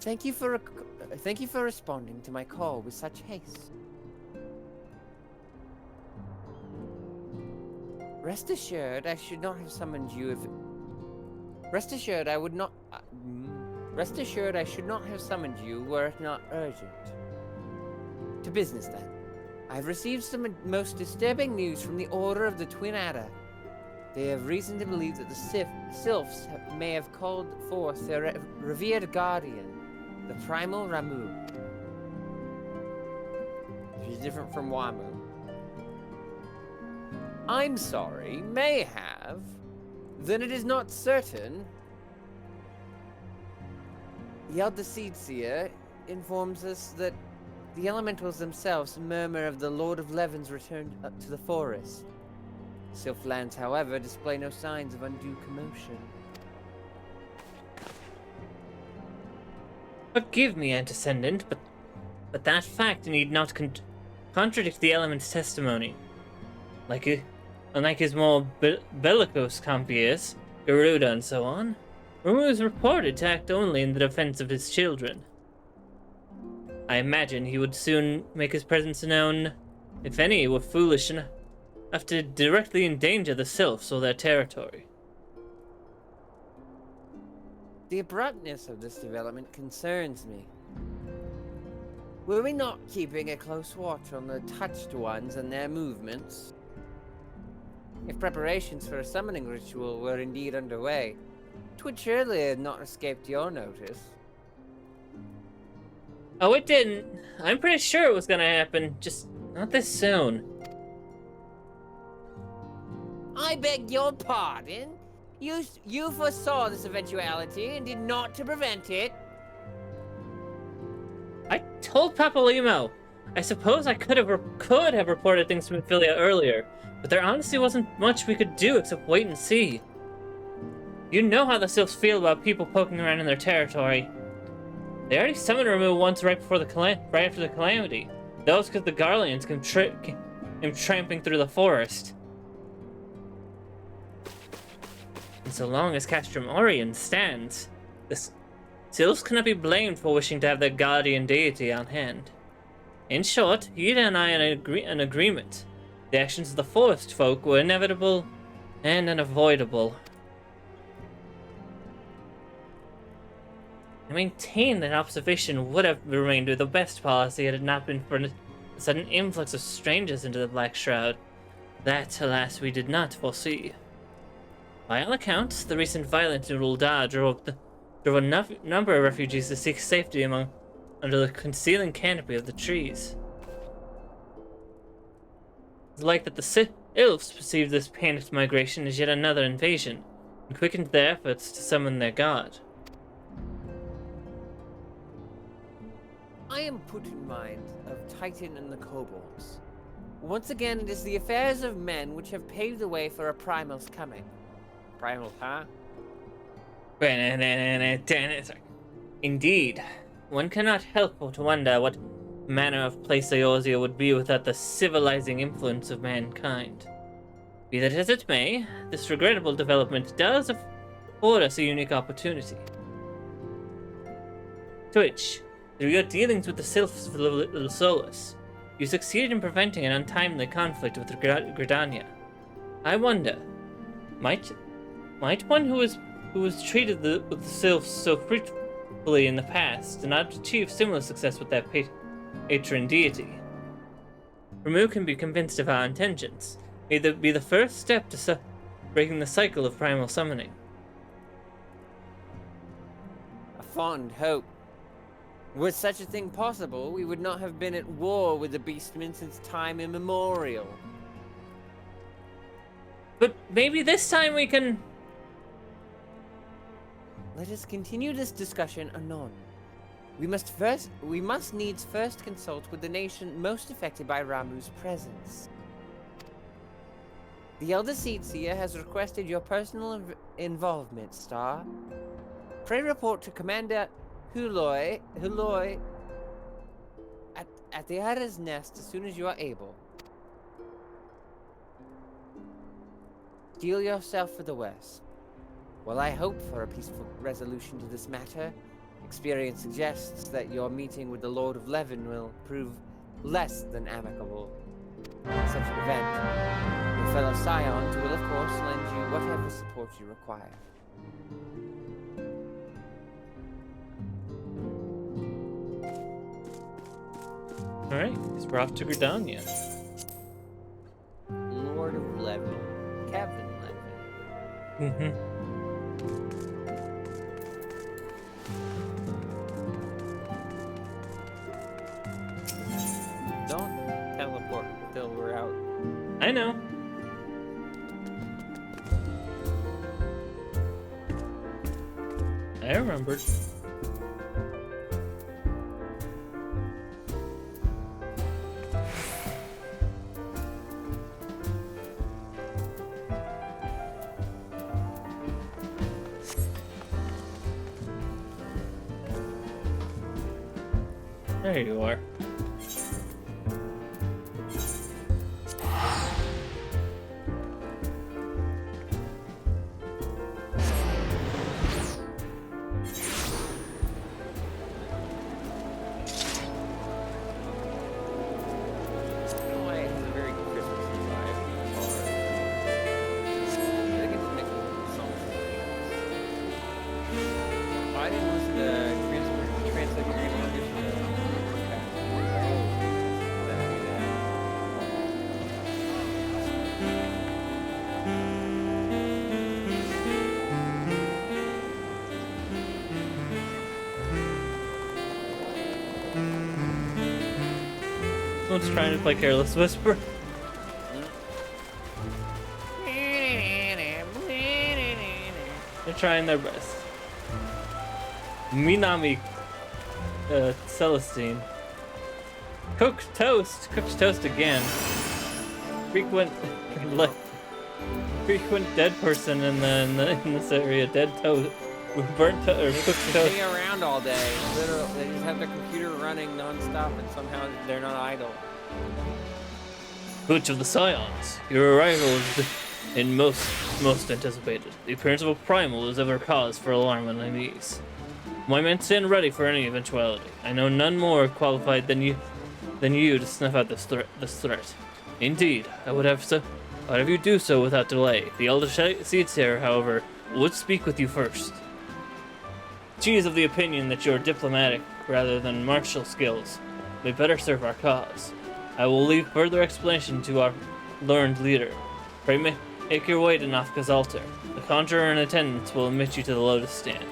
Thank you for responding to my call with such haste. Rest assured, I should not have summoned you if. Rest assured, I would not. Rest assured, I should not have summoned you were it not urgent. To business, then. I have received some most disturbing news from the Order of the Twin Adder. They have reason to believe that the Sylphs may have called forth their revered guardian, the Primal Ramu. Which is different from Wamu. I'm sorry, may have. Then it is not certain. Yeld the Seedseer informs us that the elementals themselves murmur of the Lord of Levin's return up to the forest. Sylph lands, however, display no signs of undue commotion. Forgive me, Antecedent, but that fact need not contradict the element's testimony. Unlike his more bellicose compeers, Garuda and so on, Ramu is reported to act only in the defense of his children. I imagine he would soon make his presence known if any were foolish enough to directly endanger the Sylphs or their territory. The abruptness of this development concerns me. Were we not keeping a close watch on the touched ones and their movements? If preparations for a summoning ritual were indeed underway, it would surely have not escaped your notice. Oh, it didn't. I'm pretty sure it was gonna happen, just not this soon. I beg your pardon? You foresaw this eventuality and did not to prevent it? I told Papalymo. I suppose I could have reported things to Minfilia earlier, but there honestly wasn't much we could do except wait and see. You know how the Sylphs feel about people poking around in their territory. They already summoned Ramu once right after the calamity. That was because the Garleans came tramping through the forest. And so long as Castrum Orien stands, the Sylphs cannot be blamed for wishing to have their guardian deity on hand. In short, Ida and I are in agreement. The actions of the forest folk were inevitable and unavoidable. I maintain that observation would have remained the best policy had it not been for the sudden influx of strangers into the Black Shroud. That, alas, we did not foresee. By all accounts, the recent violence in Uldar drove a number of refugees to seek safety under the concealing canopy of the trees. It's like that the Elves perceive this panicked migration as yet another invasion, and quickened their efforts to summon their god. I am put in mind of Titan and the kobolds. Once again, it is the affairs of men which have paved the way for a primal's coming. Primal, huh? Indeed, one cannot help but wonder what manner of place Eorzea would be without the civilizing influence of mankind. Be that as it may, this regrettable development does afford us a unique opportunity. Twitch, through your dealings with the sylphs of Little Solus, you succeeded in preventing an untimely conflict with Gridania. I wonder, might one who was treated with the sylphs so fruitfully in the past and not achieve similar success with that patron deity? Ramu can be convinced of our intentions. May that be the first step to breaking the cycle of primal summoning. A fond hope. Were such a thing possible, we would not have been at war with the Beastmen since time immemorial. But maybe this time we can... Let us continue this discussion anon. We must needs first consult with the nation most affected by Ramu's presence. The Elder Seedseer has requested your personal involvement, Star. Pray report to Commander Huloi at the Adder's Nest as soon as you are able. Steel yourself for the worst. While I hope for a peaceful resolution to this matter, experience suggests that your meeting with the Lord of Levin will prove less than amicable. In such an event, your fellow Scions will of course lend you whatever support you require. Alright, he's we're off to Gridania. Lord of Levin. Kevin Levin. Don't teleport until we're out. I know. I remembered. There you are. Someone's trying to play Careless Whisper. They're trying their best. Minami Celestine. Cooked toast again. Frequent dead person in this area. Dead toast. Burnt or cooked toast. They hang around all day. Literally, they just have their computer running non-stop, and somehow they're not idle. Butch of the Scions, your arrival is most anticipated. The appearance of a primal is ever cause for alarm and unease. My men stand ready for any eventuality. I know none more qualified than you to snuff out this threat. Indeed, I would have you do so without delay. The Elder Seedseer, however, would speak with you first. She is of the opinion that your diplomatic rather than martial skills may better serve our cause. I will leave further explanation to our learned leader. Pray make your way to Nafka's altar. The conjurer in attendance will admit you to the Lotus Stand.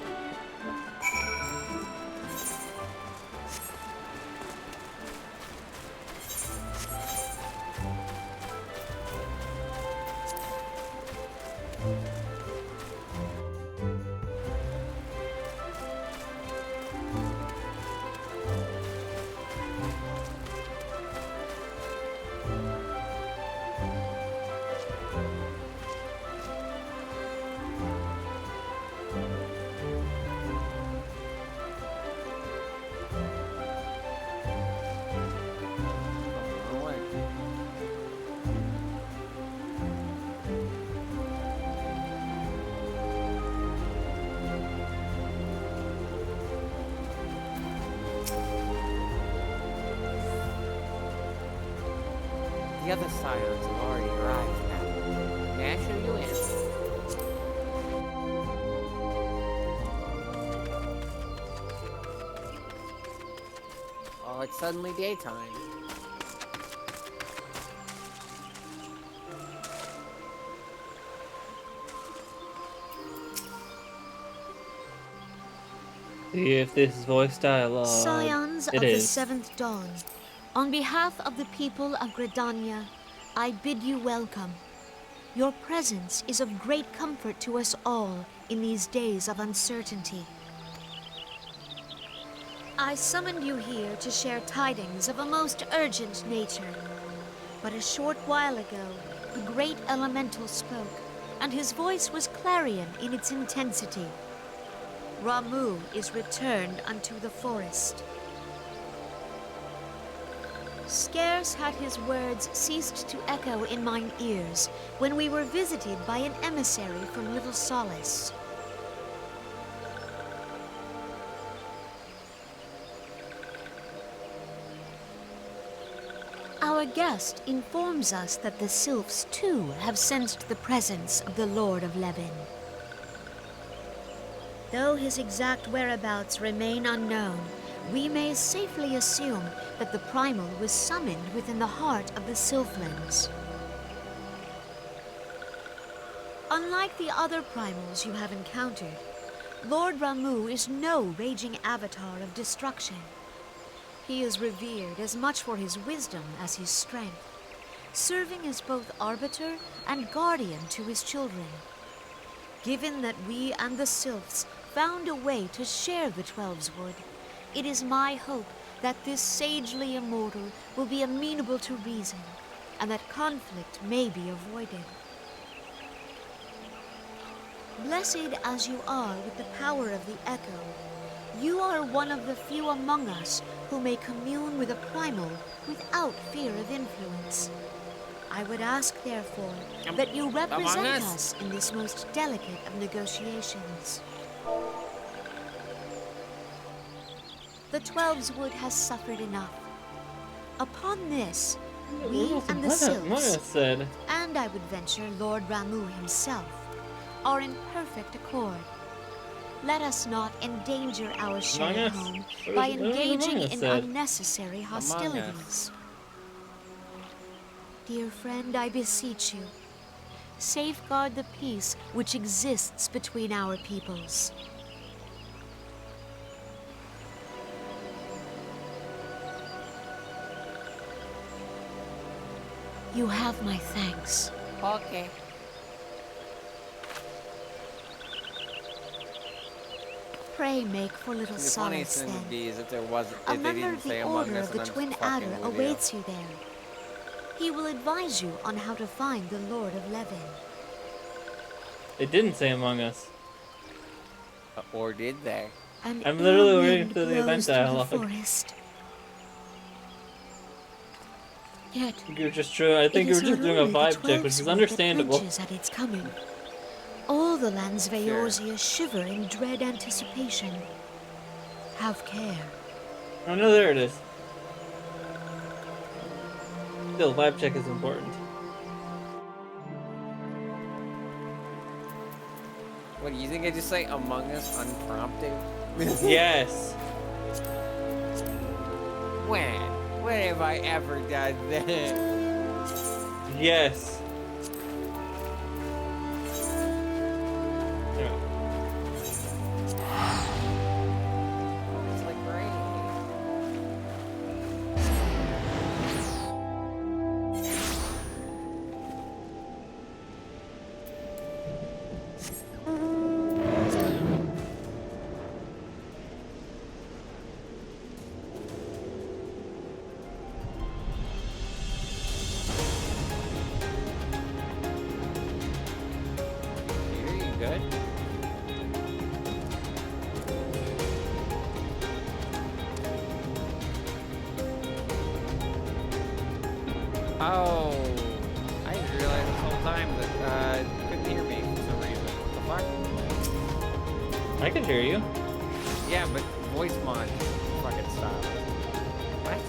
The other Scions have already arrived now. May I show you in? Oh, it's suddenly daytime. See if this is voice dialogue. Scions It of the is. 7th Dawn, on behalf of the people of Gridania, I bid you welcome. Your presence is of great comfort to us all in these days of uncertainty. I summoned you here to share tidings of a most urgent nature. But a short while ago, the great elemental spoke, and his voice was clarion in its intensity. Ramu is returned unto the forest. Scarce had his words ceased to echo in mine ears when we were visited by an emissary from Little Solace. Our guest informs us that the Sylphs too have sensed the presence of the Lord of Levin. Though his exact whereabouts remain unknown, we may safely assume that the Primal was summoned within the heart of the Sylphlands. Unlike the other Primals you have encountered, Lord Ramu is no raging avatar of destruction. He is revered as much for his wisdom as his strength, serving as both arbiter and guardian to his children. Given that we and the Sylphs found a way to share the 12's wood, it is my hope that this sagely immortal will be amenable to reason, and that conflict may be avoided. Blessed as you are with the power of the Echo, you are one of the few among us who may commune with a Primal without fear of influence. I would ask, therefore, that you represent us in this most delicate of negotiations. The 12's wood has suffered enough. Upon this, we and the Sylphs, said. and I would venture Lord Ramu himself, are in perfect accord. Let us not endanger our shared home by engaging in unnecessary hostilities. Dear friend, I beseech you, safeguard the peace which exists between our peoples. You have my thanks. Okay. Pray make for Little The Solace, funniest thing would then. be is if there wasn't, A if they member didn't of say the Among Order Us of the and I'm Twin just Adder fucking with awaits you there. He will advise you on how to find the Lord of Levin. It didn't say Among Us. Or did they? An I'm literally ill waiting wind for the event blows through dialogue. the forest. Yet, I think you were just true. I think it you were is just not doing a only the vibe check, 12's which is wood that understandable. flinches at its coming. All the lands of Eorzea shiver in dread anticipation. Have care. Oh no, there it is. Still, vibe check is important. What, do you think I just say Among Us unprompted? Yes. When? When have I ever done that? Yes. It's like rain. Here, you good? Oh, I didn't realize this whole time that you couldn't hear me for some reason. What the fuck? I can hear you. Yeah, but voice mod fucking stop. What?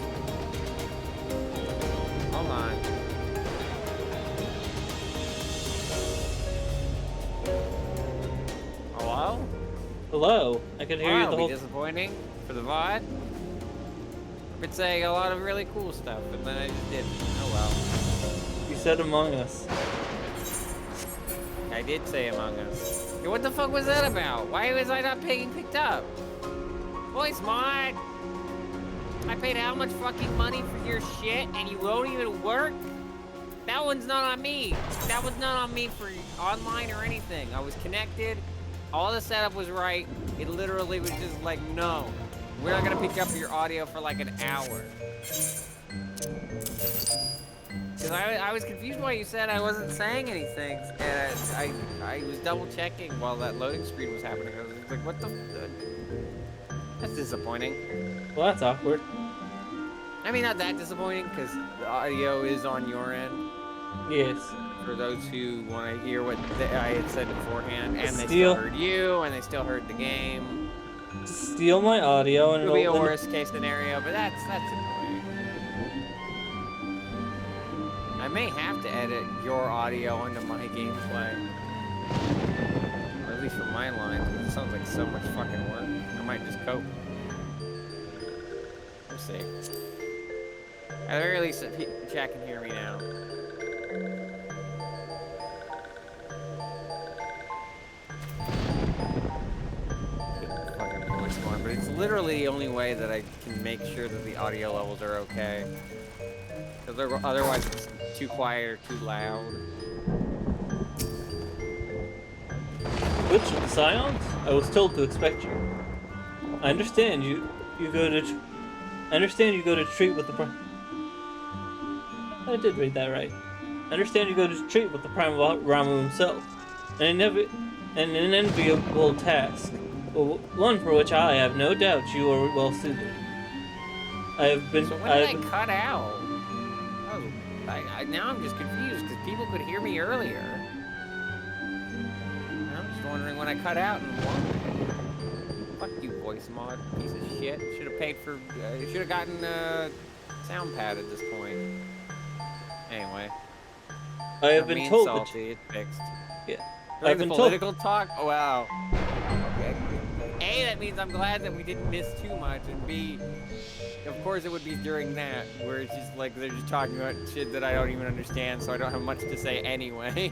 Hold on. Hello? Hello. I can hear you That'll the be whole. disappointing for the VOD. I've been saying a lot of really cool stuff, but then I just didn't. Oh well. You said Among Us. I did say Among Us. Hey, what the fuck was that about? Why was I not being picked up? Voice mod! I paid how much fucking money for your shit and you won't even work? That one's not on me. That was not on me for online or anything. I was connected. All the setup was right. It literally was just like, no. We're not gonna pick up your audio for like an hour. Because I was confused why you said I wasn't saying anything. And I was double checking while that loading screen was happening. I was like, what the? That's disappointing. Well, that's awkward. I mean, not that disappointing because the audio is on your end. Yes. For those who want to hear what I had said beforehand, and they Steal. still heard you, and they still heard the game. Steal my audio and It'll be a it'll- worst case scenario, but that's annoying. I may have to edit your audio onto my gameplay. Or at least for my lines, but it sounds like so much fucking work. I might just cope. We'll see. At the very least, chat can hear me now. Fucking voice one, but it's literally the only way that I can make sure that the audio levels are okay. Because otherwise it's too quiet or too loud. Which of the Scions? I was told to expect you. I understand you go to. I understand you go to treat with the. I did read that right. I understand you go to treat with the Prime Ramu himself. An enviable task. One for which I have no doubt you are well suited. I have been. So when did I cut out? Oh, now I'm just confused because people could hear me earlier. I'm just wondering when I cut out and why. Fuck you, voice mod, piece of shit. Should have paid for. Should have gotten sound pad at this point. Anyway. I have been being told salty, it's fixed. Yeah. During I've the been political talk? Oh, wow. Okay. A, that means I'm glad that we didn't miss too much, and B, of course it would be during that, where it's just like they're just talking about shit that I don't even understand, so I don't have much to say anyway.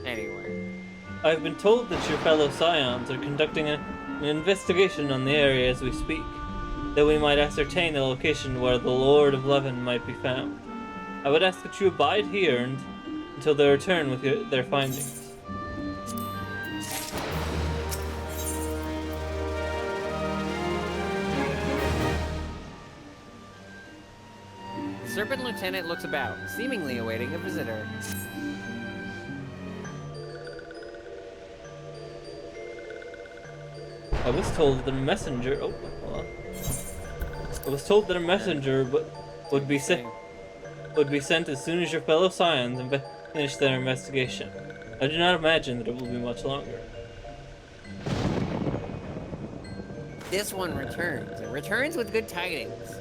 Anyway. I've been told that your fellow Scions are conducting an investigation on the area as we speak, that we might ascertain the location where the Lord of Levin might be found. I would ask that you abide here until they return with their findings. The Serpent Lieutenant looks about, seemingly awaiting a visitor. I was told that a messenger. Oh, hold on. I was told that a messenger would be sent as soon as your fellow Scions finish their investigation. I do not imagine that it will be much longer. This one returns, and returns with good tidings.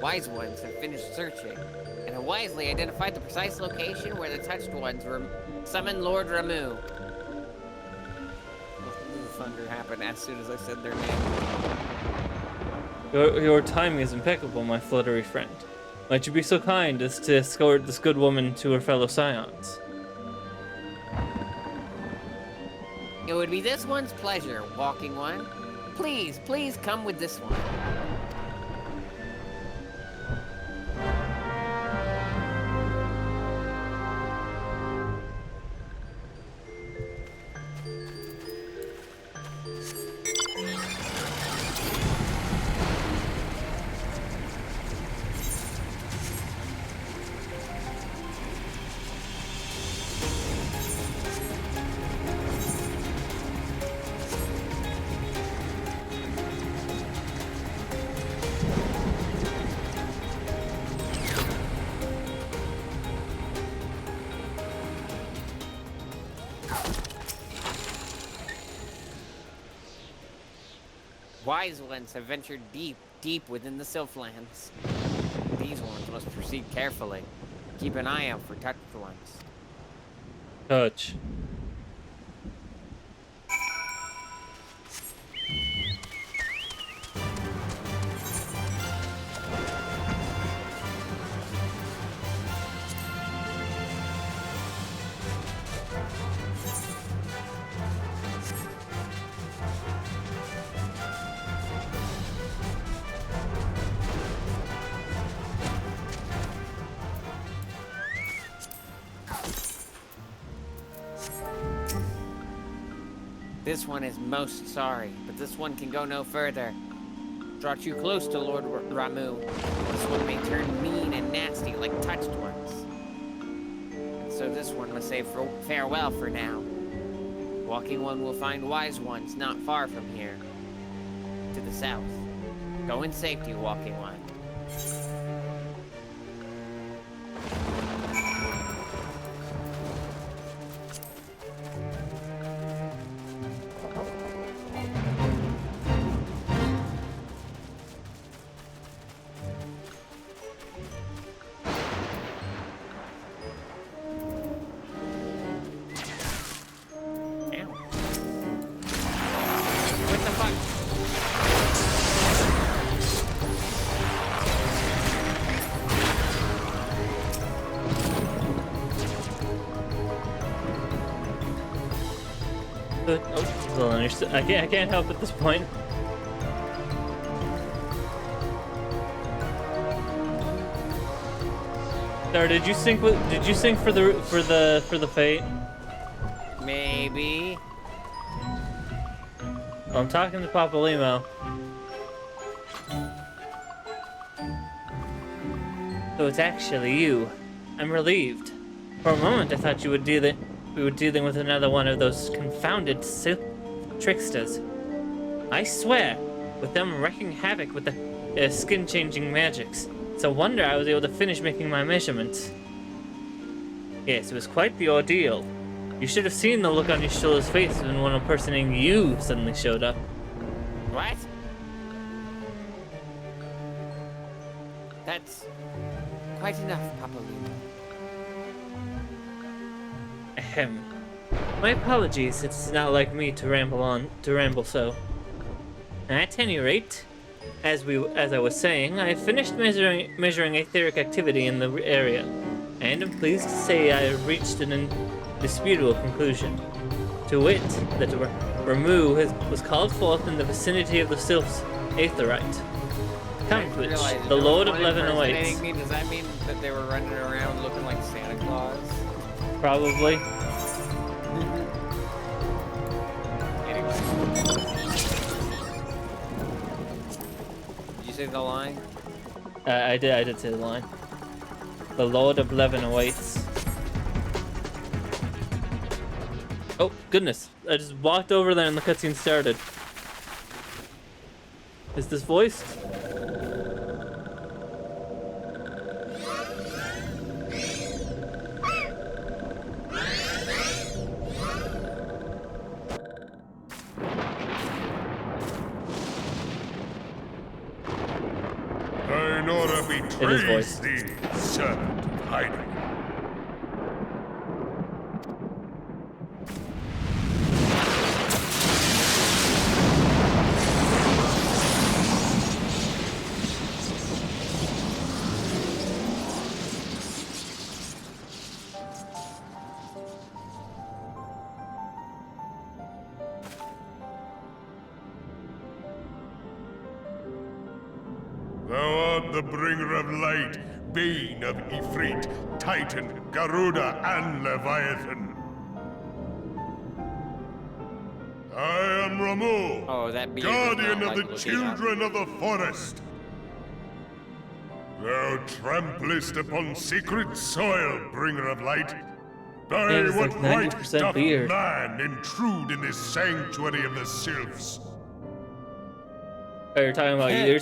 Wise ones have finished searching, and have wisely identified the precise location where the touched ones summoned Lord Ramu. The thunder happened as soon as I said their name. Your timing is impeccable, my fluttery friend. Might you be so kind as to escort this good woman to her fellow Scions? It would be this one's pleasure, walking one. Please, please come with this one. Wise ones have ventured deep, deep within the Sylphlands. These ones must proceed carefully. Keep an eye out for touched ones. Touch. this one is most sorry, but this one can go no further. Draw too close to Lord Ramu. This one may turn mean and nasty like touched ones. And so this one must say farewell for now. Walking One will find wise ones not far from here. To the south. Go in safety, Walking One. Oh, well, understood. I can't help at this point. Sarah, did you sync for the fate? Maybe. Well, I'm talking to Papa Limo. So it's actually you. I'm relieved. For a moment, I thought we were dealing with another one of those confounded tricksters. I swear, with them wreaking havoc with the skin-changing magics. It's a wonder I was able to finish making my measurements. Yes, it was quite the ordeal. You should have seen the look on your shoulders' face when one impersonating you suddenly showed up. What? That's quite enough, Papa Limo. Ahem. My apologies, it's not like me to ramble so. At any rate, as I was saying, I finished measuring etheric activity in the area, and I'm pleased to say I have reached an indisputable conclusion. To wit, that Ramu was called forth in the vicinity of the Sylph's aetherite. Count which, the Lord of Leven awaits. Does that mean that they were running around looking like Santa Claus? Probably. Did you say the line? I did say the line. The Lord of Leven awaits. Oh, goodness. I just walked over there and the cutscene started. Is this voiced? It is voiced. The servant of hiding. Thou art the bringer of light, bane of Ifrit, Titan, Garuda, and Leviathan. I am Ramu, Oh, that beard does guardian not of like the looking up. children of the forest. Thou tramplest upon sacred soil, bringer of light. By Yeah, it's what like right 90% doth beard. man intrude in this sanctuary of the sylphs? Oh, you're talking about you.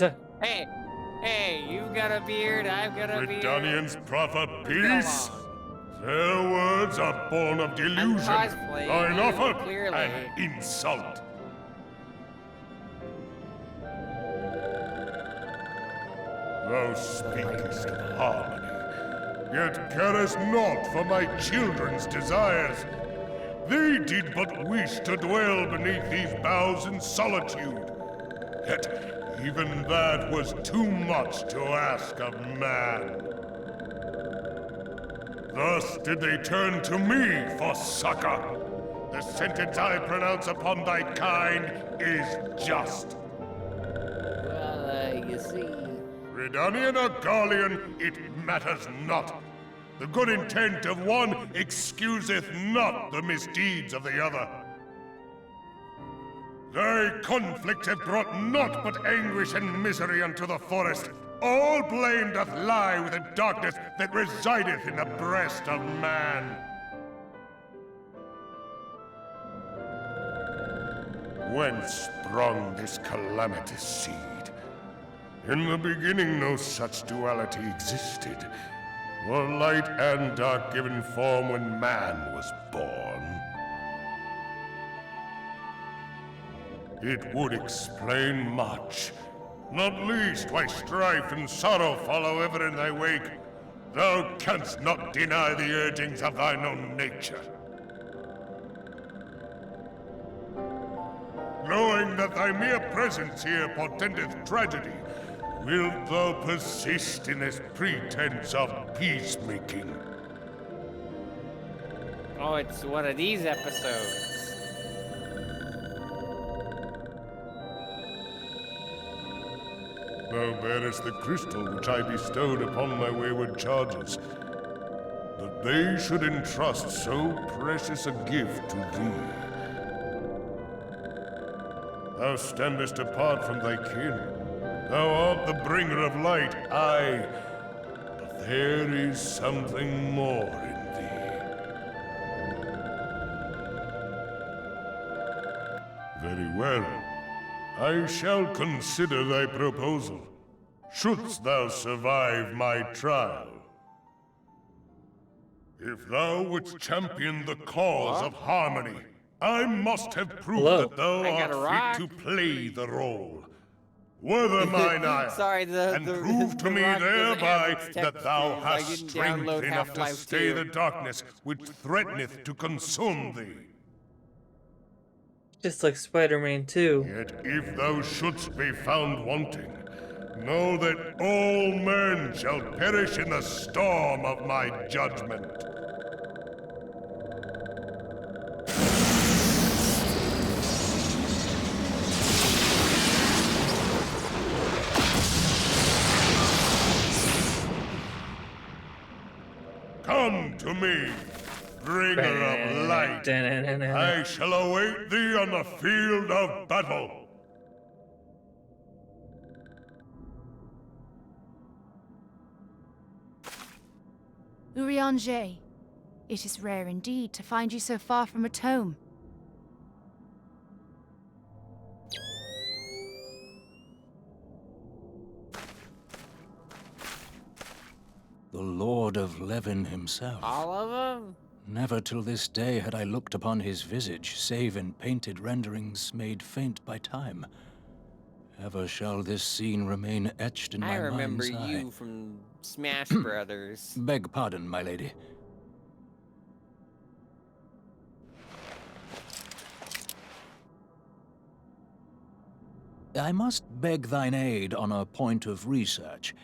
Hey, you've got a beard, I've got a beard. Redanians proffer peace? Come on. Their words are born of delusion, cosplaying thine you, offer clearly. an insult. Thou speakest of harmony, yet carest not for my children's desires. They did but wish to dwell beneath these boughs in solitude. Yet even that was too much to ask of man. Thus did they turn to me for succor. The sentence I pronounce upon thy kind is just. Well, you see... Redanian or Garlean, it matters not. The good intent of one excuseth not the misdeeds of the other. Thy conflict hath brought naught but anguish and misery unto the forest. All blame doth lie with the darkness that resideth in the breast of man. Whence sprung this calamitous seed? In the beginning no such duality existed, or light and dark given form when man was born. It would explain much, not least why strife and sorrow follow ever in thy wake. Thou canst not deny the urgings of thine own nature. Knowing that thy mere presence here portendeth tragedy, wilt thou persist in this pretense of peacemaking? Oh, it's one of these episodes. Thou bearest the crystal which I bestowed upon my wayward charges, that they should entrust so precious a gift to thee. Thou standest apart from thy kin. Thou art the bringer of light, aye, but there is something more in thee. Very well. I shall consider thy proposal, shouldst thou survive my trial. If thou wouldst champion the cause of harmony, I must have proof Hello. that thou I got a rock. art fit to play the role. Whether mine ire, Sorry, and prove to the me rock doesn't thereby have its that thou textures. I hast didn't strength download enough to Half-Life stay 2. the darkness which threateneth to consume thee. Just like Spider-Man 2. Yet if thou shouldst be found wanting, know that all men shall perish in the storm of my judgment. Come to me, bringer of light. I shall await thee on the field of battle. Urianger, it is rare indeed to find you so far from a tome. The Lord of Levin himself. All of them? Never till this day had I looked upon his visage, save in painted renderings made faint by time. Ever shall this scene remain etched in my I mind's remember eye. you from Smash Brothers. Beg pardon, my lady. I must beg thine aid on a point of research.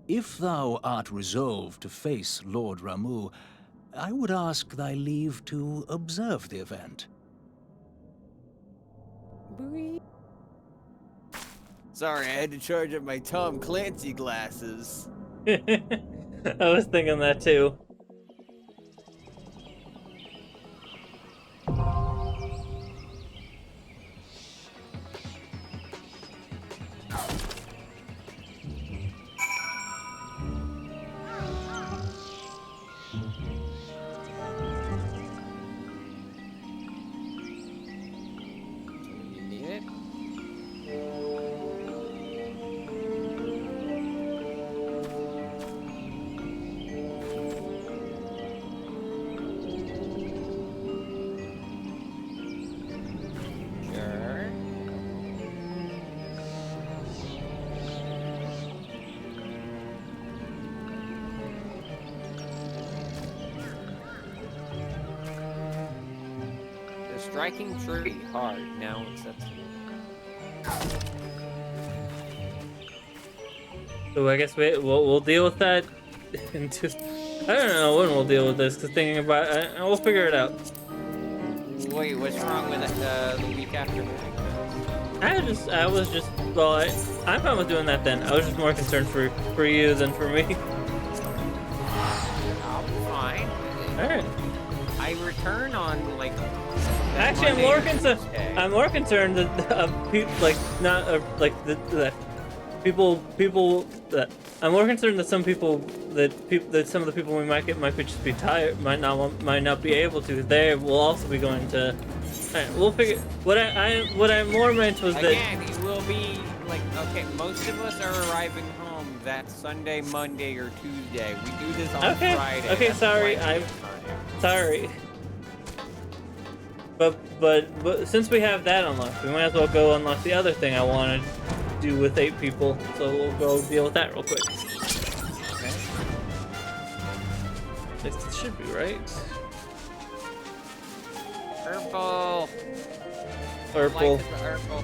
If thou art resolved to face Lord Ramu, I would ask thy leave to observe the event. Sorry, I had to charge up my Tom Clancy glasses. I was thinking that too. You need it? Sure. The striking tree hard now acceptable. So I guess we'll deal with that in just. I don't know when we'll deal with this, because thinking about it, we'll figure it out. Wait, what's wrong with the week after? I was just, well, I'm fine with doing that then. I was just more concerned for you than for me. I'll be fine. Alright. I return on like Actually, I'm Monday more or concerned. Tuesday. I'm more concerned that people like not like the people that I'm more concerned that some people that some of the people we might get might be just be tired, might not be able to. They will also be going to. Alright, we'll figure. What I more meant was that. Again, it will be like, okay, most of us are arriving home that Sunday, Monday, or Tuesday. We do this on Okay, Friday. okay, That's sorry, plenty I'm of time. sorry. But since we have that unlocked, we might as well go unlock the other thing I want to do with 8 people. So we'll go deal with that real quick. Okay. At least it should be, right? Purple. Purple. Like the purple.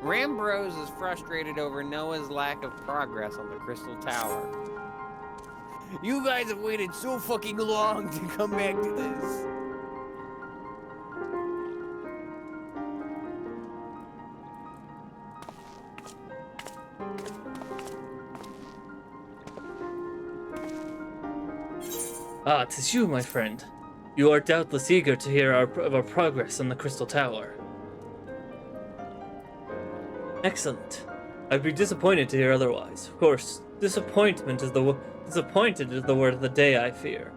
Rambrose is frustrated over Noah's lack of progress on the Crystal Tower. You guys have waited so fucking long to come back to this. Ah, 'tis you, my friend. You are doubtless eager to hear of our progress on the Crystal Tower. Excellent. I'd be disappointed to hear otherwise. Of course, disappointed is the word of the day, I fear.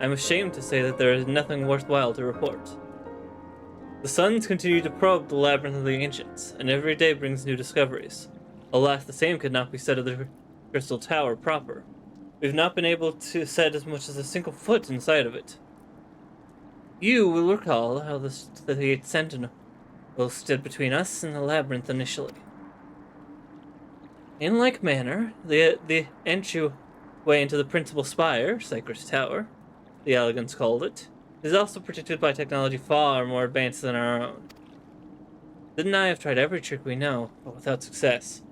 I'm ashamed to say that there is nothing worthwhile to report. The suns continue to probe the labyrinth of the ancients, and every day brings new discoveries. Alas, the same could not be said of the Crystal Tower proper. We've not been able to set as much as a single foot inside of it. You will recall how the 8 Sentinel stood between us and the labyrinth initially. In like manner, the entryway into the principal spire, Cypress Tower, the Elegants called it, is also protected by technology far more advanced than our own. Sid and I have tried every trick we know, but without success.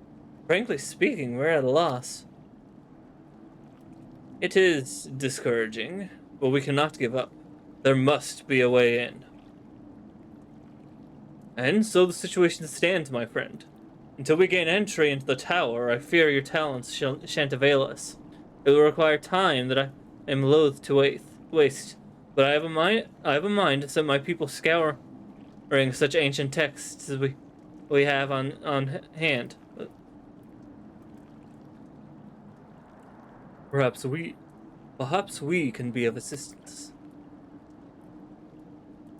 Frankly speaking, we're at a loss. It is discouraging, but we cannot give up. There must be a way in. And so the situation stands, my friend. Until we gain entry into the tower, I fear your talents shan't avail us. It will require time that I am loath to waste. But I have a mind to set my people scouring such ancient texts as we have on hand. Perhaps we can be of assistance.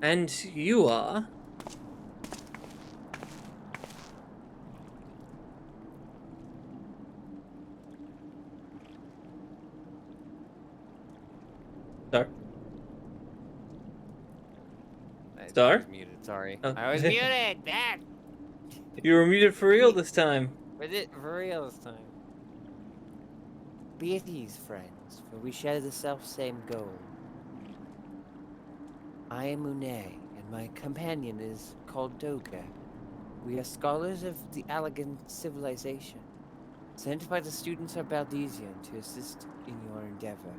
And you are? Star? Star? I was muted, sorry. Oh. I was muted! Dad! You were muted for real this time. Was it for real this time? Be at ease, friends, for we share the self-same goal. I am Monet, and my companion is called Doga. We are scholars of the Allegan civilization, sent by the students of Baldesian to assist in your endeavor.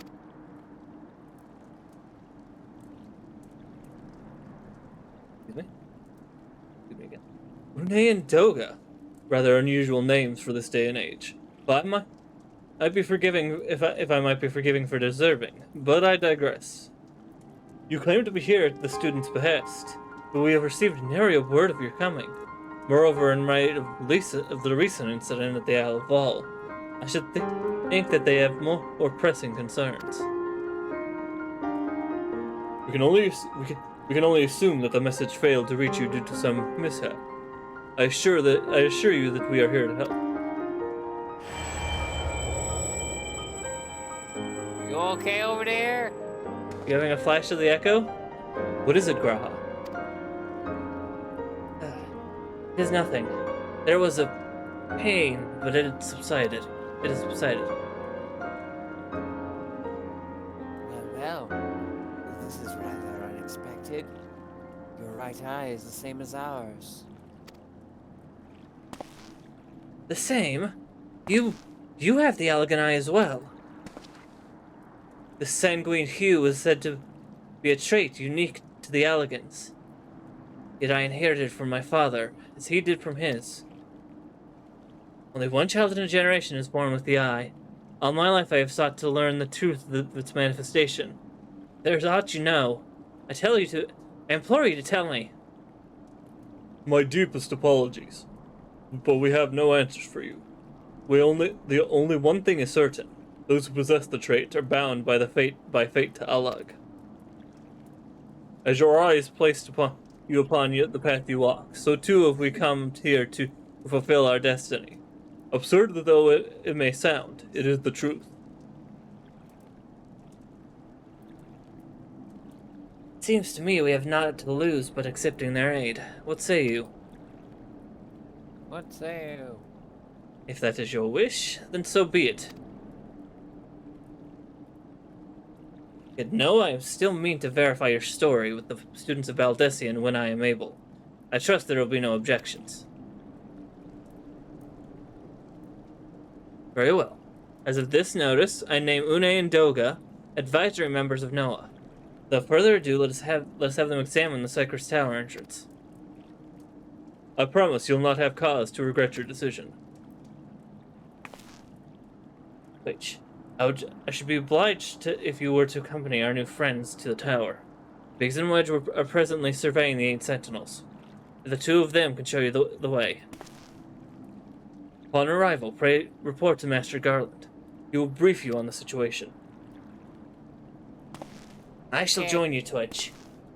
Excuse me again. Renee and Doga. Rather unusual names for this day and age. But I'd be forgiving if I might be forgiving for deserving, but I digress. You claim to be here at the student's behest, but we have received nary a word of your coming. Moreover, in light of the recent incident at the Isle of Vol, I should think that they have more pressing concerns. We can only assume that the message failed to reach you due to some mishap. I assure you that we are here to help. You okay over there? You having a flash of the echo? What is it, Graha? It is nothing. There was a pain, but it had subsided. It has subsided. Well, this is rather unexpected. Your right eye is the same as ours. The same? You have the Allegan Eye as well. The sanguine hue is said to be a trait unique to the Allegans. Yet I inherited from my father, as he did from his. Only one child in a generation is born with the eye. All my life I have sought to learn the truth of its manifestation. If there's aught you know, I implore you to tell me. My deepest apologies, but we have no answers for you. The only one thing is certain. Those who possess the trait are bound by fate to Allag. As your eye is placed upon the path you walk, so too have we come here to fulfill our destiny. Absurd though it may sound, it is the truth. It seems to me we have naught to lose but accepting their aid. What say you? What say you? If that is your wish, then so be it. Yet no, I still mean to verify your story with the students of Baldessian when I am able. I trust there will be no objections. Very well. As of this notice, I name Une and Doga advisory members of Noah. Without further ado, let us have them examine the Cypress Tower entrance. I promise you'll not have cause to regret your decision. Wait, I should be obliged if you were to accompany our new friends to the tower. Biggs and Wedge are presently surveying the 8 sentinels. The 2 of them can show you the way. Upon arrival, pray report to Master Garland. He will brief you on the situation. I shall join you, Twitch.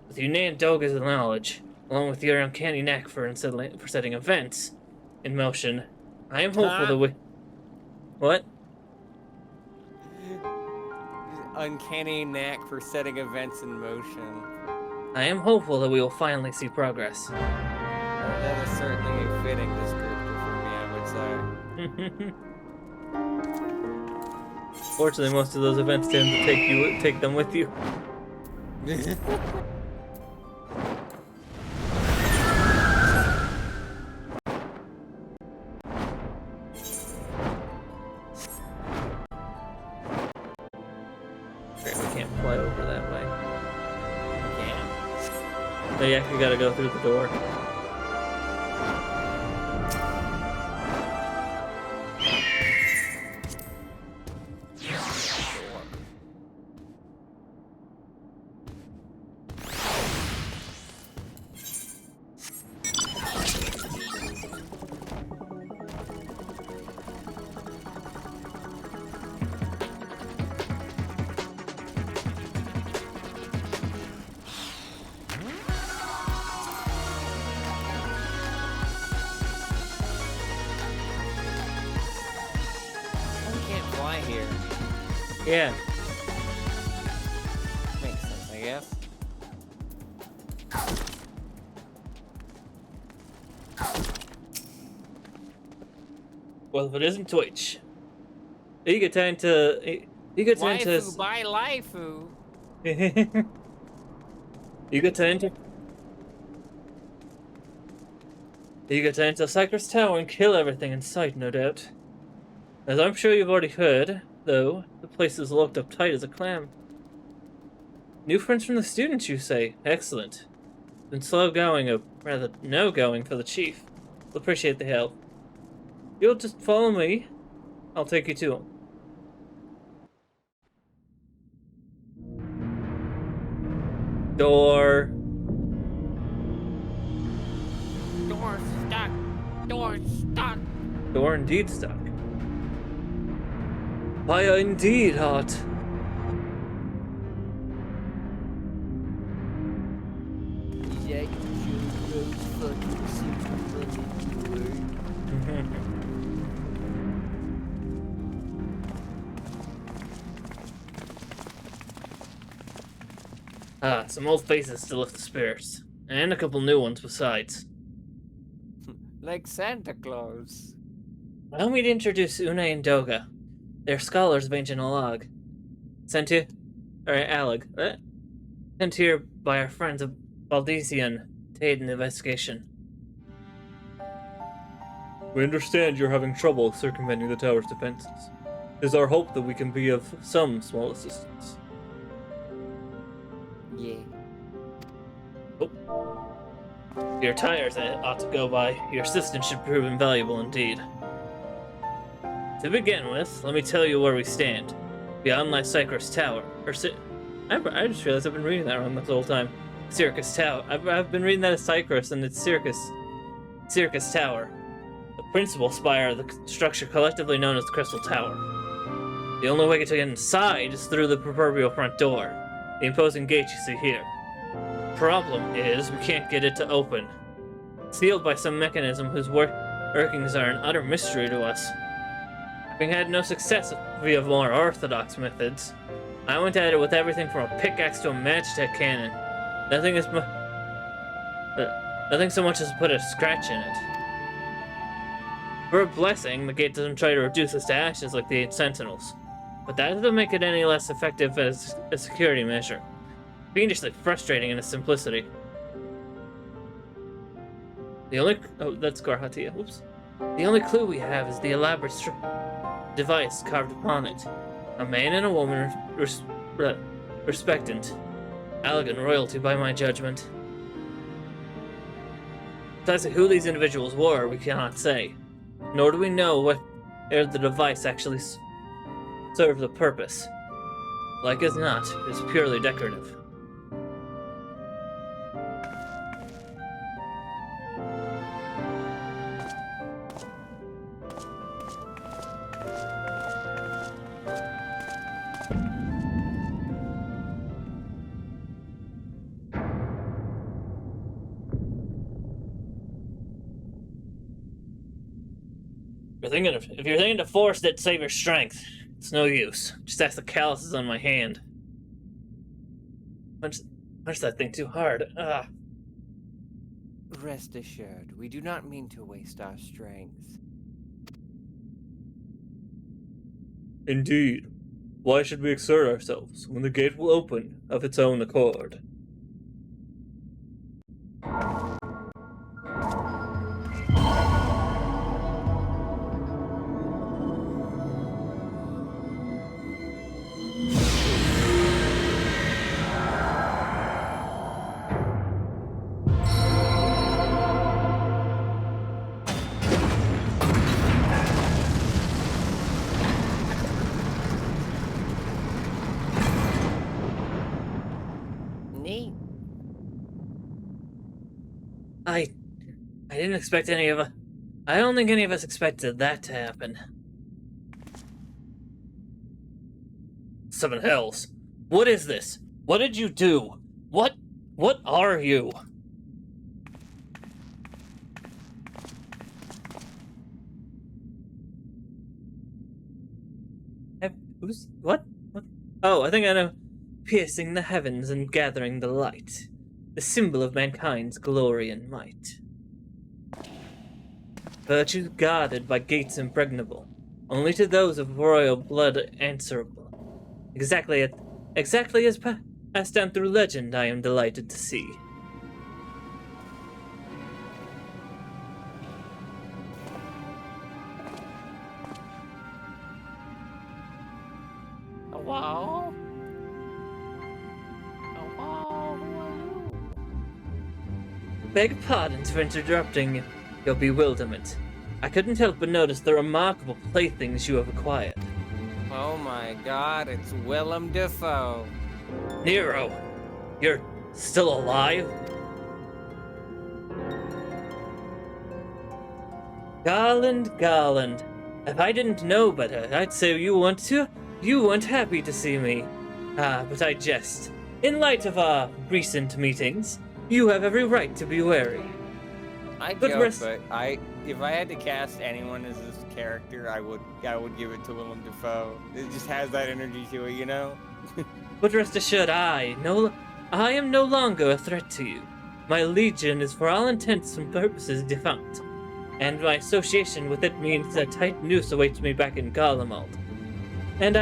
With Une and Doga's knowledge, along with your uncanny knack for setting events in motion, I am hopeful that we... What? Uncanny knack for setting events in motion. I am hopeful that we will finally see progress. That is certainly a fitting descriptor for me, I would say. Fortunately, most of those events tend to take them with you. So you actually gotta go through the door. Yeah. Makes sense, I guess. Well, if it isn't Twitch, you get time to. You get time to. Waifu by Laifu. You get to enter. You get to enter Cypress Tower and kill everything in sight, no doubt. As I'm sure you've already heard, though, the place is locked up tight as a clam. New friends from the students, you say? Excellent. Been slow going, or rather no going, for the chief. We'll appreciate the help. You'll just follow me. I'll take you to him. Door. Door stuck. Door stuck. Door indeed stuck. Fire indeed, heart. Some old faces to lift the spirits. And a couple new ones besides. Like Santa Claus. Allow me to introduce Une and Doga. They're scholars of ancient Allag. Sent here by our friends of Baldessian to aid in the investigation. We understand you're having trouble circumventing the tower's defenses. It is our hope that we can be of some small assistance. Yeah. Your tires ought to go by. Your assistance should prove invaluable indeed. To begin with, let me tell you where we stand. Beyond Lycicrus Tower. I just realized I've been reading that wrong this whole time. Circus Tower. I've been reading that as Cycrus, and it's Circus Tower. The principal spire of the structure collectively known as the Crystal Tower. The only way to get inside is through the proverbial front door. The imposing gate you see here. Problem is, we can't get it to open. Sealed by some mechanism whose workings are an utter mystery to us. Having had no success via more orthodox methods, I went at it with everything from a pickaxe to a magitech cannon. Nothing so much as put a scratch in it. For a blessing, the gate doesn't try to reduce us to ashes like the 8 Sentinels, but that doesn't make it any less effective as a security measure. Fiendishly frustrating in its simplicity. That's Garhatia. Whoops. The only clue we have is the elaborate device carved upon it. A man and a woman respectant. Elegant royalty by my judgment. Precisely who these individuals were, we cannot say. Nor do we know what the device actually served the purpose. Like as not, it is purely decorative. If you're thinking to force it to save your strength, it's no use. Just ask the calluses on my hand. Punch that thing too hard. Ah. Rest assured, we do not mean to waste our strength. Indeed. Why should we exert ourselves when the gate will open of its own accord? Neat. I didn't expect any of us. I don't think any of us expected that to happen. Seven hells. What is this? What did you do? What are you? What? Oh, I think I know. Piercing the heavens and gathering the light. The symbol of mankind's glory and might. Virtue guarded by gates impregnable, only to those of royal blood answerable. Exactly as passed down through legend, I am delighted to see. Hello? Hello? Who are you? Beg pardon for interrupting your bewilderment. I couldn't help but notice the remarkable playthings you have acquired. Oh my god, it's Willem Dafoe. Nero, you're still alive? Garland, if I didn't know better, I'd say you weren't happy to see me. But I jest. In light of our recent meetings, you have every right to be wary. I But joke, rest- but if I had to cast anyone as this character, I would give it to Willem Dafoe. It just has that energy to it, you know? But rest assured, I am no longer a threat to you. My legion is for all intents and purposes defunct, and my association with it means a tight noose awaits me back in Garlemald. And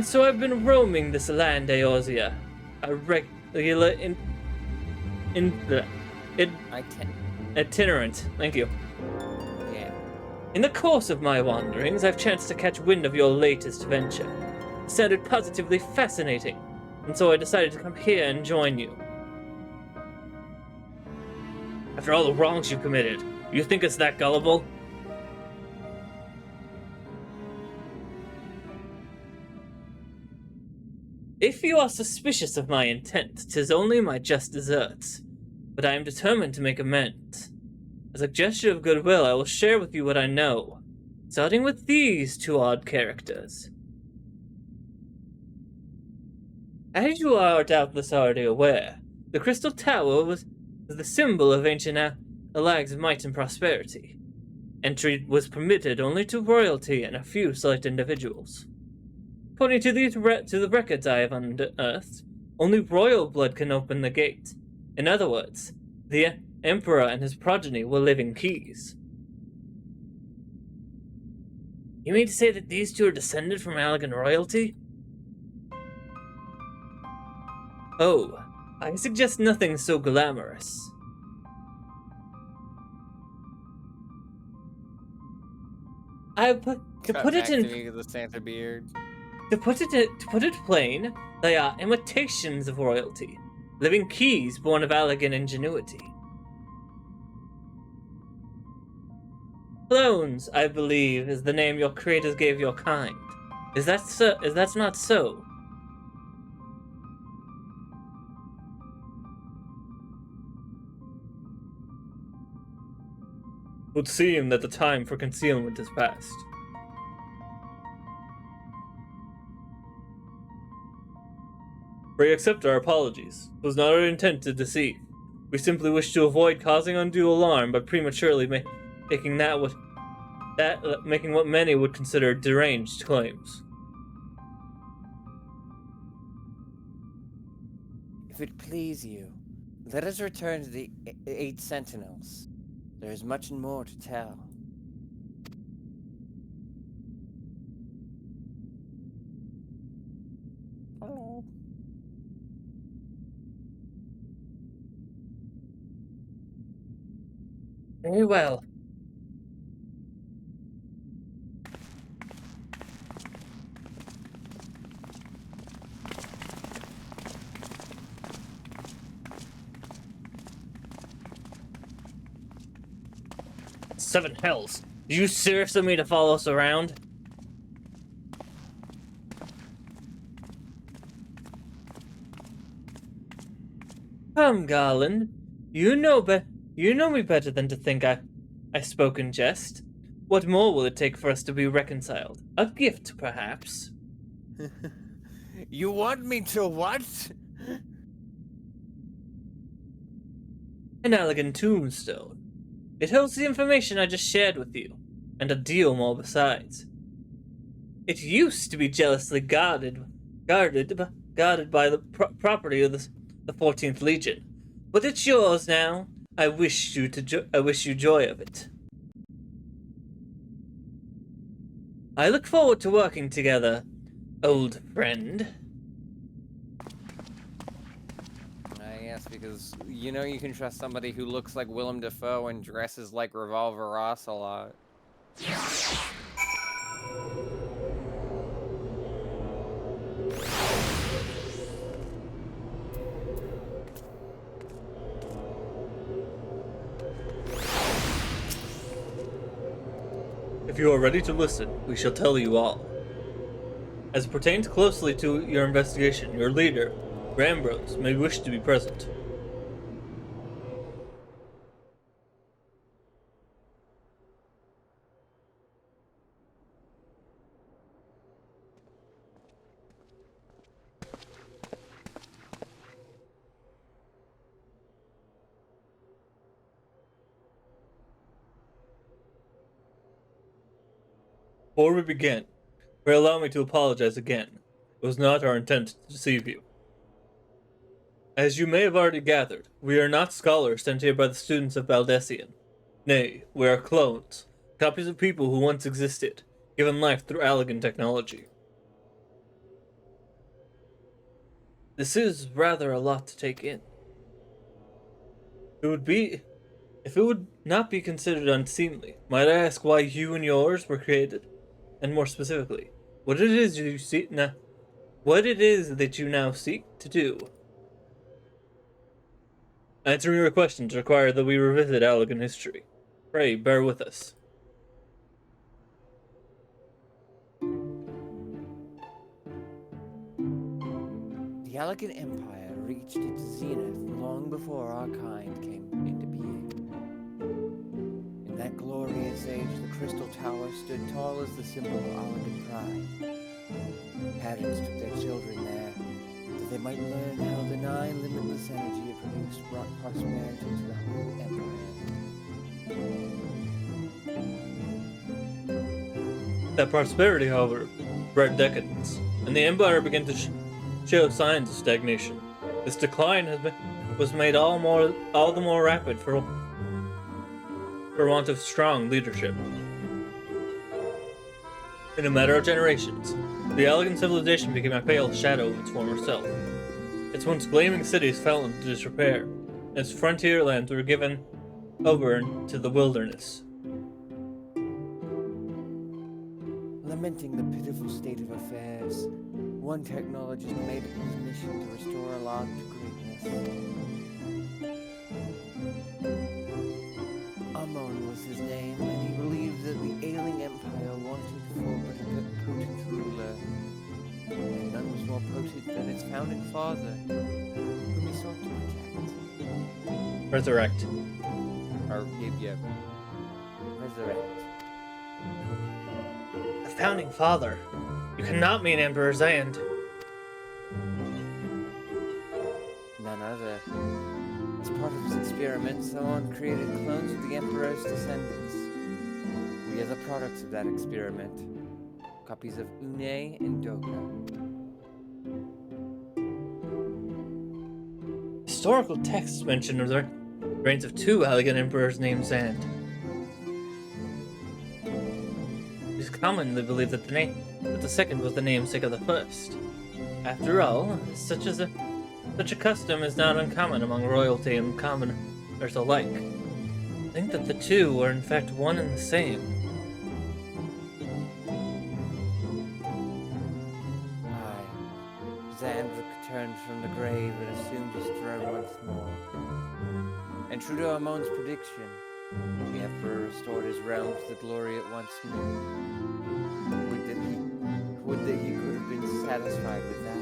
so I've been roaming this land, Eorzea, a regular I can. itinerant. Thank you. Yeah. In the course of my wanderings, I've chanced to catch wind of your latest venture. It sounded positively fascinating, and so I decided to come here and join you. After all the wrongs you committed, you think it's that gullible? If you are suspicious of my intent, 'tis only my just deserts, but I am determined to make amends. As a gesture of goodwill, I will share with you what I know, starting with these two odd characters. As you are doubtless already aware, the Crystal Tower was the symbol of ancient Alag's might and prosperity. Entry was permitted only to royalty and a few select individuals. According to the records I have unearthed, only royal blood can open the gate. In other words, the Emperor and his progeny were living keys. You mean to say that these two are descended from Alagan royalty? Oh, I suggest nothing so glamorous. To put it plain, they are imitations of royalty, living keys born of Alagan ingenuity. Clones, I believe, is the name your creators gave your kind. Is that so? Is that not so? It would seem that the time for concealment is past. Pray accept our apologies. It was not our intent to deceive. We simply wish to avoid causing undue alarm by prematurely making what many would consider deranged claims. If it please you, let us return to the 8 Sentinels. There is much more to tell. Hello. Very well. Seven hells. Do you seriously mean to follow us around? Come, Garland. You know me better than to think I spoke in jest. What more will it take for us to be reconciled? A gift, perhaps? You want me to what? An elegant tombstone. It holds the information I just shared with you, and a deal more besides. It used to be jealously guarded by the property of the 14th Legion, but it's yours now. I wish you joy of it. I look forward to working together, old friend. Yes, because you know you can trust somebody who looks like Willem Dafoe and dresses like Revolver Ross a lot. If you are ready to listen, we shall tell you all. As it pertains closely to your investigation, your leader, Rambrose, may wish to be present. Before we begin, pray allow me to apologize again. It was not our intent to deceive you. As you may have already gathered, we are not scholars sent here by the students of Baldessian. Nay, we are clones, copies of people who once existed, given life through Alagan technology. This is rather a lot to take in. It would be If it would not be considered unseemly, might I ask why you and yours were created? And more specifically, what it is you seek now, what it is that you now seek to do? Answering your questions require that we revisit Allegan history. Pray, bear with us. The Allegan Empire reached its zenith long before our kind came into being. In that glorious age, the Crystal Tower stood tall as the symbol of Allegan pride. Parents took their children there, that they might learn how the 9 limitless energy it produced brought prosperity to the whole empire. That prosperity, however, bred decadence, and the Empire began to show signs of stagnation. This decline was made all the more rapid for want of strong leadership. In a matter of generations, the Allegan civilization became a pale shadow of its former self. Its once gleaming cities fell into disrepair, and its frontier lands were given over to the wilderness. Lamenting the pitiful state of affairs, one technologist made it his mission to restore Alag to greatness. Amon was his name, and he believed that the ailing empire wanted for but a potent ruler. And none was more potent than its founding father, whom he sought to protect. Resurrect. Or, yeah. Resurrect. The founding father? You cannot mean Emperor Zand. None other. As part of his experiments, Amon created clones of the Emperor's descendants. We are the products of that experiment. Copies of Une and Doka. Historical texts mention the reigns of 2 Allegan emperors named Zand. It is commonly believed that the second was the namesake of the first. After all, such a custom is not uncommon among royalty and commoners alike. I think that the 2 are in fact one and the same. Zand returned from the grave and assumed his throne once more. And true to Amon's prediction, the Emperor restored his realm to the glory it once knew. Would that he could have been satisfied with that.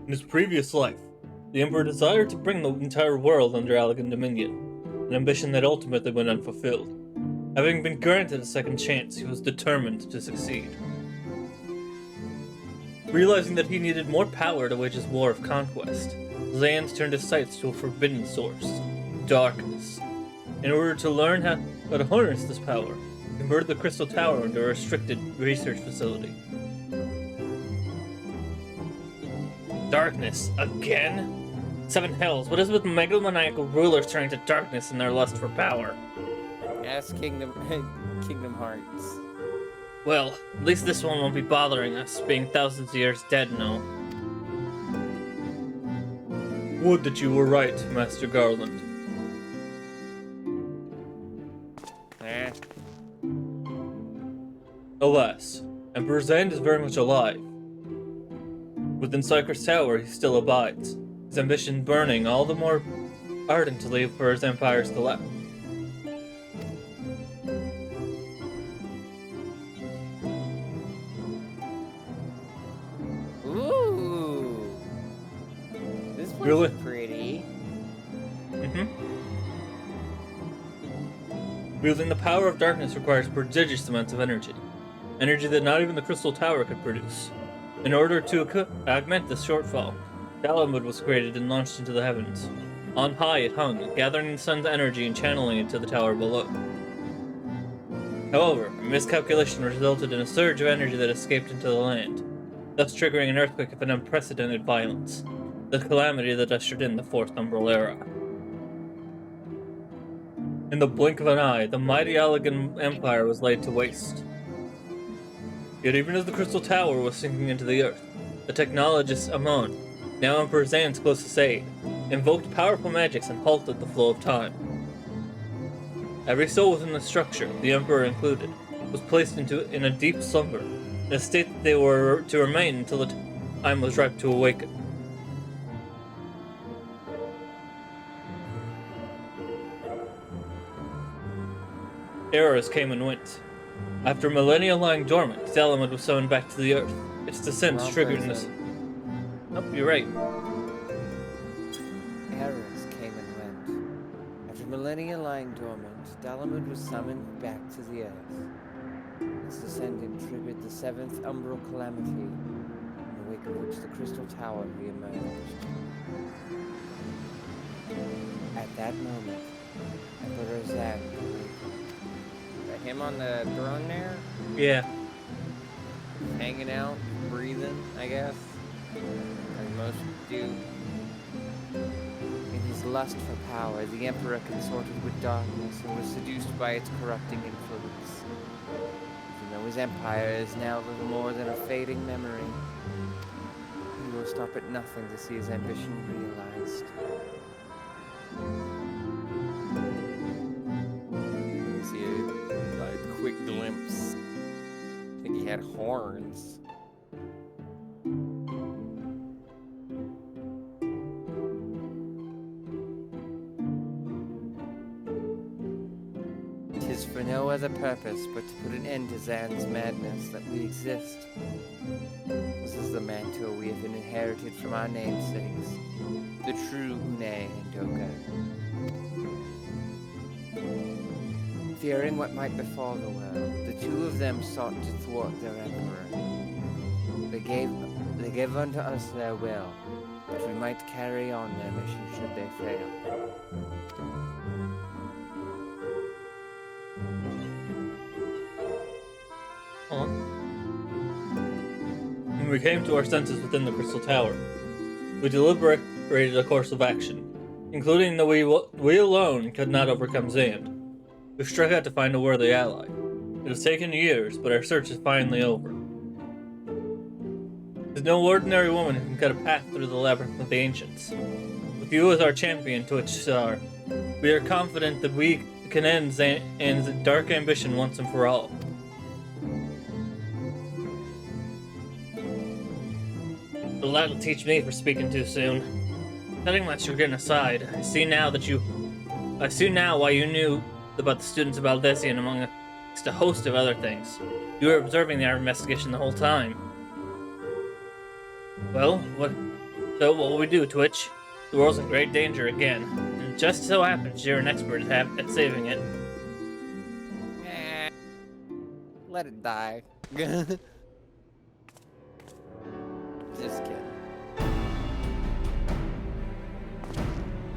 In his previous life, the Emperor desired to bring the entire world under Allegan dominion, an ambition that ultimately went unfulfilled. Having been granted a second chance, he was determined to succeed. Realizing that he needed more power to wage his war of conquest, Zand turned his sights to a forbidden source, darkness. In order to learn how to harness this power, he converted the Crystal Tower into a restricted research facility. Darkness, again? 7 hells, what is with megalomaniacal rulers turning to darkness in their lust for power? Ask Kingdom Hearts. Well, at least this one won't be bothering us, being thousands of years dead now. Would that you were right, Master Garland. Alas, Emperor Zand is very much alive. Within Cypress Tower, he still abides, his ambition burning all the more ardently for his empire's collapse. Ooh! This place Really? is pretty. Wielding the power of darkness requires prodigious amounts of energy. Energy that not even the Crystal Tower could produce. In order to augment this shortfall, Dalamud was created and launched into the heavens. On high it hung, gathering the sun's energy and channeling it to the tower below. However, a miscalculation resulted in a surge of energy that escaped into the land, thus triggering an earthquake of an unprecedented violence, the calamity that ushered in the Fourth Umbral Era. In the blink of an eye, the mighty Allegan Empire was laid to waste. Yet even as the Crystal Tower was sinking into the earth, the technologist Amon, now Emperor Zand's closest aide, invoked powerful magics and halted the flow of time. Every soul within the structure, the Emperor included, was placed in a deep slumber, in a state that they were to remain until the time was ripe to awaken. Eras came and went. After millennia lying dormant, Dalamud was summoned back to the Earth. Its descent triggered in this. Nope, you're right. Eras came and went. After millennia lying dormant, Dalamud was summoned back to the Earth. Its descendant triggered the seventh umbral calamity, in the wake of which the Crystal Tower re-emerged. At that moment, Emperor Zan awakened. Got him on the throne there? Yeah. Hanging out, breathing, I guess. As most do. In his lust for power, the Emperor consorted with darkness and was seduced by its corrupting influence. Even though his empire is now little more than a fading memory, he will stop at nothing to see his ambition realized. See a quick glimpse. I think he had horns. Tis for no other purpose but to put an end to Zan's madness that we exist. This is the mantle we have inherited from our namesakes, the true Une and Doga. Fearing what might befall the world, the two of them sought to thwart their emperor. They gave unto us their will, that we might carry on their mission should they fail. When we came to our senses within the Crystal Tower, we deliberated a course of action, including that we alone could not overcome Zand. We struck out to find a worthy ally. It has taken years, but our search is finally over. There's no ordinary woman who can cut a path through the labyrinth of the ancients. With you as our champion, Twitch Star, we are confident that we can end Zan's dark ambition once and for all. But that'll teach me for speaking too soon. Setting my chagrin aside, I see now why you knew about the students of Aldessian among a host of other things. You were observing their investigation the whole time. Well, what will we do, Twitch? The world's in great danger again, and it just so happens you're an expert at saving it. Let it die. Just kidding.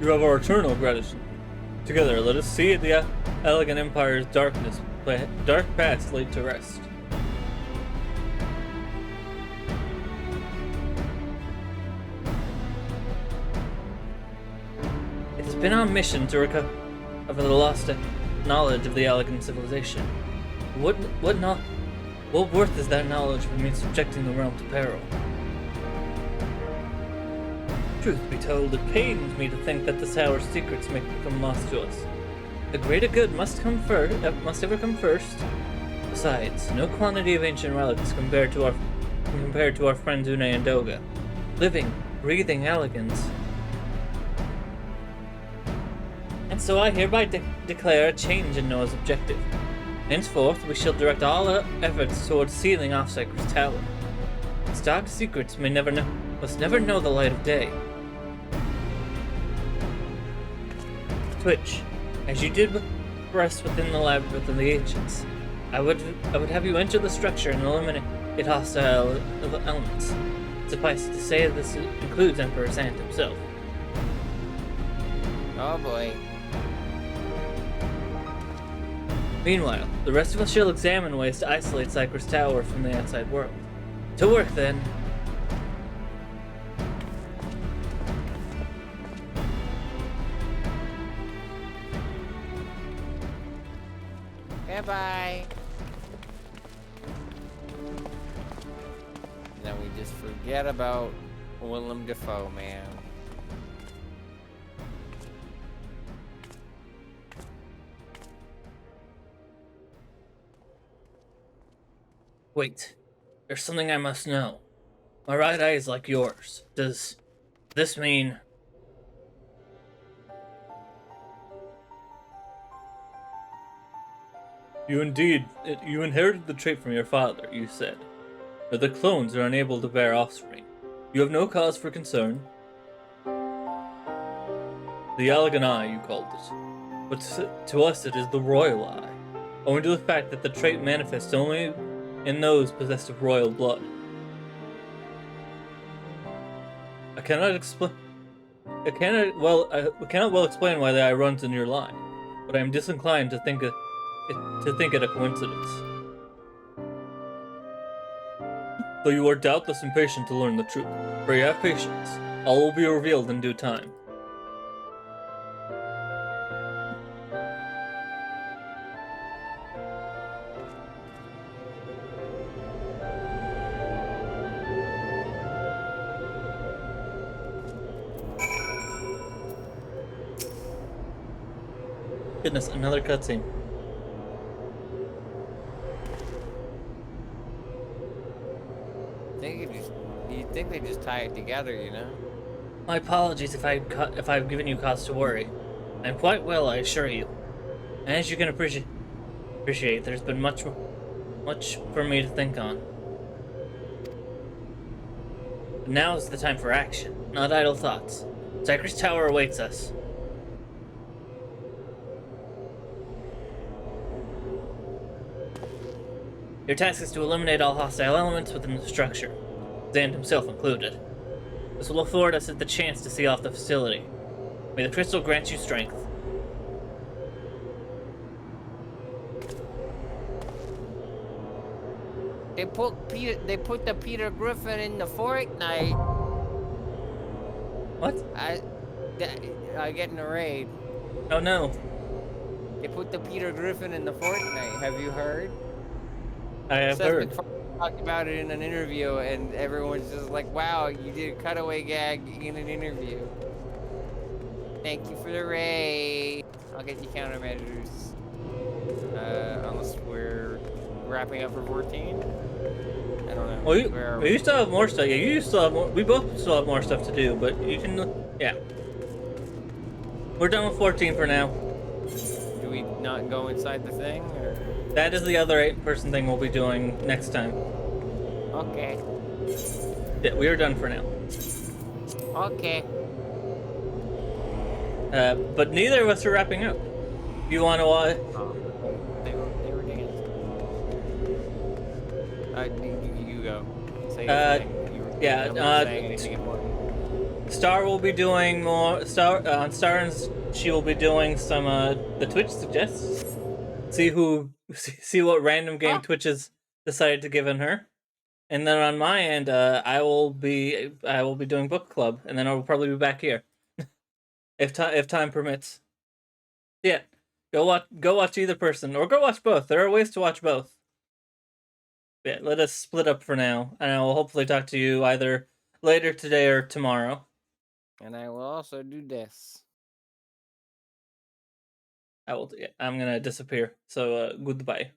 You have our eternal gratitude. Together, let us see the elegant empire's dark past laid to rest. It's been our mission to recover the lost knowledge of the elegant civilization. What worth is that knowledge when me subjecting the realm to peril? Truth be told, it pains me to think that this hour's secrets may become lost to us. The greater good must ever come first. Besides, no quantity of ancient relics compared to our friends Une and Doga. Living, breathing elegance. And so I hereby declare a change in Noah's objective. Henceforth, we shall direct all our efforts towards sealing off Sacred's Tower. Its dark secrets must never know the light of day. Twitch, as you did for us within the labyrinth of the ancients, I would have you enter the structure and eliminate hostile elements. Suffice it to say, this includes Emperor Zand himself. Oh boy. Meanwhile, the rest of us shall examine ways to isolate Cypress Tower from the outside world. To work, then. Goodbye. Then we just forget about Willem Dafoe, man. Wait, there's something I must know. My right eye is like yours. Does this mean... You inherited the trait from your father, you said. But the clones are unable to bear offspring. You have no cause for concern. The Allegan Eye, you called it. But to us it is the Royal Eye, owing to the fact that the trait manifests only in those possessed of royal blood. I cannot well explain why the eye runs in your line, but I am disinclined to think it a coincidence. Though you are doubtless impatient to learn the truth, pray have patience. All will be revealed in due time. Goodness, another cutscene. You'd think they just tie it together, you know? My apologies if I've given you cause to worry. I'm quite well, I assure you. And as you can appreciate, there's been much for me to think on. But now is the time for action, not idle thoughts. Cypress Tower awaits us. Your task is to eliminate all hostile elements within the structure, Zand himself included. This will afford us the chance to see off the facility. May the crystal grant you strength. They put the Peter Griffin in the Fortnite. What? I get in a raid. Oh no. They put the Peter Griffin in the Fortnite. Have you heard? I have heard. MacFarlane talked about it in an interview, and everyone's just like, "Wow, you did a cutaway gag in an interview." Thank you for the raid. I'll get you countermeasures. Unless we're wrapping up for 14. I don't know. Well, you still have more stuff. Yeah, you still have more. We both still have more stuff to do, but you can. Yeah. We're done with 14 for now. Do we not go inside the thing? Or? That is the other 8-person thing we'll be doing next time. Okay. Yeah, we are done for now. Okay. But neither of us are wrapping up. You want to watch? They were dancing. You go. Say your thing. Star will be doing more. On Star's, she will be doing some the Twitch suggests. See what random game Twitch has decided to give in her, and then on my end, I will be doing book club, and then I'll probably be back here, if time permits. Yeah, go watch either person, or go watch both. There are ways to watch both. Yeah, let us split up for now, and I will hopefully talk to you either later today or tomorrow. And I will also do this. I'm gonna disappear. So goodbye.